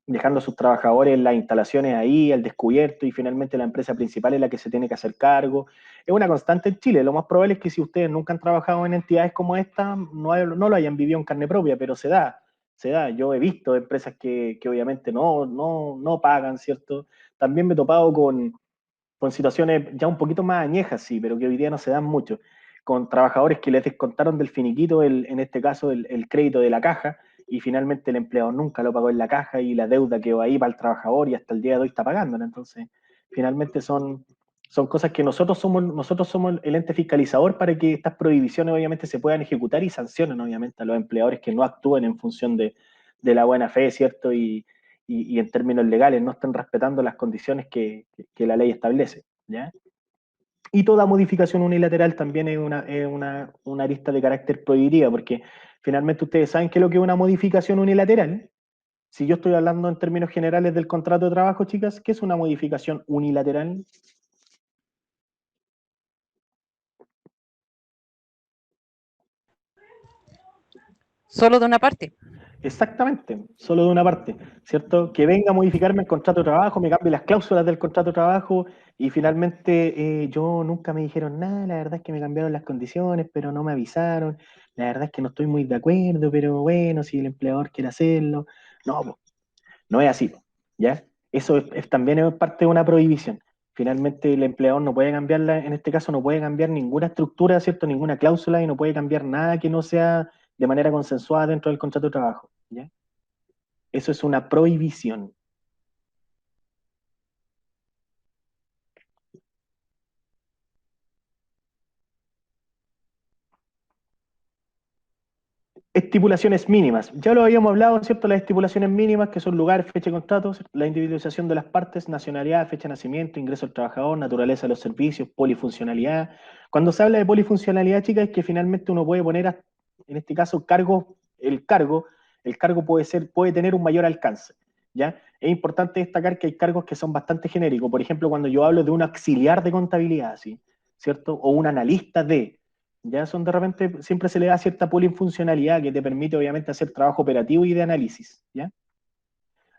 dejando a sus trabajadores en las instalaciones ahí, al descubierto, y finalmente la empresa principal es la que se tiene que hacer cargo. Es una constante en Chile. Lo más probable es que si ustedes nunca han trabajado en entidades como esta, no lo hayan vivido en carne propia, pero se da, se da. Yo he visto empresas que obviamente no pagan, ¿cierto? También me he topado con situaciones ya un poquito más añejas, sí, pero que hoy día no se dan mucho, con trabajadores que les descontaron del finiquito, en este caso, el crédito de la caja, y finalmente el empleador nunca lo pagó en la caja y la deuda quedó ahí para el trabajador y hasta el día de hoy está pagándola. Entonces, finalmente son cosas que nosotros somos el ente fiscalizador para que estas prohibiciones obviamente se puedan ejecutar y sancionen obviamente a los empleadores que no actúen en función de la buena fe, ¿cierto? Y en términos legales no estén respetando las condiciones que la ley establece, ¿ya? Y toda modificación unilateral también es una arista de carácter prohibitiva, porque finalmente ustedes saben que lo que es una modificación unilateral, si yo estoy hablando en términos generales del contrato de trabajo, chicas, ¿qué es una modificación unilateral? Solo de una parte. Exactamente, solo de una parte, ¿cierto? Que venga a modificarme el contrato de trabajo, me cambie las cláusulas del contrato de trabajo y finalmente yo nunca me dijeron nada, la verdad es que me cambiaron las condiciones, pero no me avisaron, la verdad es que no estoy muy de acuerdo, pero bueno, si el empleador quiere hacerlo, no, po, no es así, po, ¿ya? Eso también es parte de una prohibición. Finalmente el empleador no puede cambiarla, en este caso no puede cambiar ninguna estructura, ¿cierto? Ninguna cláusula y no puede cambiar nada que no sea de manera consensuada dentro del contrato de trabajo, ¿ya? Eso es una prohibición. Estipulaciones mínimas. Ya lo habíamos hablado, ¿cierto? Las estipulaciones mínimas, que son lugar, fecha de contrato, la individualización de las partes, nacionalidad, fecha de nacimiento, ingreso del trabajador, naturaleza de los servicios, polifuncionalidad. Cuando se habla de polifuncionalidad, chicas, es que finalmente uno puede poner, en este caso, el cargo puede tener un mayor alcance, ¿ya? Es importante destacar que hay cargos que son bastante genéricos. Por ejemplo, cuando yo hablo de un auxiliar de contabilidad, ¿sí? ¿Cierto? O un analista de... Ya son de repente, siempre se le da cierta polifuncionalidad que te permite obviamente hacer trabajo operativo y de análisis, ¿ya?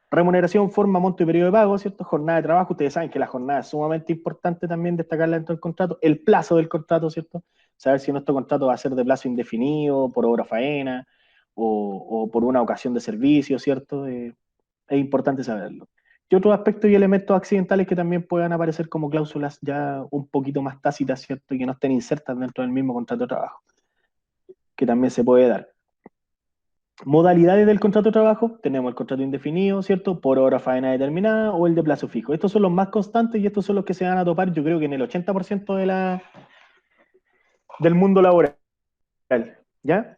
Remuneración, forma, monto y periodo de pago, ¿cierto? Jornada de trabajo, ustedes saben que la jornada es sumamente importante también destacarla dentro del contrato. El plazo del contrato, ¿cierto? Saber si nuestro contrato va a ser de plazo indefinido, por obra faena, o por una ocasión de servicio, ¿cierto? Es importante saberlo. Y otros aspectos y elementos accidentales que también puedan aparecer como cláusulas ya un poquito más tácitas, ¿cierto? Y que no estén insertas dentro del mismo contrato de trabajo, que también se puede dar. Modalidades del contrato de trabajo, tenemos el contrato indefinido, ¿cierto? Por hora faena determinada o el de plazo fijo. Estos son los más constantes y estos son los que se van a topar, yo creo que en el 80% del mundo laboral, ¿ya?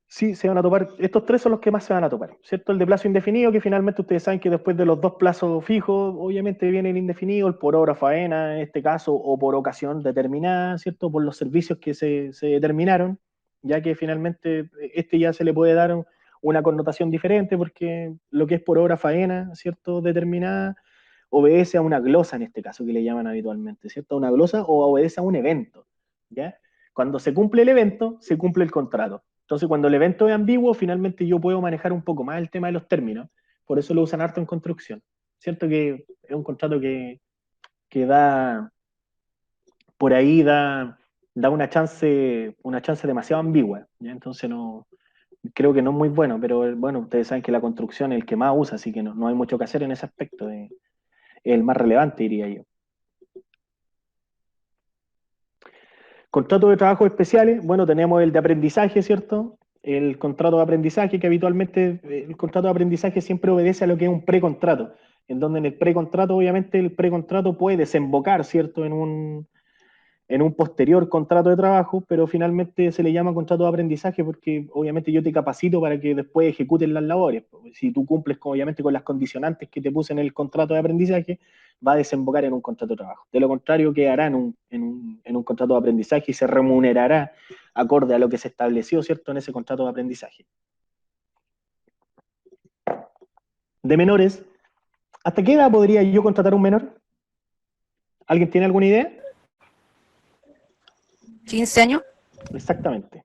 Sí, se van a topar, estos tres son los que más se van a topar, ¿cierto? El de plazo indefinido, que finalmente ustedes saben que después de los dos plazos fijos, obviamente viene el indefinido, el por hora faena en este caso, o por ocasión determinada, ¿cierto? Por los servicios que se determinaron, ya que finalmente ya se le puede dar una connotación diferente, porque lo que es por hora faena, ¿cierto? Determinada, obedece a una glosa en este caso, que le llaman habitualmente, ¿cierto? Una glosa o obedece a un evento, ¿ya? Cuando se cumple el evento, se cumple el contrato. Entonces, cuando el evento es ambiguo, finalmente yo puedo manejar un poco más el tema de los términos. Por eso lo usan harto en construcción. Cierto que es un contrato que da, por ahí da una chance demasiado ambigua, ¿ya? Entonces no, creo que no es muy bueno, pero bueno, ustedes saben que la construcción es el que más usa, así que no hay mucho que hacer en ese aspecto. Es el más relevante, diría yo. Contratos de trabajo especiales, bueno, tenemos el de aprendizaje, ¿cierto? El contrato de aprendizaje, que habitualmente el contrato de aprendizaje siempre obedece a lo que es un precontrato, en donde en el precontrato, obviamente, el precontrato puede desembocar, ¿cierto?, en un posterior contrato de trabajo, pero finalmente se le llama contrato de aprendizaje porque obviamente yo te capacito para que después ejecutes las labores. Si tú cumples obviamente con las condicionantes que te puse en el contrato de aprendizaje, va a desembocar en un contrato de trabajo. De lo contrario, quedará en un contrato de aprendizaje y se remunerará acorde a lo que se estableció, ¿cierto?, en ese contrato de aprendizaje. De menores, ¿hasta qué edad podría yo contratar a un menor? ¿Alguien tiene alguna idea? 15 años. Exactamente.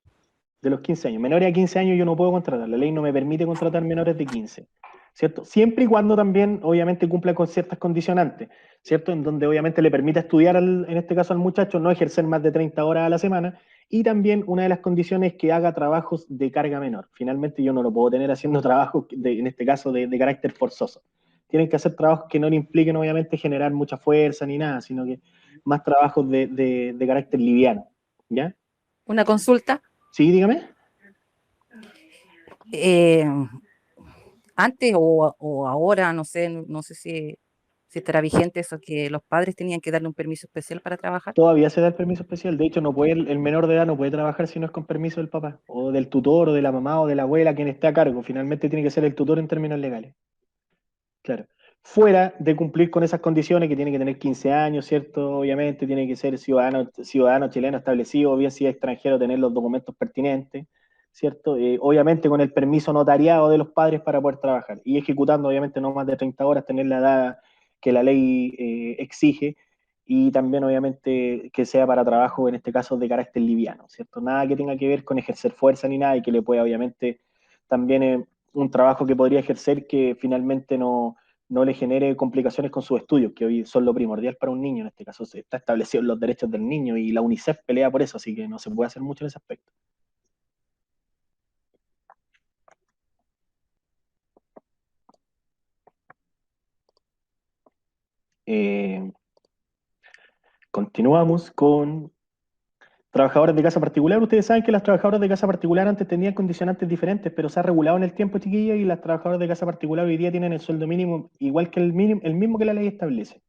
De los 15 años. Menores a 15 años yo no puedo contratar. La ley no me permite contratar menores de 15. ¿Cierto? Siempre y cuando también, obviamente, cumpla con ciertas condicionantes, ¿cierto? En donde obviamente le permita estudiar, en este caso al muchacho, no ejercer más de 30 horas a la semana, y también una de las condiciones es que haga trabajos de carga menor. Finalmente yo no lo puedo tener haciendo trabajos, en este caso, de carácter forzoso. Tienen que hacer trabajos que no le impliquen, obviamente, generar mucha fuerza ni nada, sino que más trabajos de carácter liviano, ¿ya? Una consulta. Sí, dígame. Antes o ahora, no sé si estará vigente eso, que los padres tenían que darle un permiso especial para trabajar. Todavía se da el permiso especial. De hecho, no puede, el menor de edad no puede trabajar si no es con permiso del papá, o del tutor, o de la mamá, o de la abuela, quien esté a cargo. Finalmente tiene que ser el tutor en términos legales. Claro. Fuera de cumplir con esas condiciones, que tiene que tener 15 años, ¿cierto? Obviamente tiene que ser ciudadano chileno establecido, o bien si es extranjero, tener los documentos pertinentes, ¿cierto? Obviamente con el permiso notariado de los padres para poder trabajar. Y ejecutando, obviamente, no más de 30 horas, tener la edad que la ley exige. y también obviamente que sea para trabajo, en este caso, de carácter liviano, ¿cierto? Nada que tenga que ver con ejercer fuerza ni nada, y que le pueda obviamente también un trabajo que podría ejercer que finalmente no le genere complicaciones con sus estudios, que hoy son lo primordial para un niño. En este caso está establecido en los derechos del niño y la UNICEF pelea por eso, así que no se puede hacer mucho en ese aspecto. Continuamos con trabajadores de casa particular. Ustedes saben que las trabajadoras de casa particular antes tenían condicionantes diferentes, pero se ha regulado en el tiempo, chiquillos, y las trabajadoras de casa particular hoy día tienen el sueldo mínimo igual que el mismo que la ley establece.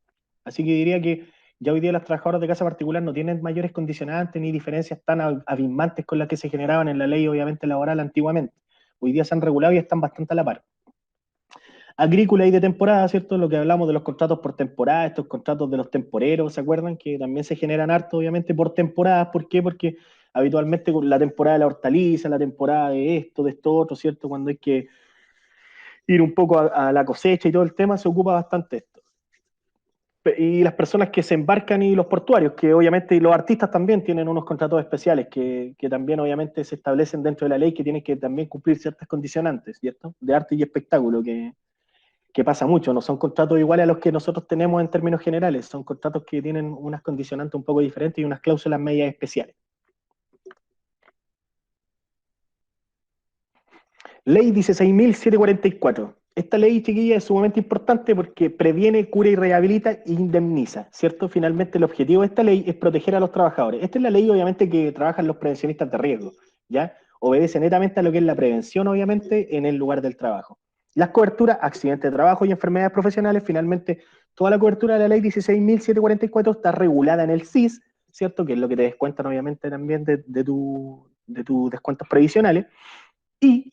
Así que diría que ya hoy día las trabajadoras de casa particular no tienen mayores condicionantes ni diferencias tan abismantes con las que se generaban en la ley, obviamente, laboral antiguamente. Hoy día se han regulado y están bastante a la par. Agrícola y de temporada, ¿cierto? Lo que hablamos de los contratos por temporada, estos contratos de los temporeros, ¿se acuerdan? Que también se generan harto, obviamente, por temporadas. ¿Por qué? Porque habitualmente con la temporada de la hortaliza, la temporada de esto otro, ¿cierto? Cuando hay que ir un poco a la cosecha y todo el tema, se ocupa bastante esto. Y las personas que se embarcan y los portuarios, que obviamente, y los artistas también tienen unos contratos especiales que también obviamente se establecen dentro de la ley, que tienen que también cumplir ciertas condicionantes, ¿cierto? De arte y espectáculo, que pasa mucho, no son contratos iguales a los que nosotros tenemos en términos generales, son contratos que tienen unas condicionantes un poco diferentes y unas cláusulas medias especiales. Ley 16.744. Esta ley, chiquilla, es sumamente importante porque previene, cura y rehabilita e indemniza, ¿cierto? Finalmente el objetivo de esta ley es proteger a los trabajadores. Esta es la ley, obviamente, que trabajan los prevencionistas de riesgo, ¿ya? Obedece netamente a lo que es la prevención, obviamente, en el lugar del trabajo. Las coberturas, accidentes de trabajo y enfermedades profesionales, finalmente, toda la cobertura de la ley 16.744 está regulada en el CIS, ¿cierto? Que es lo que te descuentan, obviamente, también de tus descuentos previsionales. Y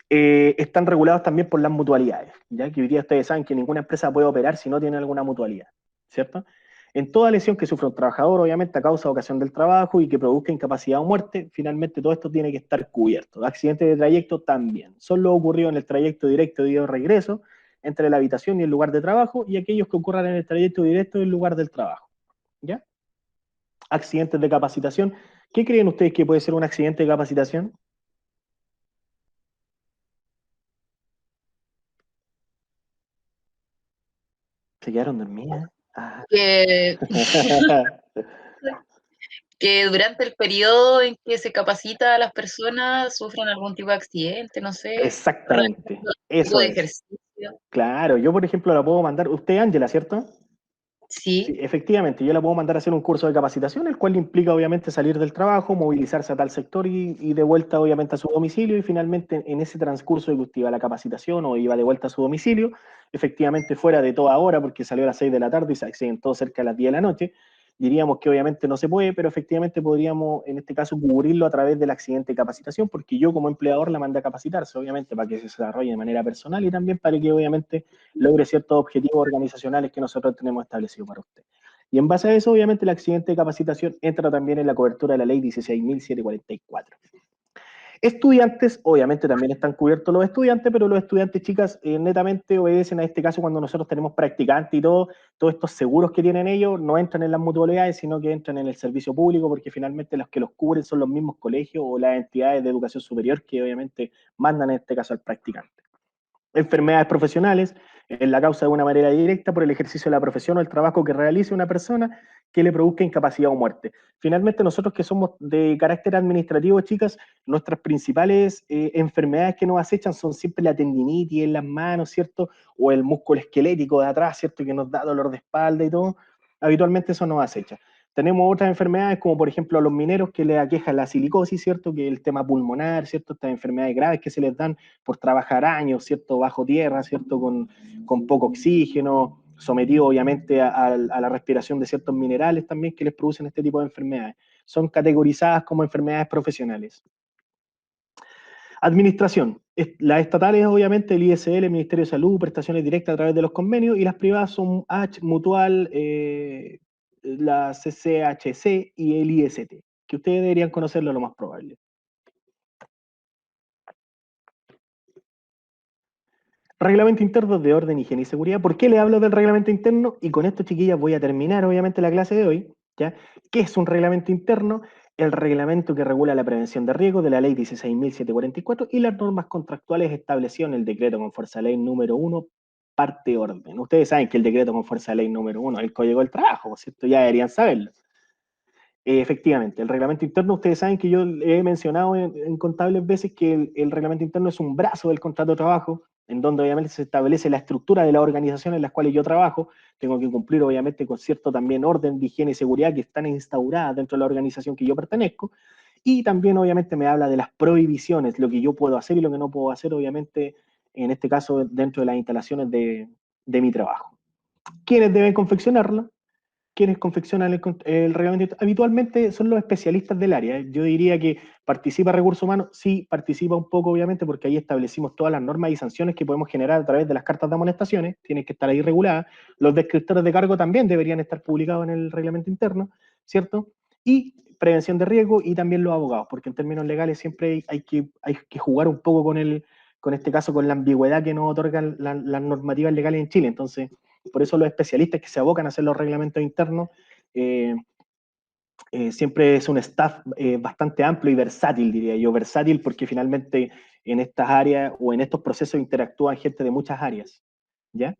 están regulados también por las mutualidades, ya que hoy día ustedes saben que ninguna empresa puede operar si no tiene alguna mutualidad, ¿cierto? En toda lesión que sufra un trabajador, obviamente a causa o ocasión del trabajo y que produzca incapacidad o muerte, finalmente todo esto tiene que estar cubierto. Accidentes de trayecto también. Solo ocurrió en el trayecto directo de ida o regreso entre la habitación y el lugar de trabajo, y aquellos que ocurran en el trayecto directo del lugar del trabajo, ¿ya? Accidentes de capacitación. ¿Qué creen ustedes que puede ser un accidente de capacitación? ¿Se quedaron dormidas? Ah. Que durante el periodo en que se capacita a las personas sufren algún tipo de accidente, no sé. Exactamente, eso de es. Ejercicio. Claro, yo por ejemplo la puedo mandar, usted Ángela, ¿cierto? Sí. Efectivamente, yo la puedo mandar a hacer un curso de capacitación, el cual implica obviamente salir del trabajo, movilizarse a tal sector y de vuelta obviamente a su domicilio, y finalmente en ese transcurso de que usted iba a la capacitación o iba de vuelta a su domicilio, efectivamente fuera de toda hora, porque salió a las 6 de la tarde y se accidentó cerca de las 10 de la noche, diríamos que obviamente no se puede, pero efectivamente podríamos en este caso cubrirlo a través del accidente de capacitación, porque yo como empleador la mandé a capacitarse, obviamente para que se desarrolle de manera personal y también para que obviamente logre ciertos objetivos organizacionales que nosotros tenemos establecidos para usted. Y en base a eso, obviamente, el accidente de capacitación entra también en la cobertura de la ley 16.744. Estudiantes, obviamente también están cubiertos los estudiantes, pero los estudiantes, chicas, netamente obedecen a este caso cuando nosotros tenemos practicantes y todos estos seguros que tienen ellos no entran en las mutualidades, sino que entran en el servicio público, porque finalmente los que los cubren son los mismos colegios o las entidades de educación superior que obviamente mandan en este caso al practicante. Enfermedades profesionales, en la causa de una manera directa por el ejercicio de la profesión o el trabajo que realice una persona que le produzca incapacidad o muerte. Finalmente, nosotros que somos de carácter administrativo, chicas, nuestras principales enfermedades que nos acechan son siempre la tendinitis en las manos, ¿cierto? O el músculo esquelético de atrás, ¿cierto? Que nos da dolor de espalda y todo. Habitualmente eso nos acecha. Tenemos otras enfermedades como por ejemplo a los mineros que les aqueja la silicosis, ¿cierto? Que es el tema pulmonar, ¿cierto? Estas enfermedades graves que se les dan por trabajar años, ¿cierto? Bajo tierra, ¿cierto? Con poco oxígeno, sometido obviamente a la respiración de ciertos minerales también que les producen este tipo de enfermedades. Son categorizadas como enfermedades profesionales. Administración. Las estatales, obviamente, el ISL, el Ministerio de Salud, prestaciones directas a través de los convenios, y las privadas son H, Mutual, la CCHC y el IST, que ustedes deberían conocerlo lo más probable. Reglamento interno de orden, higiene y seguridad. ¿Por qué le hablo del reglamento interno? Y con esto, chiquillas, voy a terminar, obviamente, la clase de hoy, ¿ya? ¿Qué es un reglamento interno? El reglamento que regula la prevención de riesgo de la ley 16.744 y las normas contractuales establecidas en el decreto con fuerza de ley número 1, parte orden. Ustedes saben que el decreto con fuerza de ley número 1 es el Código del Trabajo, ¿cierto? Ya deberían saberlo. Efectivamente, el reglamento interno, ustedes saben que yo he mencionado en contables veces que el reglamento interno es un brazo del contrato de trabajo, en donde obviamente se establece la estructura de la organización en las cuales yo trabajo. Tengo que cumplir obviamente con cierto también orden de higiene y seguridad que están instauradas dentro de la organización que yo pertenezco, y también obviamente me habla de las prohibiciones, lo que yo puedo hacer y lo que no puedo hacer, obviamente, en este caso dentro de las instalaciones de mi trabajo. ¿Quiénes deben confeccionarlo? Quienes confeccionan el reglamento habitualmente son los especialistas del área. Yo diría que participa Recursos Humanos, sí, participa un poco obviamente porque ahí establecimos todas las normas y sanciones que podemos generar a través de las cartas de amonestaciones, tienen que estar ahí reguladas. Los descriptores de cargo también deberían estar publicados en el reglamento interno, ¿cierto? Y prevención de riesgo y también los abogados, porque en términos legales siempre hay que jugar un poco con este caso, con la ambigüedad que nos otorgan las normativas legales en Chile. Entonces, por eso los especialistas que se abocan a hacer los reglamentos internos siempre es un staff bastante amplio y versátil, diría yo. Versátil porque finalmente en estas áreas o en estos procesos interactúan gente de muchas áreas, ¿ya?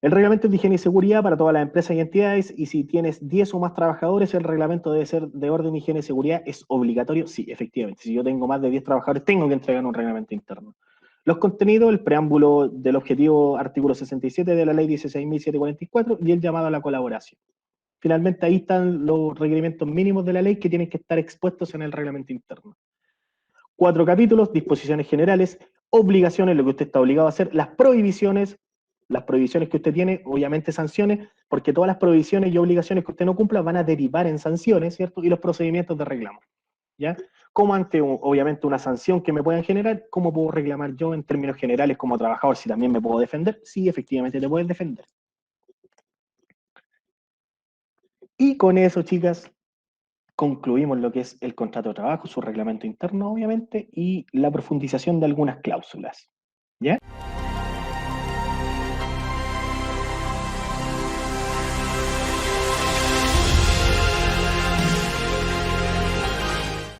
El reglamento es de higiene y seguridad para todas las empresas y entidades, y si tienes 10 o más trabajadores, el reglamento debe ser de orden, higiene y seguridad. ¿Es obligatorio? Sí, efectivamente. Si yo tengo más de 10 trabajadores, tengo que entregar un reglamento interno. Los contenidos, el preámbulo del objetivo artículo 67 de la ley 16.744 y el llamado a la colaboración. Finalmente ahí están los requerimientos mínimos de la ley que tienen que estar expuestos en el reglamento interno. 4 capítulos, disposiciones generales, obligaciones, lo que usted está obligado a hacer, las prohibiciones que usted tiene, obviamente sanciones, porque todas las prohibiciones y obligaciones que usted no cumpla van a derivar en sanciones, ¿cierto? Y los procedimientos de reclamo, ¿ya? Como ante, obviamente, una sanción que me puedan generar, ¿cómo puedo reclamar yo en términos generales como trabajador? Si también me puedo defender, sí, efectivamente te puedes defender. Y con eso, chicas, concluimos lo que es el contrato de trabajo, su reglamento interno, obviamente, y la profundización de algunas cláusulas, ¿ya?